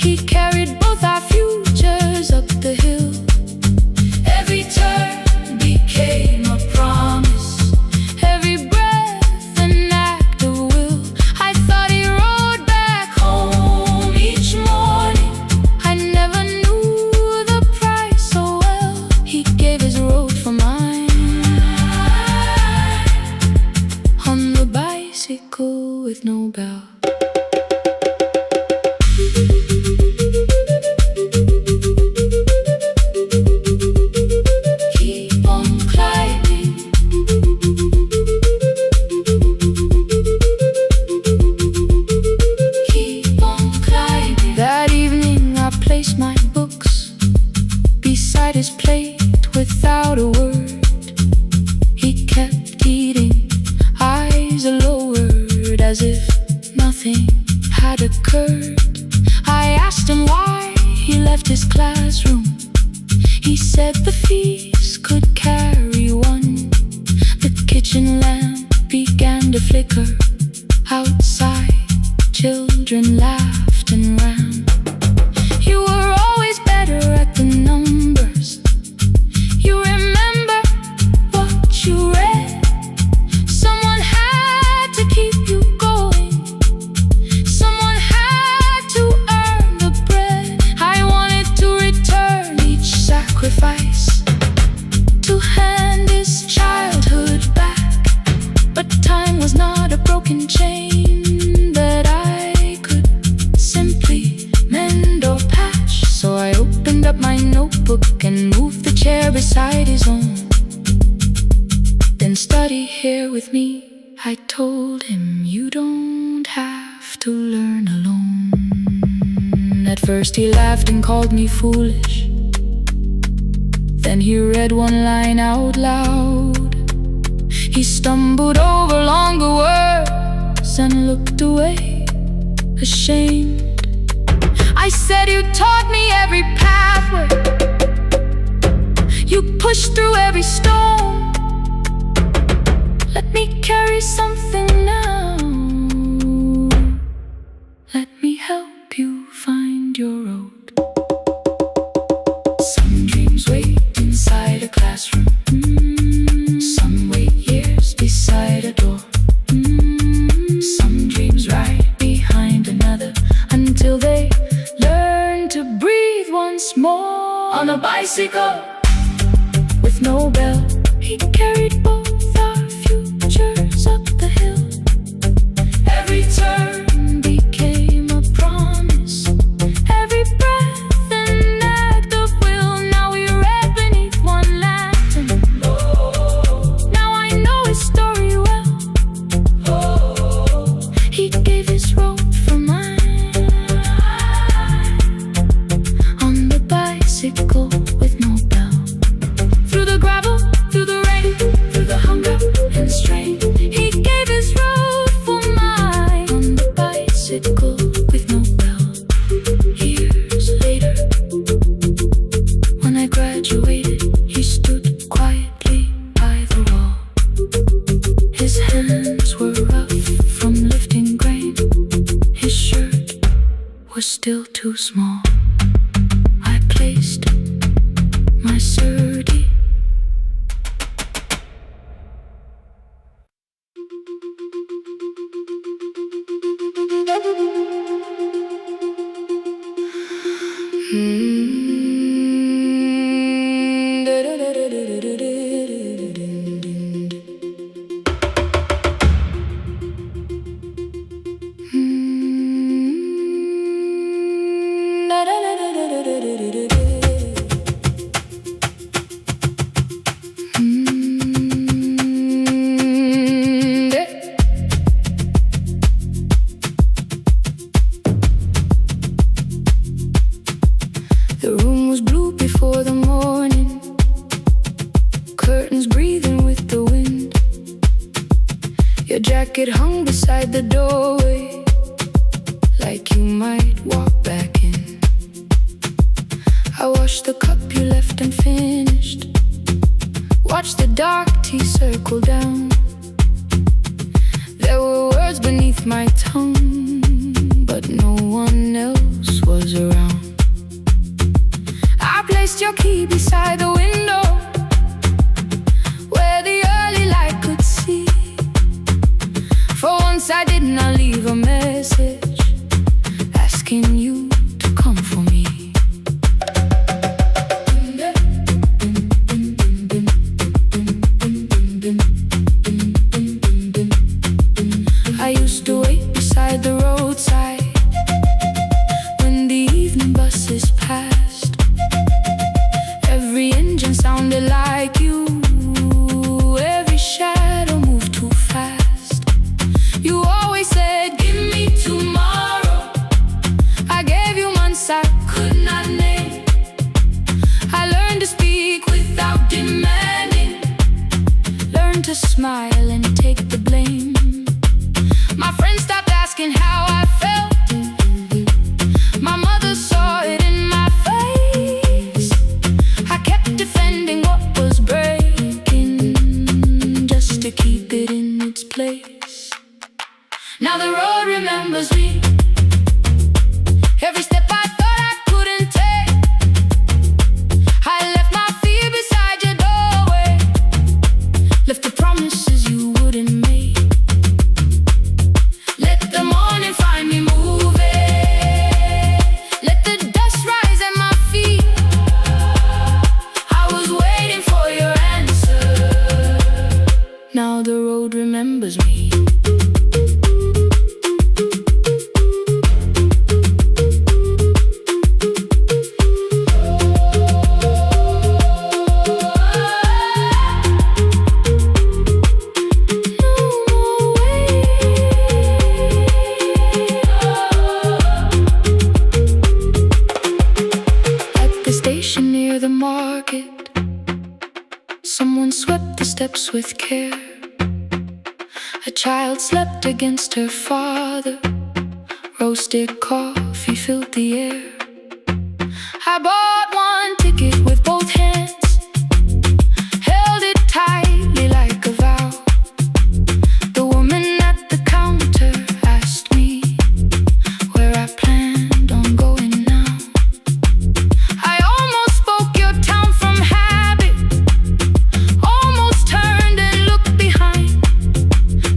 he carried both our futures up the hill. Every turn became a promise, every breath an act of will. I thought he rode back home each morning. I never knew the price so well. He gave his road for mine. On the bicycle with no bell. My books beside his plate without a word. He kept eating, eyes lowered, as if nothing had occurred. I asked him why he left his classroom. He said the fees could carry one. The kitchen lamp began to flicker. Outside, children laughed and ran. You were always better at the numbers. You remember what you read. Someone had to keep you going. Someone had to earn the bread. I wanted to return each sacrifice, to hand his childhood back. But time was not a broken chain that I could simply mend or patch. So I opened up my notebook and moved the chair beside his own. Then study here with me, I told him. You don't have to learn alone. At first he laughed and called me foolish. Then he read one line out loud. He stumbled over longer words and looked away, ashamed. I said, "You taught me every pathway. You pushed through every stone. Let me carry something now. Let me help you find your road." Some dreams wait inside a classroom. Some wait years beside a door. Some dreams right behind another until they learn to breathe once more. On a bicycle with no bell, he carried both our futures up the hill. Every turn became a promise, every breath an act of will. Now we read beneath one lantern. Now I know his story well. He gave his road for mine. On the bicycle with no bell, through the gravel, through the still too small. I placed my surdy. The room was blue before the morning, curtains breathing with the wind. Your jacket hung beside the doorway, like you might walk back in. I washed the cup you left unfinished, watched the dark tea circle down. There were words beneath my tongue, but no one else was around. I placed your key beside the window, where the early light could see. For once I did not leave a message asking you to come for me. I used to wait beside the roadside when the evening buses passed. Every engine sounded like you, every shadow moved too fast. You always said, give me tomorrow. I gave you months I could not name. I learned to speak without demanding, learned to smile and take the blame. My friends stopped asking how I felt. My mother saw it in my face. I kept defending what was breaking, just to keep it in its place. Now the road remembers me. Every step I thought I couldn't take, I left my fear beside your doorway, left the promises you wouldn't make. Let the morning find me moving, let the dust rise at my feet. I was waiting for your answer. Now the road remembers me. Near the market, someone swept the steps with care. A child slept against her father, roasted coffee filled the air. I bought one ticket with both hands, held it tightly like a vow. The woman at the counter asked me where I planned on going now. I almost spoke your town from habit, almost turned and looked behind.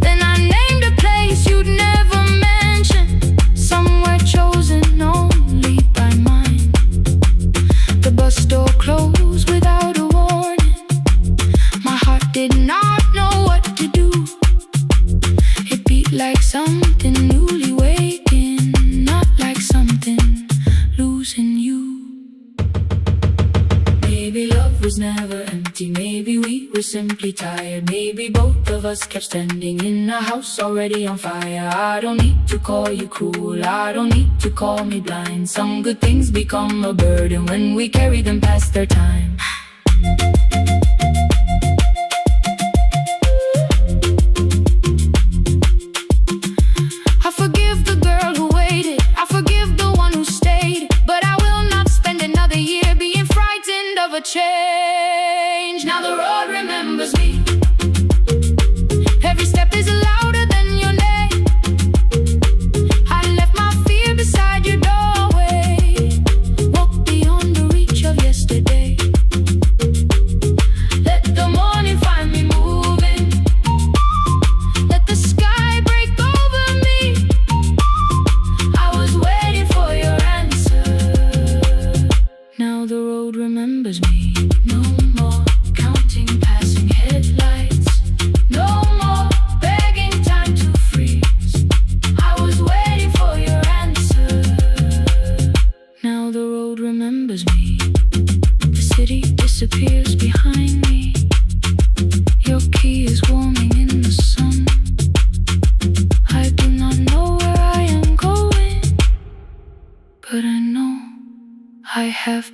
Then I named a place you'd never mention, somewhere chosen only by mine. The bus door closed without a warning. My heart did not know what to do. It beat like something newly waking, not like something losing you. Maybe love was never empty, maybe we were simply tired. Maybe both of us kept standing in a house already on fire. I don't need to call you cruel, I don't need to call me blind. Some good things become a burden when we carry them past their time. I forgive the girl who waited, I forgive the one who stayed, but I will not spend another year being frightened of a change. Now the road remembers me. Every step is louder than your name. I left my fear beside your doorway.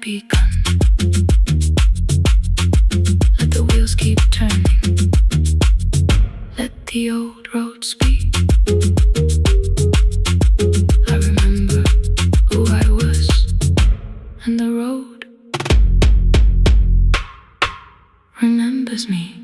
begun. Let the wheels keep turning. Let the old road speak. I remember who I was, and the road remembers me.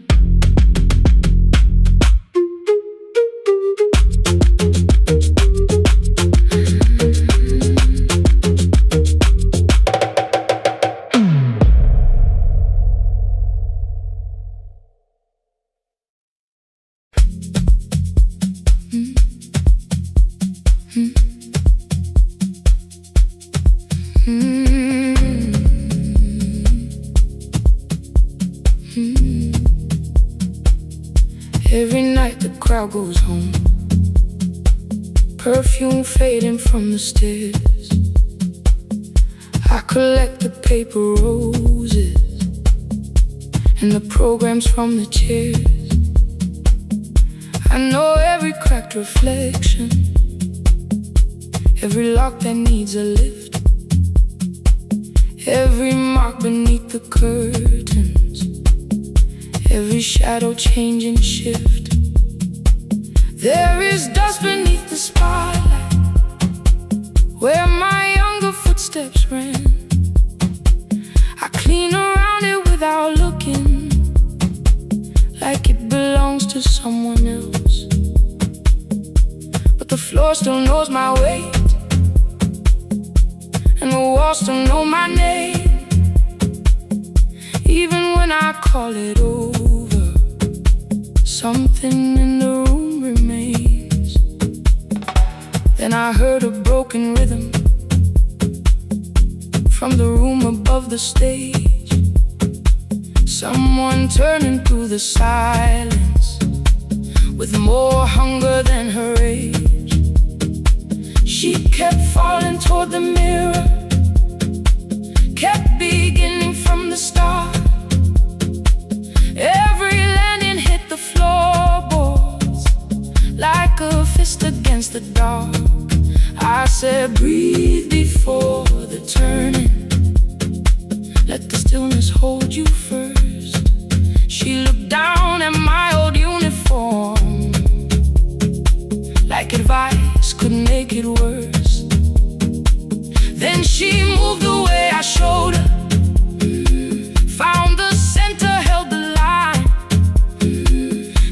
Every night the crowd goes home, perfume fading from the stairs. I collect the paper roses and the programs from the chairs. I know every cracked reflection, every lock that needs a lift, every mark beneath the curtains, every shadow change and shift. There is dust beneath the spotlight where my younger footsteps ran. I clean around it without looking, like it belongs to someone else. But the floor still knows my weight, and the walls still know my name. Even when I call it over, something in the room remains. Then I heard a broken rhythm from the room above the stage. Someone turning through the silence with more hunger than her age. She kept falling toward the mirror, kept beginning from the start. Every landing hit the floorboards like a fist against the dark. I said, breathe before the turning, let the stillness hold you first. She looked down at my old uniform, like advice could make it worse. Then she moved the way I showed her, found the center, held the line,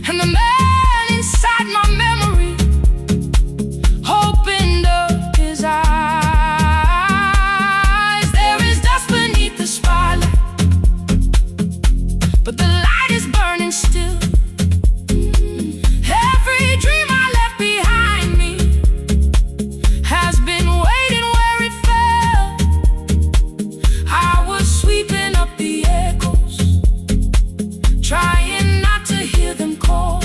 and the man inside my memory opened up his eyes. There is dust beneath the spotlight, but the light is burning still. Every dream I left behind me has been waiting where it fell. I was sweeping up the echoes, trying not to hear them call.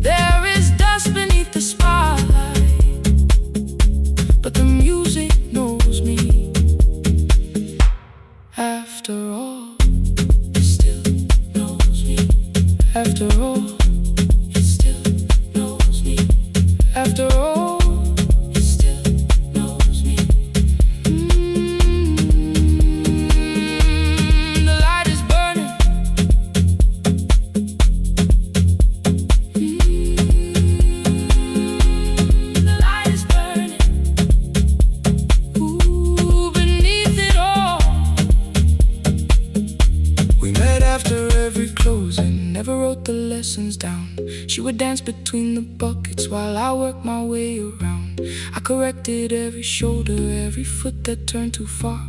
There is dust beneath the spotlight, but the music knows me. After all, it still knows me. After all, it still knows me. After all, it still knows me. The light is burning. The light is burning. Ooh, beneath it all. We met after every closing, never wrote the lessons down. She would dance between the buckets while I worked my way around. I corrected every shoulder, every foot that turned too far.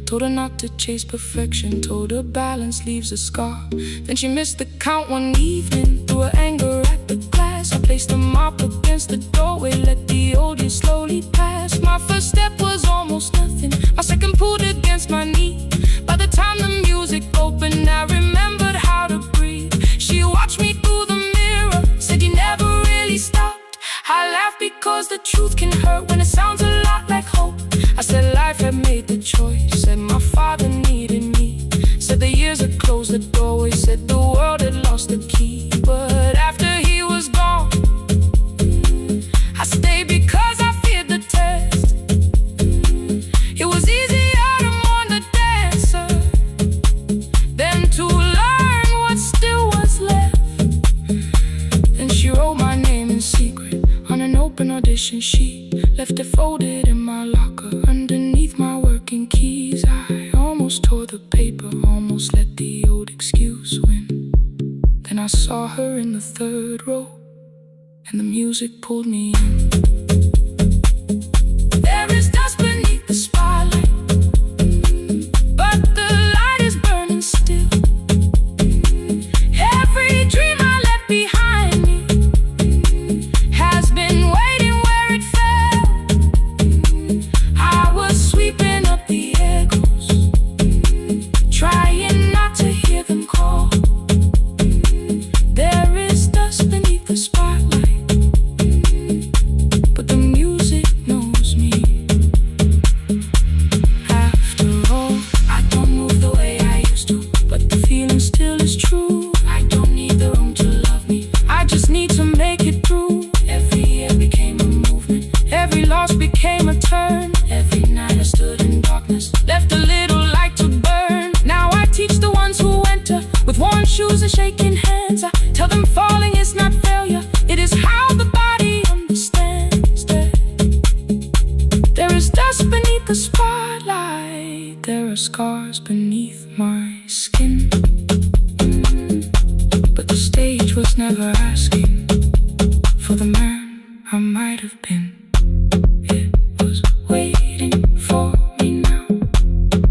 Told her not to chase perfection, told her balance leaves a scar. Then she missed the count one evening, threw her anger at the glass. I placed the mop against the doorway, let the old years slowly pass. My first step was almost nothing, my second pulled against my knee. By the time the music opened, I remembered how to breathe. She watched me through the mirror, said you never really stopped. I laughed because the truth can hurt when it sounds a lot like hope. I said life had made the choice, said my father needed me, said the years had closed the doorway, said the world had lost the key. But after he was gone, I stayed because I feared the test. open audition sheet, left it folded in my locker underneath my working keys. I almost tore the paper, almost let the old excuse win. Then I saw her in the third row, and the music pulled me in. There is dust beneath the spotlight, but the light is burning still. Every dream I left behind me has been waiting where it fell. I was sweeping up the echoes, trying not to hear them call. There is dust beneath the spotlight, but the music knows me. After all, I don't move the way I used to, but the feeling still is true. I don't need the room to love me, I just need to make it through. Every year became a movement, every loss became a turn. Every night I stood in darkness, left a little light to burn. Now I teach the ones who enter with worn shoes and shaking hands. I tell them falling is not failure, it is how the body understands. There is dust beneath the spotlight, there are scars beneath my skin. But the stage was never asking for the man I might have been. It was waiting for me now,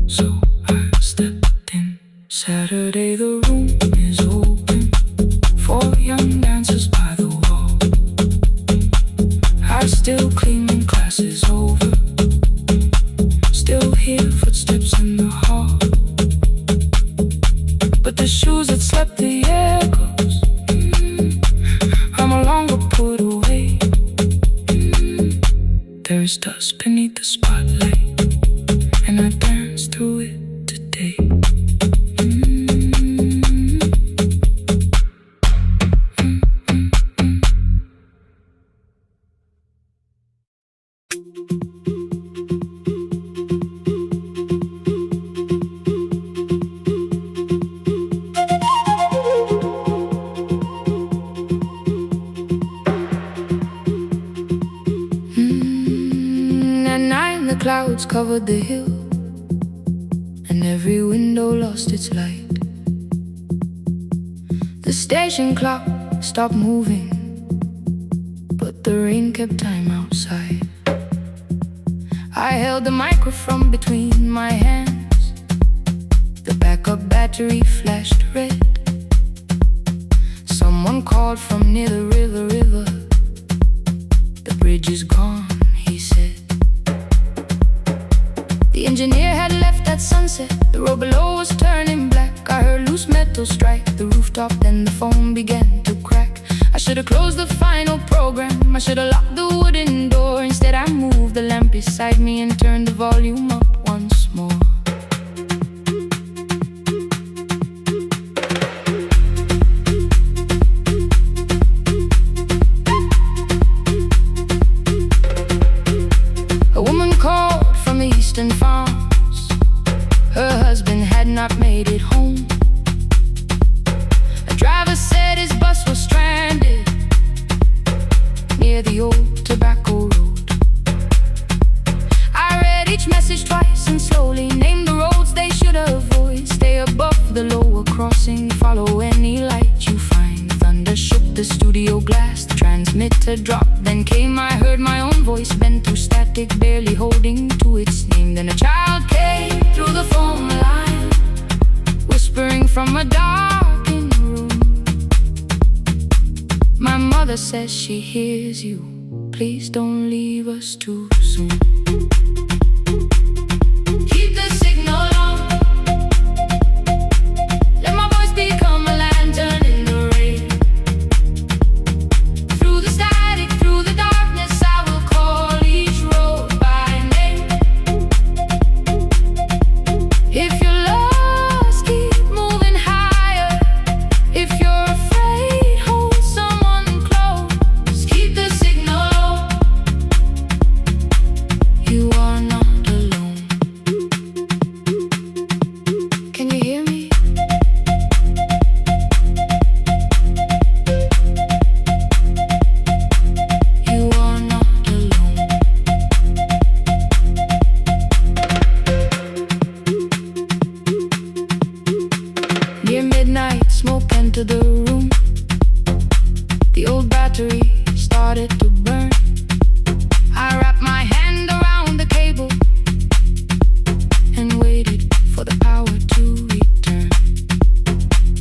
so I stepped in. Saturday the room is open for young dancers by the wall. I still clean when class is over, still hear footsteps in the hall. But the shoes that slept the echoes, are no longer put away. There is dust beneath the spotlight, and I dance through it today. At night the clouds covered the hill, and every window lost its light. The station clock stopped moving, but the rain kept time outside. I held the microphone between my hands, the backup battery flashed red. Someone called from near the river. The bridge is gone, he said. The engineer had left at sunset, the road below was turning black. I heard loose metal strike the rooftop, then the phone began to crack. I should have closed the final program, I should have locked the wooden door. Instead I moved the lamp beside me and turned the volume up once more. A woman called from the eastern farms, her husband had not made it home. A driver said his bus was stranded near the old tobacco road. I read each message twice and slowly named the roads they should avoid. Stay above the lower crossing, follow any light you find. Thunder shook the studio glass, the transmitter dropped. Then came, I heard my own voice bent through static, barely holding to its name. Then a child came through the phone line, whispering from a darkened room. My mother says she hears you, please don't leave us too soon. Keep the signal on, let my voice become a lantern in the rain. Through the static, through the darkness, I will call each road by name. If you're lost, keep moving higher. If you're afraid, hold someone close. Keep the signal on. You battery started to burn. I wrapped my hand around the cable and waited for the power to return.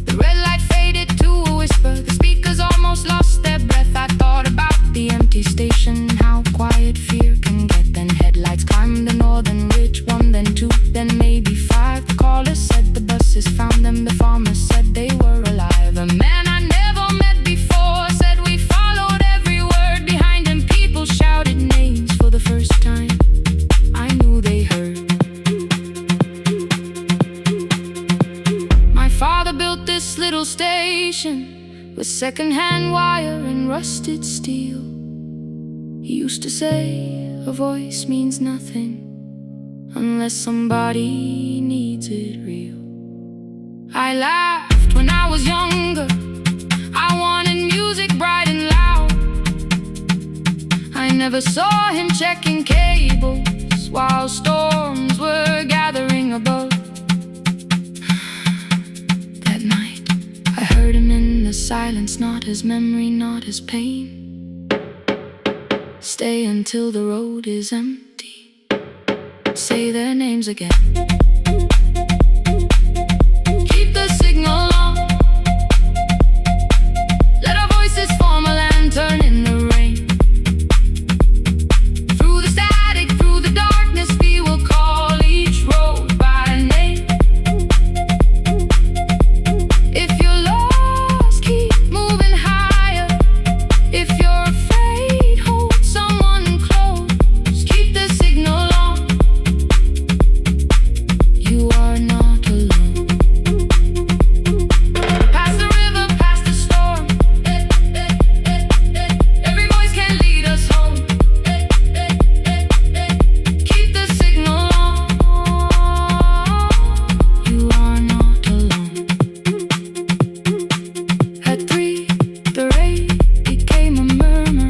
The red light faded to a whisper. The speakers almost lost their breath. I thought about the empty station, how quiet fear can get. Then headlights climbed the northern ridge, one, then two, then maybe five. The caller said the buses found them. The farmers said they were alive. A man I never met before said we followed every word behind him. People shouted names for the first time. I knew they heard. My father built this little station with second-hand wire and rusted steel. He used to say, a voice means nothing unless somebody needs it real. I laughed when I was younger. I wanted music bright and loud. I never saw him checking cables while storms were gathering above. That night, I heard him in the silence, not his memory, not his pain. Stay until the road is empty. Say their names again. Keep the signal on. Let our voices form a lantern in the rain. Through the static, through the darkness, we will call each road by name. If you're lost, keep moving higher. If you're afraid, hold someone close. Keep the signal on. You are not alone. Past the river, past the storm. Every voice can lead us home. Keep the signal on. You are not alone. At 3, the ray became a murmur.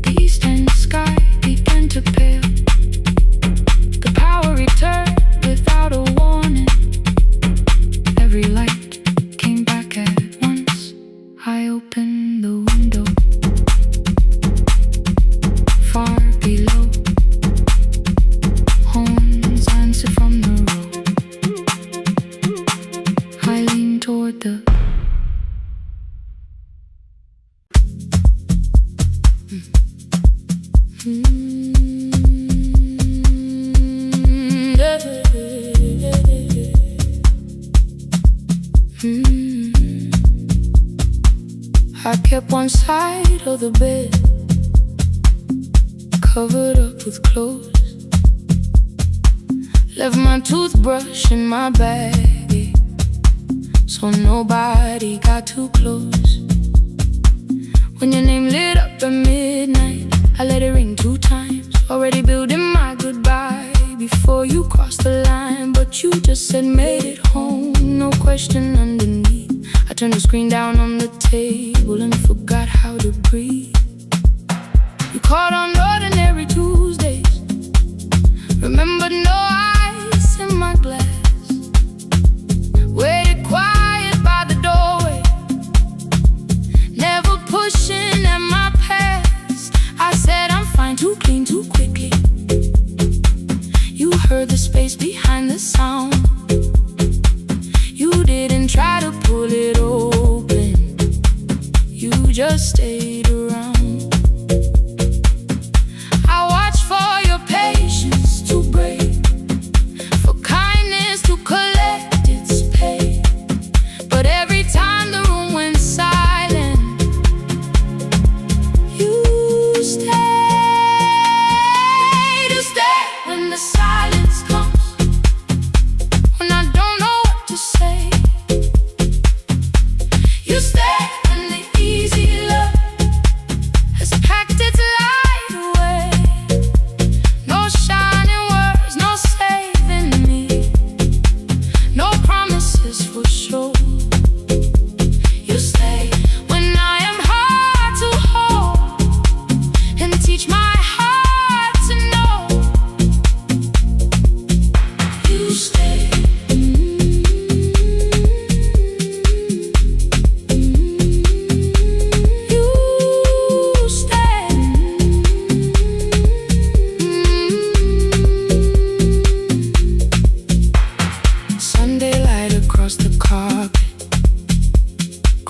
The eastern sky began to pale. The power returned without a warning. Every light came back at once. I opened the window. Far below, horns answered from the road. I leaned toward the I kept one side of the bed covered up with clothes. Left my toothbrush in my bag so nobody got too close. When your name lit up at midnight, I let it ring 2 times. Already building my goodbye before you crossed the line. But you just said made it home, no question underneath. I turned the screen down on the table and forgot how to breathe. You called on ordinary Tuesdays. Remember no ice in my glass. Waited quiet by the doorway, never pushing at my past. I said I'm fine, too clean, too quickly. You heard the space behind the sound. You didn't try to pull it open. You just stayed around. I watched for your patience to break, for kindness to collect its pay. But every time the room went silent, you stayed. You stay when the silence comes, when I don't know what to say. You stay when the easy love has packed its light away. No shining words, no saving me, no promises for sure. You stay when I am hard to hold and teach my heart to know. You stay.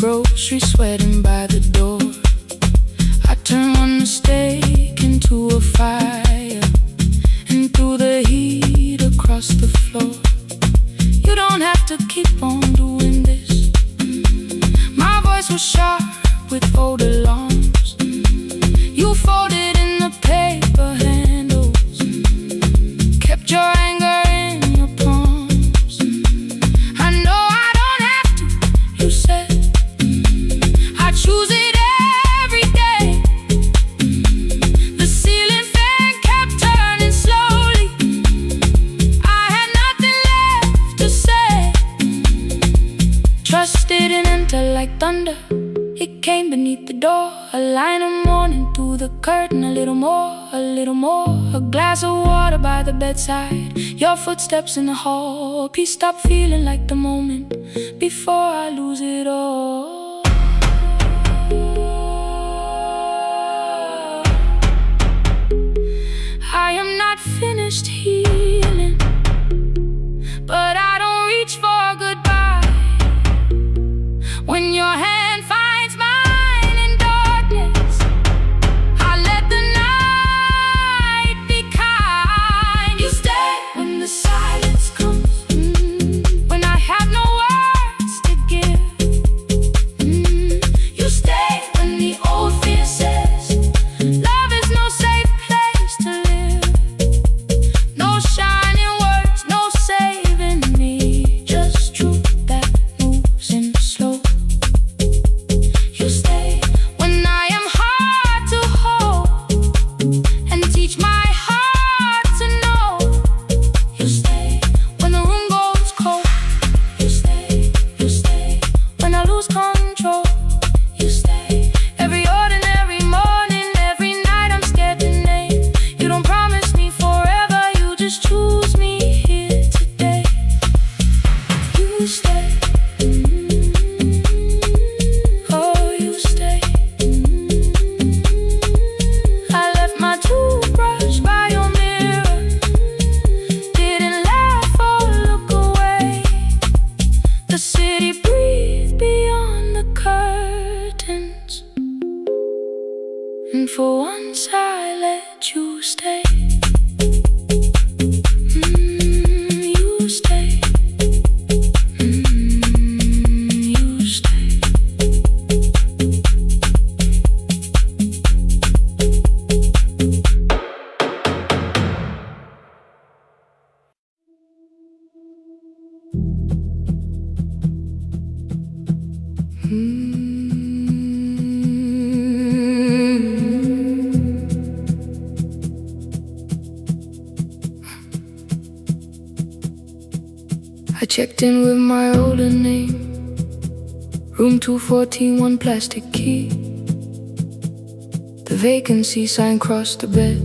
groceries, sweating by the door. I turn one mistake into a fire, and through the heat across the floor. You don't have to keep on doing this. My voice was sharp with old alarms. You folded in the paper handles, kept your anger in your palms. I know I don't have to, you said. I choose it every day. The ceiling fan kept turning slowly. I had nothing left to say. Trust didn't enter like thunder. It came beneath the door, a line of mourning through the curtain. A little more, a little more. A glass of water by the bedside, your footsteps in the hall. Please stop feeling like the moment before I lose it all. I am not finished healing, but I don't reach for a goodbye. When your hand finds mine in darkness, I let the night be kind. You stay when the silence comes, when I have no words to give. You stay when the old fear says love is no safe place to live. No shining words, no saving me, just truth that moves in slow. You stay when I am hard to hold, and teach my heart to know. You stay when the room goes cold. You stay when I lose control. You stay every ordinary morning, every night I'm scared to name. You don't promise me forever, you just choose me here today. You stay. Oh, you stay. I left my toothbrush by your mirror, didn't laugh or look away. The city breathed beyond the curtains, and for once I let you stay. You stay. You stay. I checked in with my older name, room 214, one plastic key. The vacancy sign crossed the bed,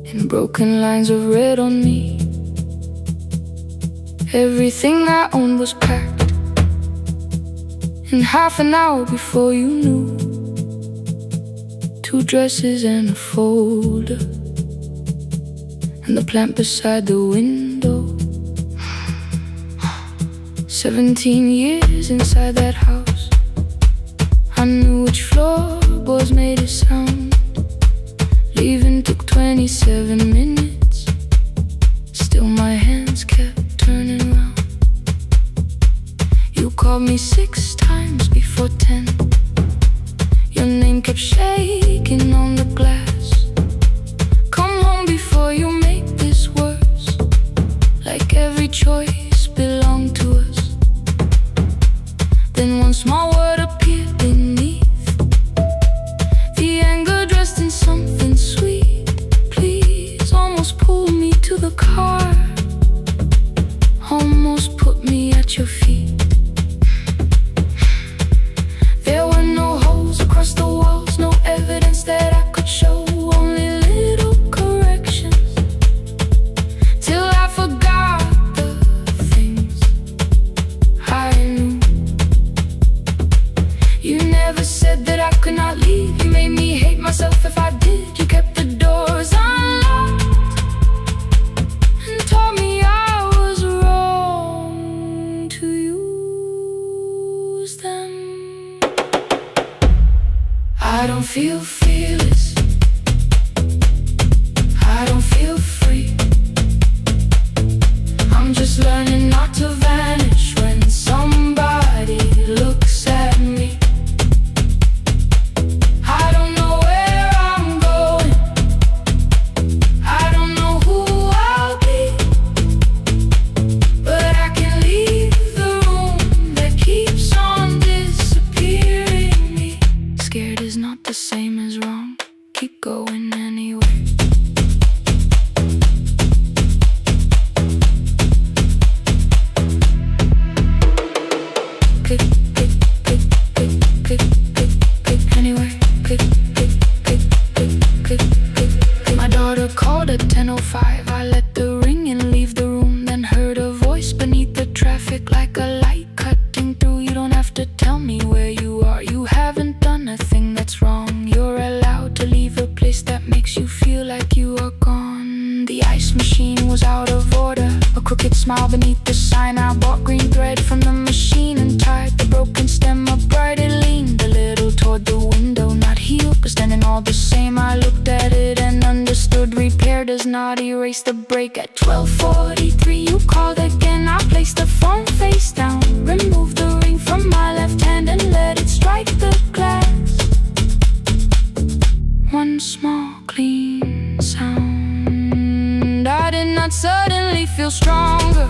and broken lines of red on me. Everything I owned was packed in half an hour before you knew. 2 dresses and a folder, and the plant beside the window. 17 years inside that house, I knew which floorboards made a sound. Leaving took 27 minutes, still my hands kept turning round. You called me 6 times before 10. Your name kept shaking on the glass. Come home before you make this worse, like every choice belonged to us. Then one small word appeared beneath, the anger dressed in something sweet. Please, almost pulled me to the car, almost put me at your feet. There were no holes across the walls, no evidence that I could show, only little corrections, till I forgot the things I knew. You never said that I could not leave. You made me hate myself if I did. You kept the doors unlocked and told me I was wrong to use I don't feel fearless, I don't feel free. I'm just learning not to vanish when somebody looks at me. I don't know where I'm going, I don't know who I'll be, but I can leave the room that keeps on disappearing me. Scared is not the same as wrong, keep going anyway. My daughter called at 10:05. I let the ring and leave the room, then heard a voice beneath the traffic like a light cutting through. You don't have to tell me where you are, you haven't done a thing that's wrong. You're allowed to leave a place that makes you feel like you are gone. The ice machine was out of order, a crooked smile beneath the sign. I bought green thread from the machine and tied the broken stem upright. It leaned a little toward the window, not healed but standing all the same. I looked at it and understood, repair does not erase the break. At 12:43 you called again. I placed the phone face down, removed the ring from my left hand and let it strike the glass. One small clean sound. I did not suddenly feel stronger.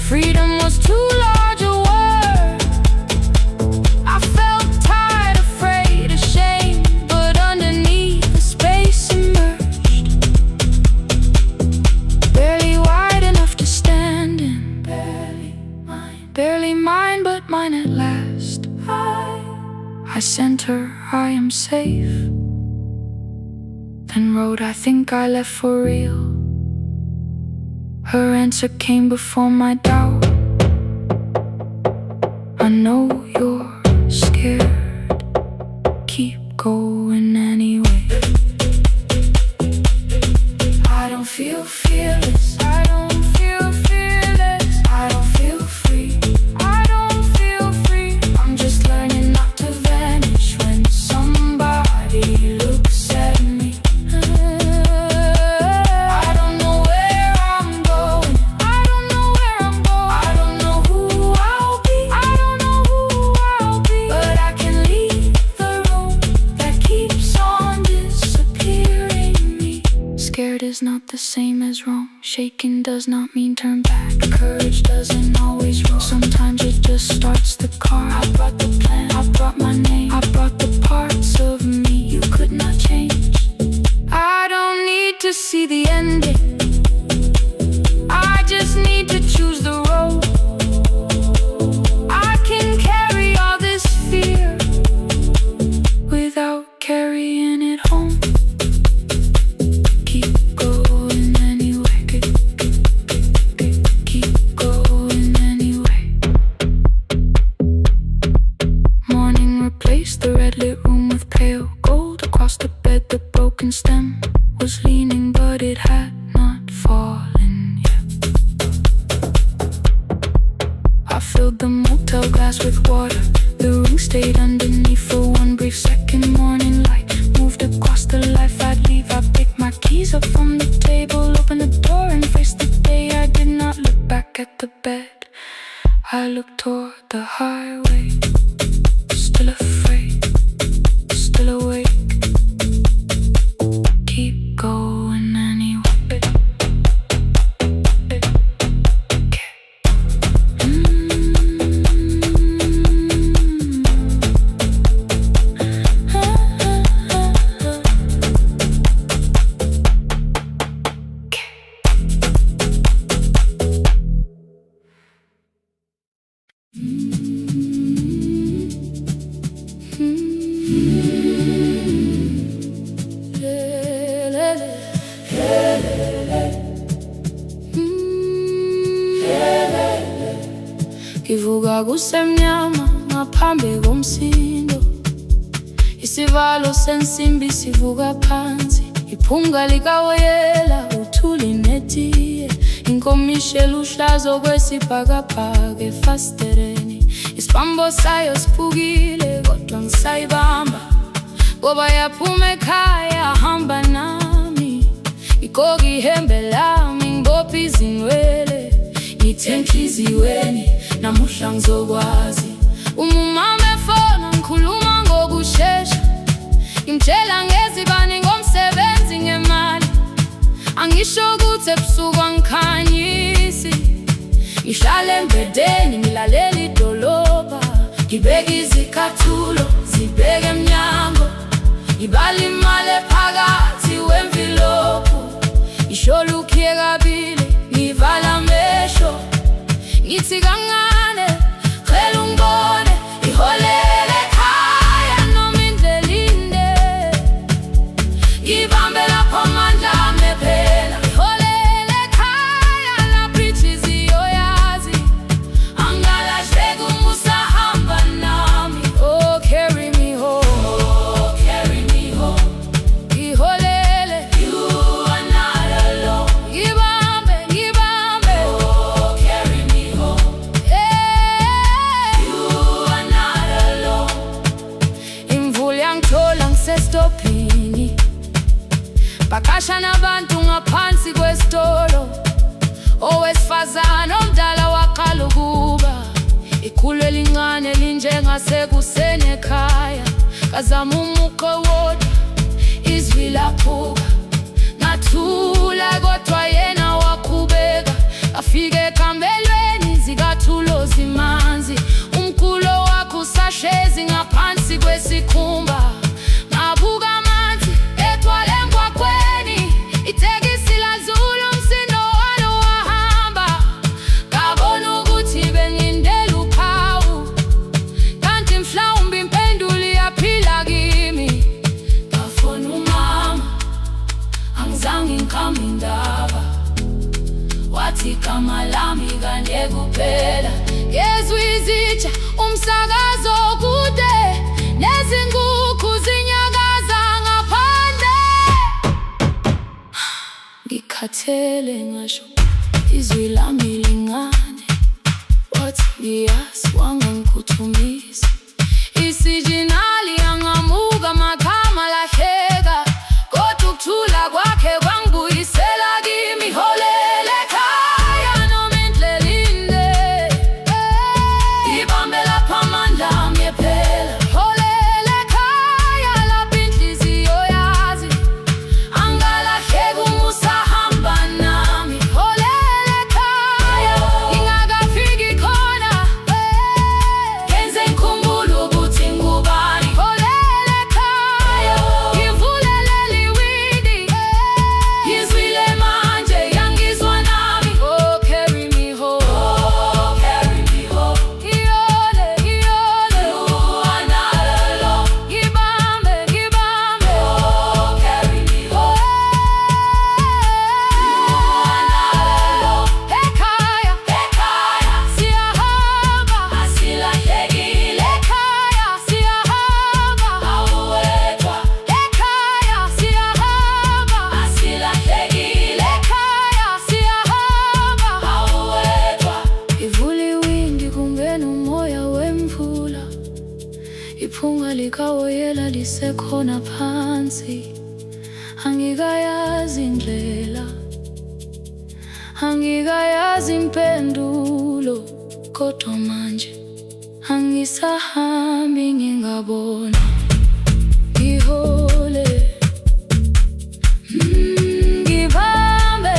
Freedom was too large a word. I felt tired, afraid, ashamed, but underneath the space emerged, barely wide enough to stand in. Barely mine, but mine at last. I sent her, I am safe, then wrote, I think I left for real. Her answer came before my doubt. I know you're scared, keep going anyway. I don't feel fearless, I don't feel fearless, I don't feel free, I don't feel free. I'm just learning not to vanish when somebody looks at me. I don't know where I'm going, I don't know where I'm going, I don't know who I'll be, I don't know who I'll be, but I can leave the room that keeps on disappearing me. Scared is not the same as wrong, shaking does not mean turn back. Courage doesn't always roll, sometimes it just starts the car. I brought the plan, I brought my name, I brought the parts of me you could not change. I don't need to see the ending, I just need to choose the road. I can carry all this fear without carrying it home. Keep going anyway, keep going anyway. Morning replaced the red lit room with pale gold. Across the bed the broken stem was leaning, but it had not fallen yet. I filled the motel glass with water, the ring stayed underneath for one brief second. Morning light moved across the life I'd leave. I picked my keys up from the table, opened the door and faced the day. I did not look back at the bed, I looked toward the highway. Still afraid, still awake, keep going anyway. Kivuga kusemnyama ngaphambi komsindo, isivalo sensimbi sivuka phansi, iphunga likawoyela uthuli netiye, inkomishe luhlazo kwesibhakabhaka efasitereni, isibambo sayo siphukile kodwa ngisayibamba. ngoba yaphuma ekhaya hamba nami, ikoki ihembe lami ngibopha izinwele, ngithe enhliziyweni namuhla ngizokwazi. Umama efona ngikhuluma ngokushesha, ngimtshela ngezibani ngomsebenzi ngemali, angisho ukuthi ebusuku angikhanyisi, ngihlala embedeni ngilalela idolobha, ngibeka izicathulo zibheke emnyango, ngibala imali ephakathi wemvilophu, ngisho lukhiye kabili ngivala amehlo, ngithi kancane cela ungibone, iholele ekhaya noma indlela inde, ngibambe lapho amandla ami ephela. Iholele ekhaya lapho inhliziyo yazi, angalahleki uma usahamba nami. Oh carry me home, oh carry me home. Iholele, you are not alone. Ngibambe, ngibambe, oh carry me home. Yeah, you are not alone. Imvula yangithola ngisestopini, bakasha nabantu ngaphansi kwesitolo, owesifazane omdala waqala ukuba, ikhulu elincane linjengasekuseni ekhaya, kazama umuqo wodwa izwi laphuka, ngathula kodwa yena waqhubeka, afike ekambelweni zikathulo zimanzi, umkulo wakhe usahlezi ngaphansi kwesikhumba, ngabuka amanzi egcwale emgwaqweni, itekisi ladlula umsindo walo wahamba, ngabona ukuthi bengindela uphawu, kanti mhlawumbe impendulo iyaphila kimi. Ngafona umama, angizange ngikhambe indaba, wathi igama lami kanye kuphela, ngezwi izitsha umsakazo kude, nezinkukhu zinyakaza ngaphandle, ngikhathele ngasho izwi lami lingane, wathi ngiyazi wangangiphuthumisa, isijinali angamuka amakhama lahleka, kodwa ukuthula kwakhe kwangibuyisela kimi. Iholele ekhaya noma indlela inde, ngibambe lapho amandla ami ephela. Iholele ekhaya lapho inhliziyo yazi, angalahleki uma usahamba nami. Iholele ekhaya ngingakafiki khona, ngenze ngikhumbule ukuthi ngubani. Iholele ekhaya ngivulelele iwindi, ngizwile manje yangizwa nami. Oh carry me home, oh carry me home. Iyole, iyole, you are not alone. Ngibambe, ngibambe, oh carry me home. You are not alone. Ekhaya, ekhaya siyahamba, asilahlekile. Ekhaya siyahamba, awuwedwa. Ekhaya siyahamba, asilahlekile. Ekhaya siyahamba, awuwedwa. Ivula iwindi kungena umoya wemvula, iphunga likawoyela lisekhona phansi, angikayazi indlela, angikayazi impendulo, kodwa manje angisahambi ngingabona. Ihole, ngibambe,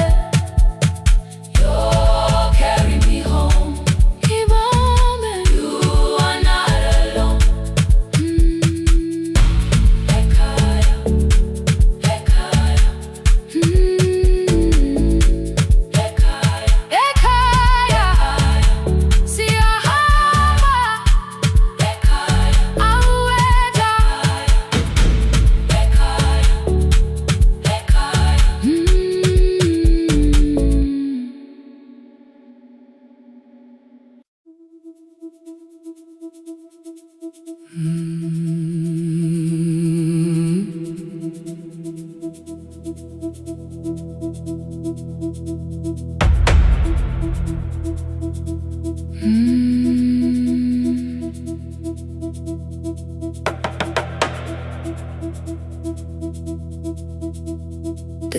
you carry me home. Ngibambe, you are not alone. Ekhaya, ekhaya, ekhaya, ekhaya siyahamba, ekhaya awuwedwa.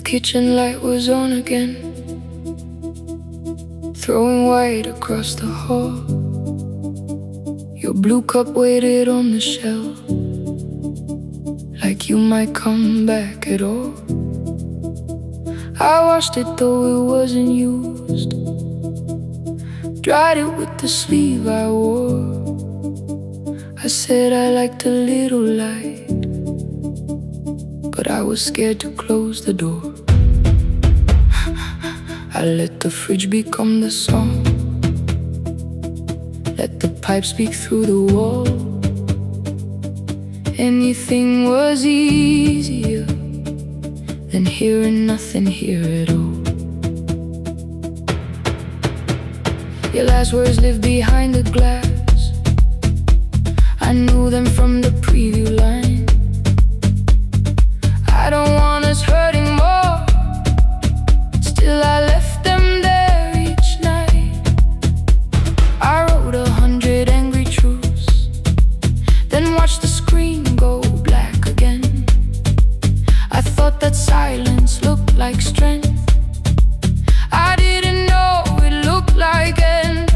kitchen light was on again, throwing white across the hall. Your blue cup waited on the shelf, like you might come back at all. I washed it though it wasn't used, dried it with the sleeve I wore. I said I liked a little light, but I was scared to close the door. I let the fridge become the song, let the pipe speak through the wall. Anything was easier than hearing nothing here at all. Your last words live behind the glass, I knew them from the preview line. I don't want us hurting more, still I left them there each night. I wrote 100 angry truths, then watched the screen go black again. I thought that silence looked like strength, I didn't know it looked like end.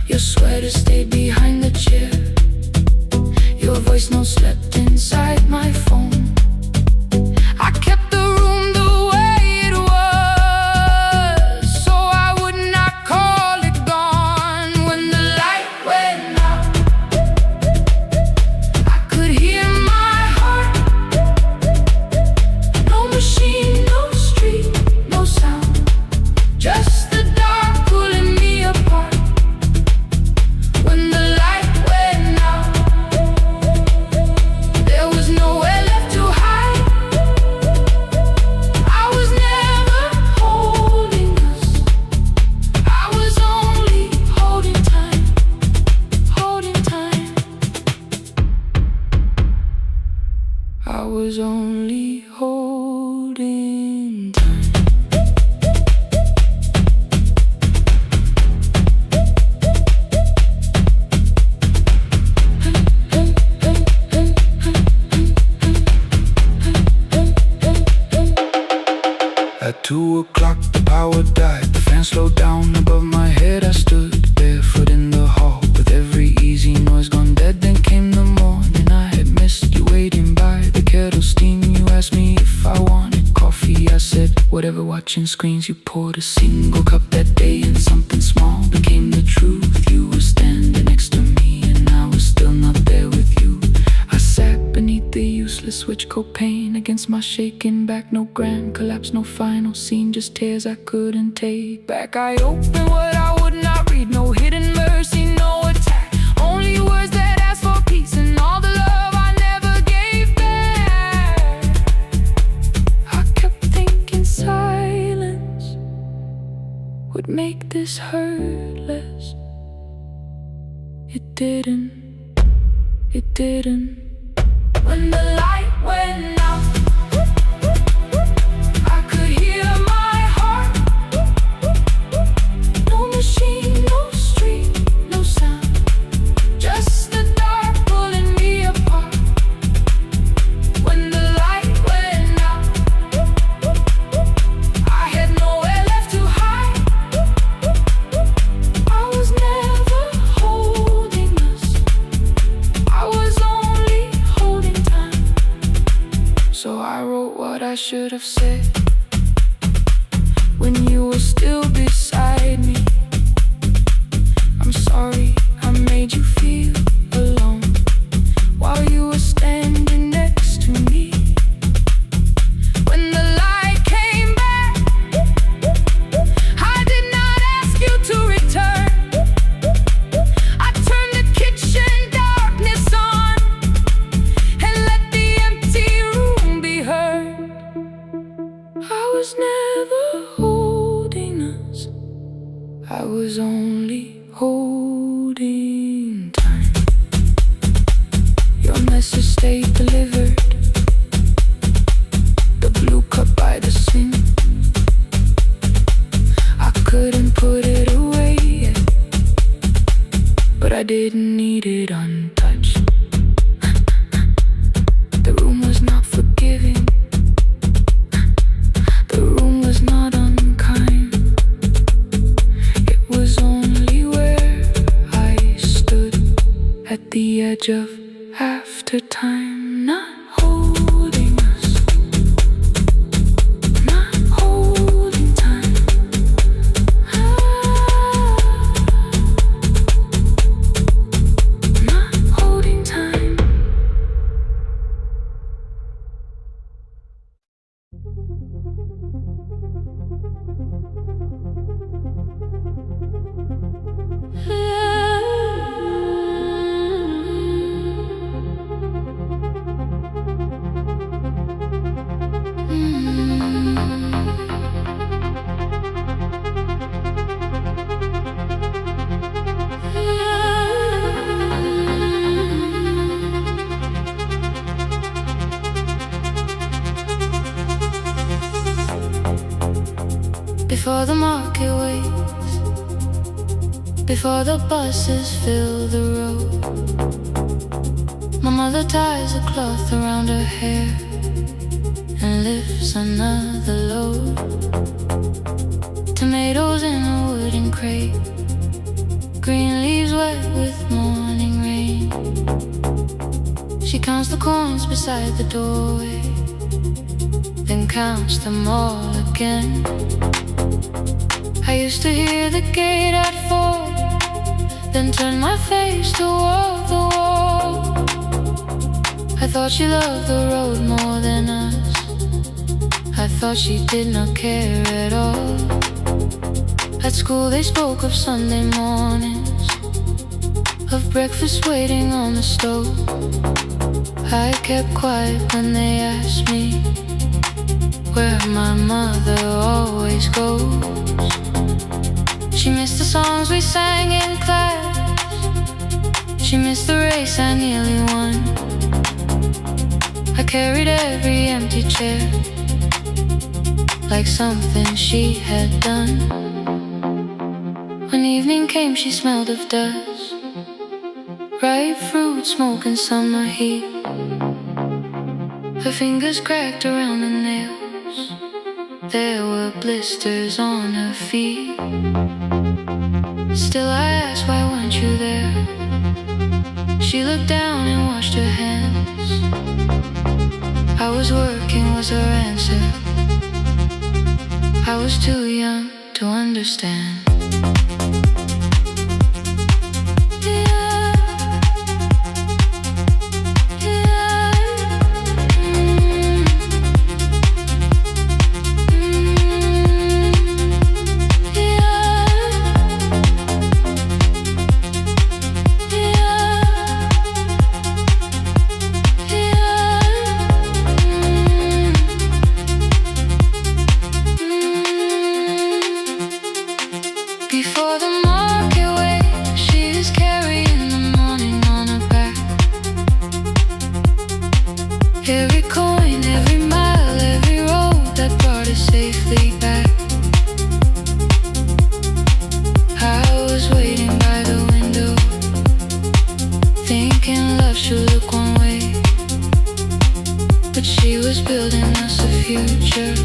Your sweater stayed behind the chair, your voice no slept inside my phone. I kept the room the way it was, so I would not call it gone. When the light went out, I could hear my heart. No machine, no street, no sound, just the dark pulling me apart. When the light went out, there was nowhere left to hide. I was never holding us, I was only holding time, holding time. I was only holding time. At 2 o'clock the power died, the fan slowed down above my head. I stood barefoot in the hall with every easy noise gone dead. Then came the morning, I had missed you waiting by the kettle steam. You asked me if I wanted coffee, I said whatever. Watching screens, you poured a single cup that day, and something small became the truth. You were standing next to me and I was still not there with you. I sat beneath the useless switch copain against my shaking back. No grand collapse, no final scene, just tears I couldn't take back. I opened what I would not read, no hidden mercy, no attack, only words that ask for peace and all the love I never gave back. I kept thinking silence would make this hurt less. It didn't, it didn't. When the light went out, I could hear my heart. No machine, no street, no sound, just the dark pulling me apart. When the light went out, I had nowhere left to hide. I was never holding us, I was only holding time. So I wrote what I should have said when you were still beside me. I'm sorry I made you feel alone while you were standing next to me. When the light came back, I did not ask you to return. I turned the kitchen darkness on and let the empty room be heard. I was never holding us, I was only holding time. Your message stayed delivered, the blue cup by the sink. I couldn't put it away yet, but I didn't need it untouched. The room was not forgiving, at the edge of after time, not holding us, not holding time. Not holding time. Before the market waits, before the buses fill the road, my mother ties a cloth around her hair and lifts another load. Tomatoes in a wooden crate, green leaves wet with morning rain. She counts the coins beside the doorway, then counts them all again. I used to hear the gate at 4, then turn my face toward the wall. I thought she loved the road more than us. I thought she did not care at all. At school they spoke of Sunday mornings, of breakfast waiting on the stove. I kept quiet when they asked me where my mother always goes. She missed the songs we sang in class, she missed the race I nearly won. I carried every empty chair like something she had done. When evening came she smelled of dust, ripe fruit, smoke and summer heat. Her fingers cracked around the nails, there were blisters on her feet. Still I asked, why weren't you there? She looked down and washed her hands. I was working was her answer. I was too young to understand. Before the market waits, she is carrying the morning on her back. Every coin, every mile, every road that brought us safely back. I was waiting by the window, thinking love should look one way, but she was building us a future.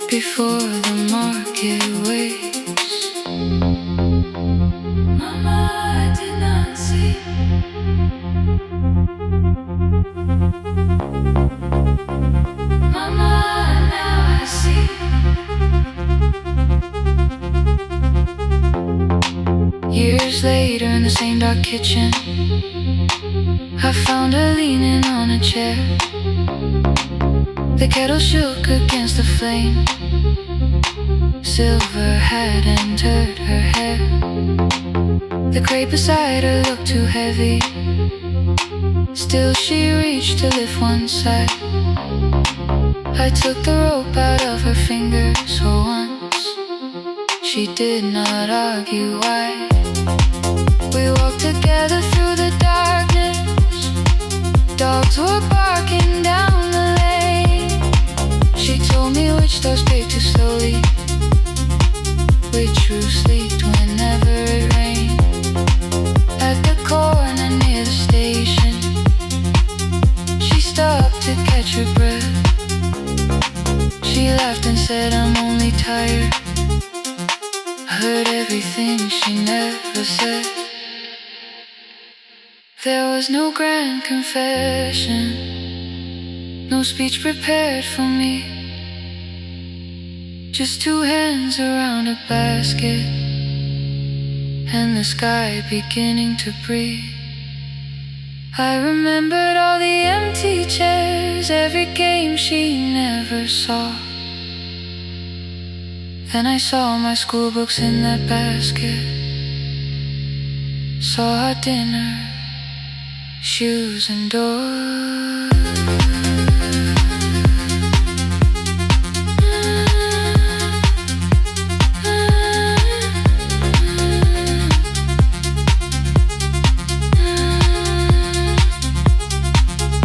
Before the market waits, Mama, I did not see. Mama, now I see. Years later in the same dark kitchen, I found her leaning on a chair. The kettle shook against the flame, silver had entered her hair. The crate beside her looked too heavy, still she reached to lift one side. I took the rope out of her fingers for once, she did not argue why. We walked together through the darkness, dogs were barking down the lane. She told me which doors break too slowly, which roofs leaked whenever it rained. At the corner near the station, she stopped to catch her breath. She laughed and said, I'm only tired. I heard everything she never said. There was no grand confession, no speech prepared for me. Just two hands around a basket, and the sky beginning to breathe. I remembered all the empty chairs, every game she never saw. Then I saw my school books in that basket, saw our dinner, shoes and doors.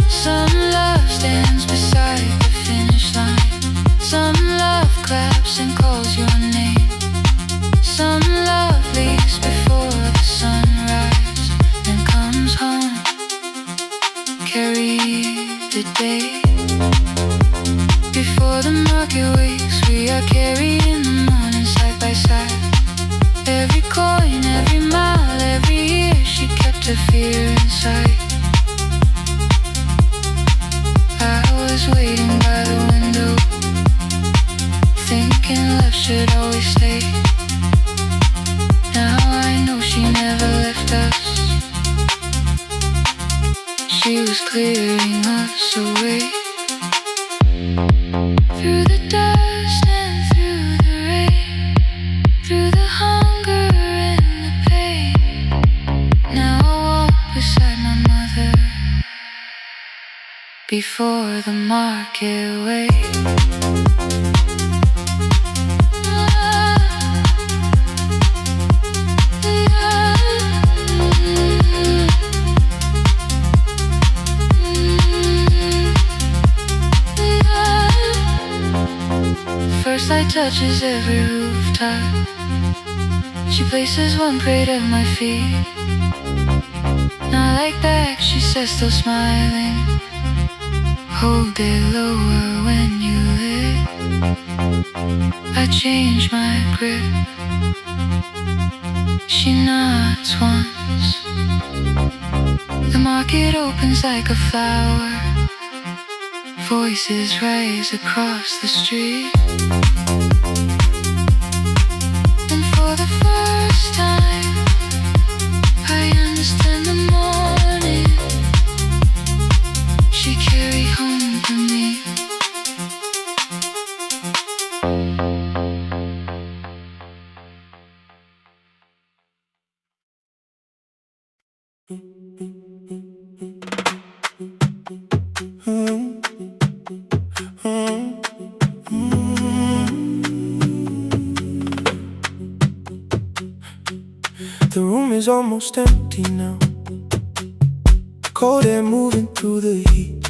Some love stands beside the finish line. Some love claps and calls your name. Some love leaves before the sunrise and comes home. Carry the day before the market wakes. We are carried in the morning side by side. Every coin, every mile, every year she kept her fear inside. I was waiting by the window, thinking love should always stay. Now I know she never left us. She was clearing us away. Through the dust and through the rain, through the hunger and the pain. Now I walk beside my mother before the market waits. First light touches every rooftop. She places one plate at my feet. Not like back, she says, still smiling. Hold it lower when you lit. I change my grip. She nods once. The market opens like a flower. Voices rise across the street. And for the first time, I understand the morning she carried home to me. The room is almost empty now. Cold air moving through the heat.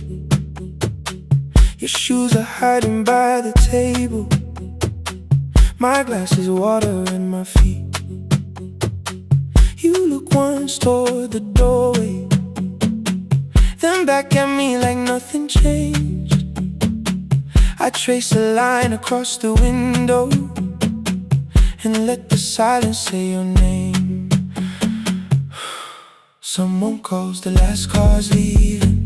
Your shoes are hiding by the table. My glass is water in my feet. You look once toward the doorway, then back at me like nothing changed. I trace a line across the window and let the silence say your name. Someone calls, the last car's leaving.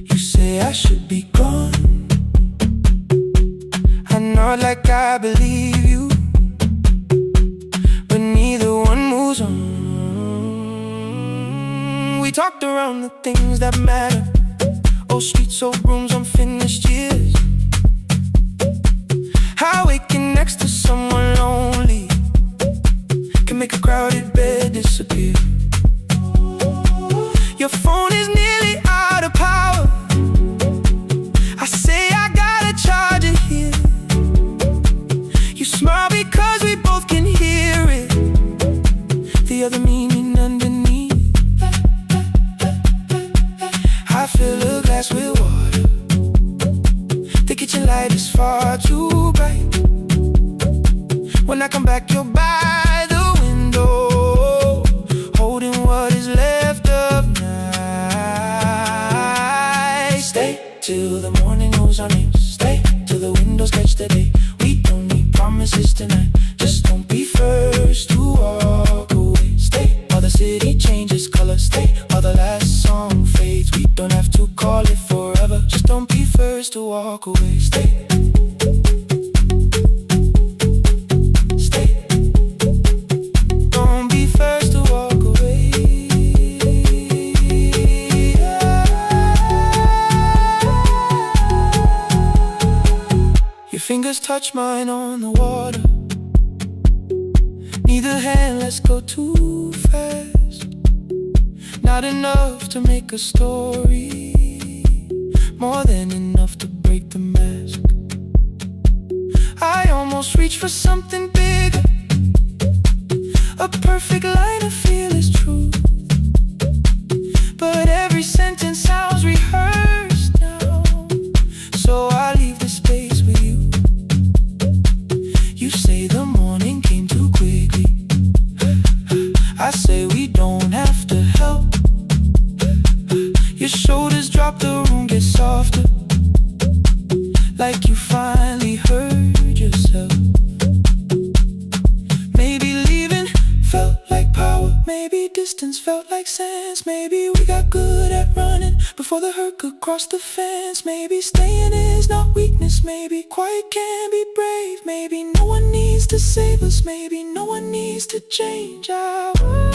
You say I should be gone. I nod like I believe you, but neither one moves on. We talked around the things that matter. Old streets, old rooms, unfinished years. How waking next to someone lonely can make a crowded bed disappear. Your phone is nearly out of power. I say I gotta charge it here. You smile because we both can hear it, the other meaning underneath. I fill a glass with water. The kitchen light is far too bright. When I come back, you're by the window, holding what is left of night. Stay till the morning knows our names. Stay till the windows catch the day. We don't need promises tonight. Just don't be first to walk away. Stay while the city changes color. Stay while the walk away. Stay. Stay. Don't be first to walk away. Your fingers touch mine on the water. Neither hand, let's go too fast. Not enough to make a story, more than enough to break the mask. I almost reach for something bigger, a perfect line of fearless truth. But every sentence sounds rehearsed now, so I leave the space with you. You say the morning came too quickly. I say we don't have to help. Your shoulders drop, the room gets softer, like you finally heard yourself. Maybe leaving felt like power, maybe distance felt like sense. Maybe we got good at running before the hurt could cross the fence. Maybe staying is not weakness, maybe quiet can be brave. Maybe no one needs to save us, maybe no one needs to change our world.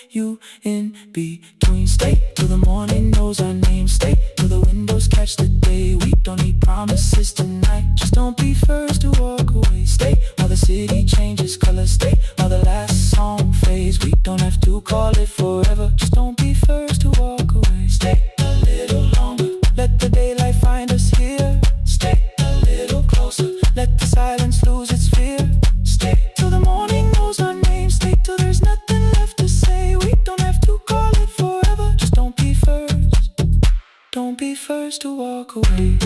You in between. Stay till the morning knows our name. Stay till the windows catch the day. We don't need promises tonight, just don't be first to walk away. Stay while the city changes color. Stay while the last song fades. We don't have to call it forever, just don't be first to walk away. Stay a little longer, let the daylight find us here. Stay a little closer, let the silence lose its fear. Stay till the morning knows our name. Stay till there's nothing left to say. We don't have to call it forever, just don't be first. Don't be first to walk away.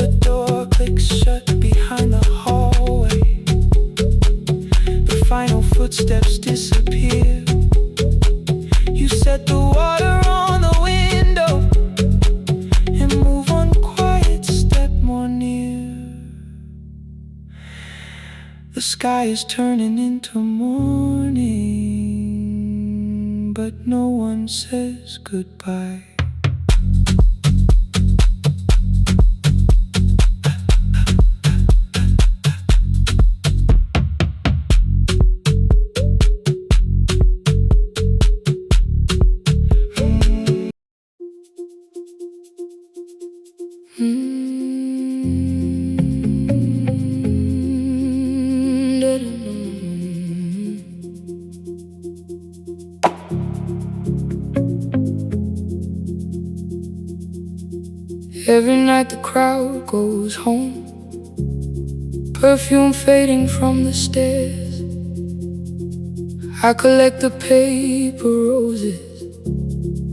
The door clicks shut behind the hallway. The final footsteps disappear. You set the water on the window and move one quiet step more near. The sky is turning into morning, but no one says goodbye. Every night the crowd goes home, perfume fading from the stairs. I collect the paper roses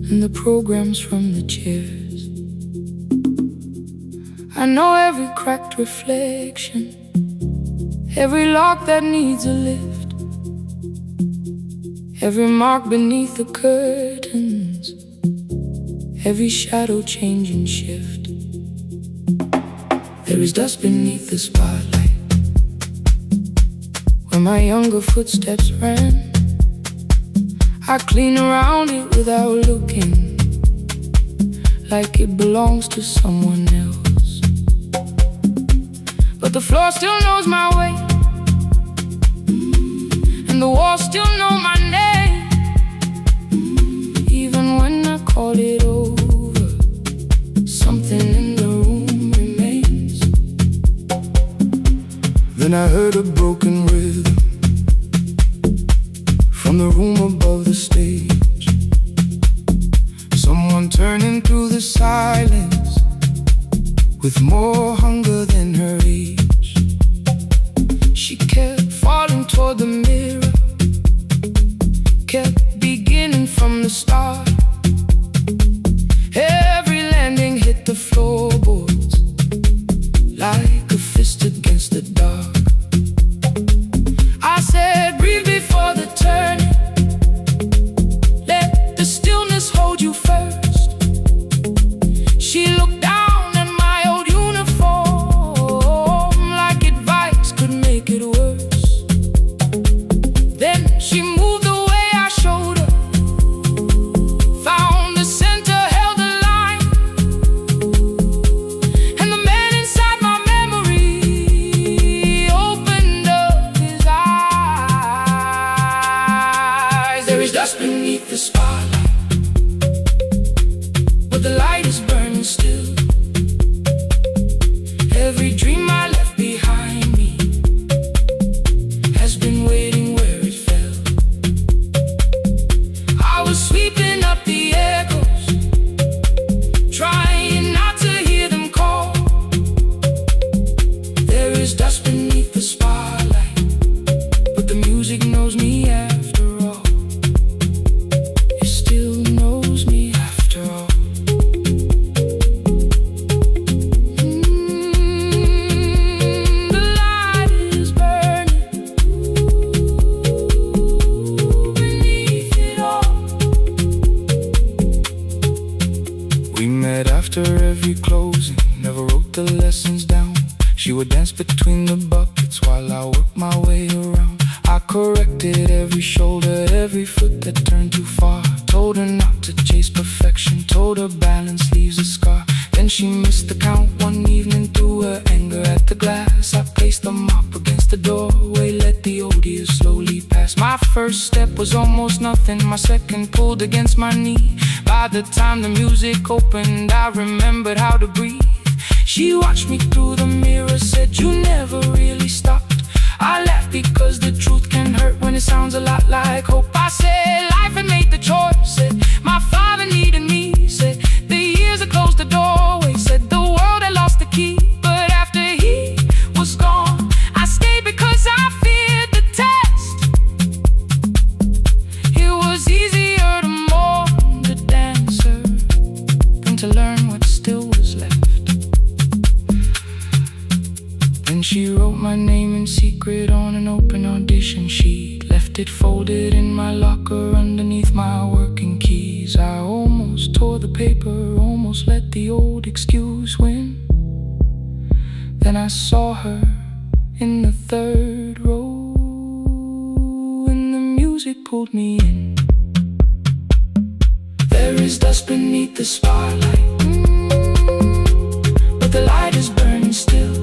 and the programs from the chairs. I know every cracked reflection, every lock that needs a lift, every mark beneath the curtains, every shadow change and shift. There is dust beneath the spotlight where my younger footsteps ran. I clean around it without looking, like it belongs to someone else. But the floor still knows my way, and the walls still know my name. Even when I call it over, something in the room remains. Then I heard a broken rhythm from the room above the stage. Someone turning through the silence with more hunger than her age. She kept falling toward the mirror, kept beginning from the start. Every landing hit the floorboards like a fist against the dark. I said, breathe before the turning, let the stillness hold you first. spotlight, but the light is burning still. Every dream I left behind me has been waiting where it fell. I was sweeping up the echoes, trying not to hear them call. There is dust beneath the spotlight, but the music knows me after all. It still knows me after all. The light is burning beneath it all. We met after every closing, never wrote the lessons down. She would dance between the buckets while I worked my way around. I corrected every shoulder, every foot that turned too far. Told her not to chase perfection, told her balance leaves a scar. Then she missed the count one evening, threw her anger at the glass. I placed the mop against the doorway, let the old years slowly pass. My first step was almost nothing, my second pulled against my knee. By the time the music opened, I remembered how to breathe. She watched me through the mirror, said, "You never really stopped." I laughed because the truth can hurt when it sounds a lot like hope. I said life had made the choice, said my father needed me, said the years had closed the doorway, said the world had lost the key. But after he was gone, I stayed because I feared the test. It was easier to mourn the dancer than to learn what still was left. Then she wrote my name in secret on an open audition sheet, left it folded in my locker underneath my working keys. I almost tore the paper, almost let the old excuse win. Then I saw her in the third row, and the music pulled me in. There is dust beneath the spotlight, but the light is burning still.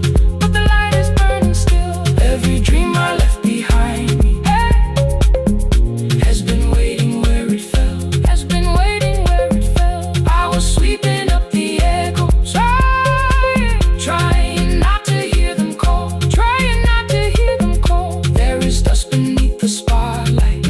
Every dream I left behind me has been waiting where it fell, has been waiting where it fell. I was sweeping up the echoes, trying not to hear them call, trying not to hear them call. There is dust beneath the spotlight,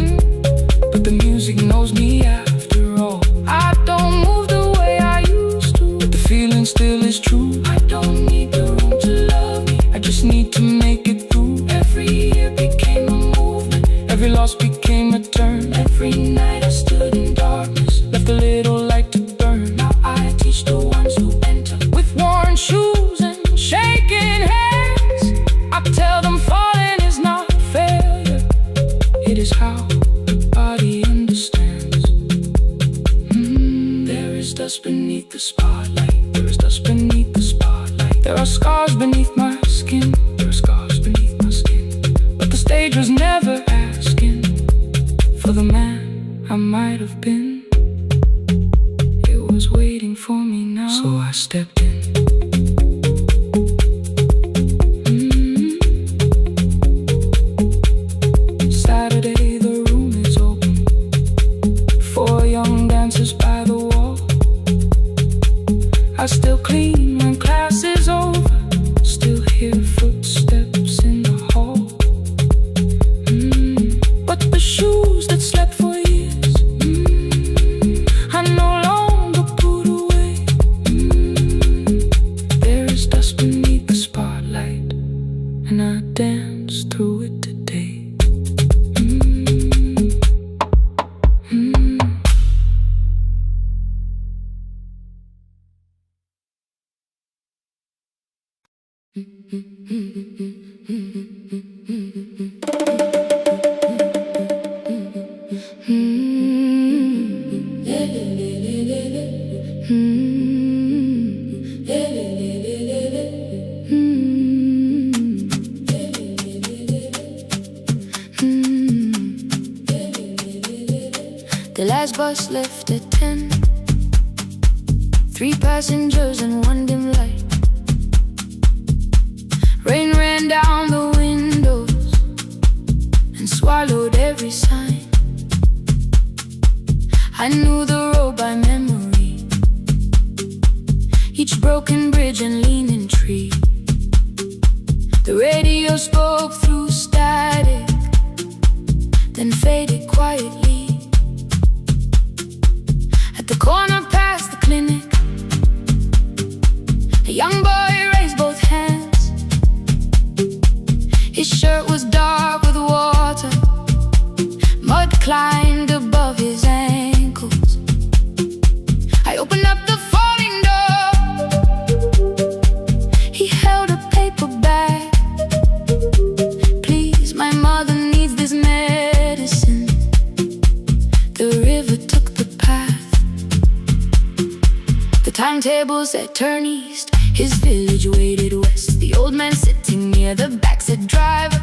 but the music knows me after all. I don't move the way I used to, but the feeling still is true. I don't need the room to love me, I just need to make it through. Every year became a movement, every loss became a turn. Every night I stood in darkness, left a little light to burn. Now I teach the ones who enter with worn shoes and shaking hands. I tell them falling is not failure, it is how the body understands. There is dust beneath the spotlight, there is dust beneath the spotlight. There are scars beneath my skin, there are scars beneath my skin. But the stage was never asking for the man I might have been. It was waiting for me now, so I stepped in. Saturday, the room is open, 4 young dancers by the wall. I still clean when class is over, still hear footsteps in the hall. But the shoes that slept for years, I no longer put away. There is dust beneath the spotlight, and I dance through it today. The last bus left at 10. 3 passengers and 1 dim light. Rain ran down the windows and swallowed every sign. I knew the road by memory, each broken bridge and leaning tree. The radio spoke through static, then faded quietly. At the corner past the clinic, a young boy raised both hands. His shirt was dark with water, mud climbed above his ankles. I opened up the folding door. He held a paper bag. Please, my mother needs this medicine. The river took the path. The timetable said turn east. His village waited west. The old man sitting near the back said, driver,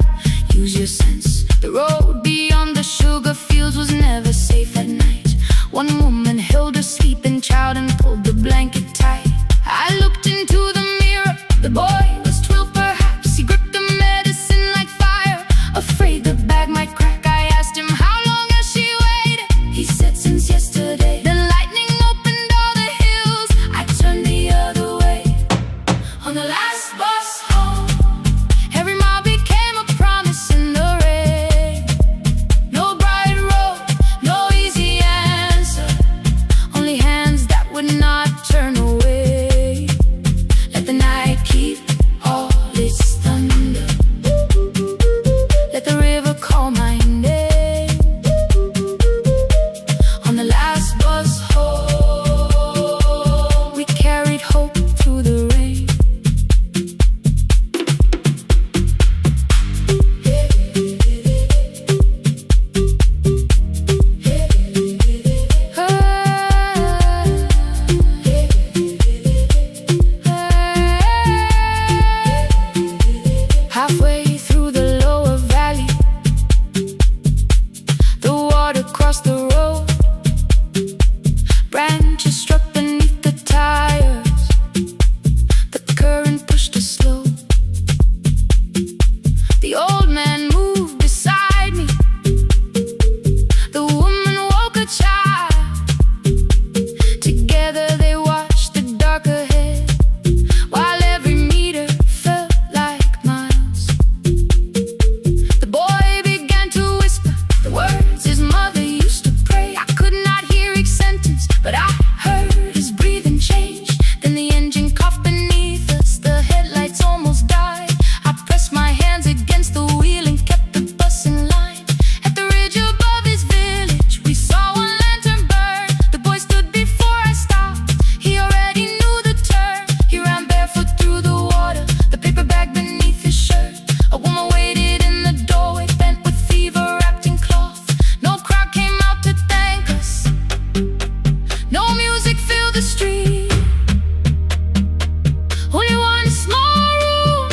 use your sense. The road beyond the sugar fields was never safe at night. One woman held her sleeping child and pulled the blanket tight. I looked into the mirror. The boy was 12 perhaps. He gripped the medicine like fire, afraid the bag might crack. I asked him, how long has she waited? He said, since yesterday. The lightning opened all the hills. I turned the other way. On the last bus home, every mile became a promise in the rain. No bright road, no easy answer, only hands that would not turn away. Let the night keep all its thunder, let the river call my name. On the last bus home, we carried hope through the rain. Halfway through the lower valley, the water crossed the road. Branches struck beneath the tires. The current pushed us slow. The old man moved beside me. The woman woke a child. Together they watched the dark ahead, while every meter felt like miles. The boy began to whisper the words his mother used to pray. I could not hear each sentence, but I heard his breathing change. Then the engine coughed beneath us. The headlights almost died. I pressed my hands against the wheel and kept the bus in line. At the ridge above his village, we saw one lantern burn. The boy stood before I stopped. He already knew the turn. He ran barefoot through the water, the paper bag beneath his shirt. A woman waited in the doorway, bent with fever, wrapped in cloth. No crowd came out to thank us. No music filled the street. Only one small room,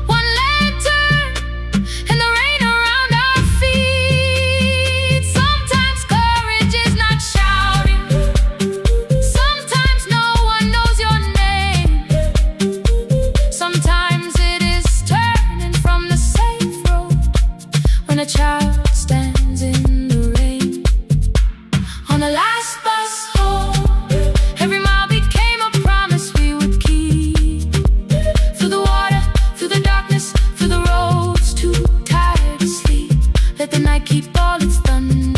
one lantern, and the rain around our feet. Sometimes courage is not shouting. Sometimes no one knows your name. Sometimes it is turning from the safe road when a child stands in the rain. On the last bus home, every mile became a promise we would keep. Through the water, through the darkness, through the roads too tired to sleep. Let the night keep all its thunder.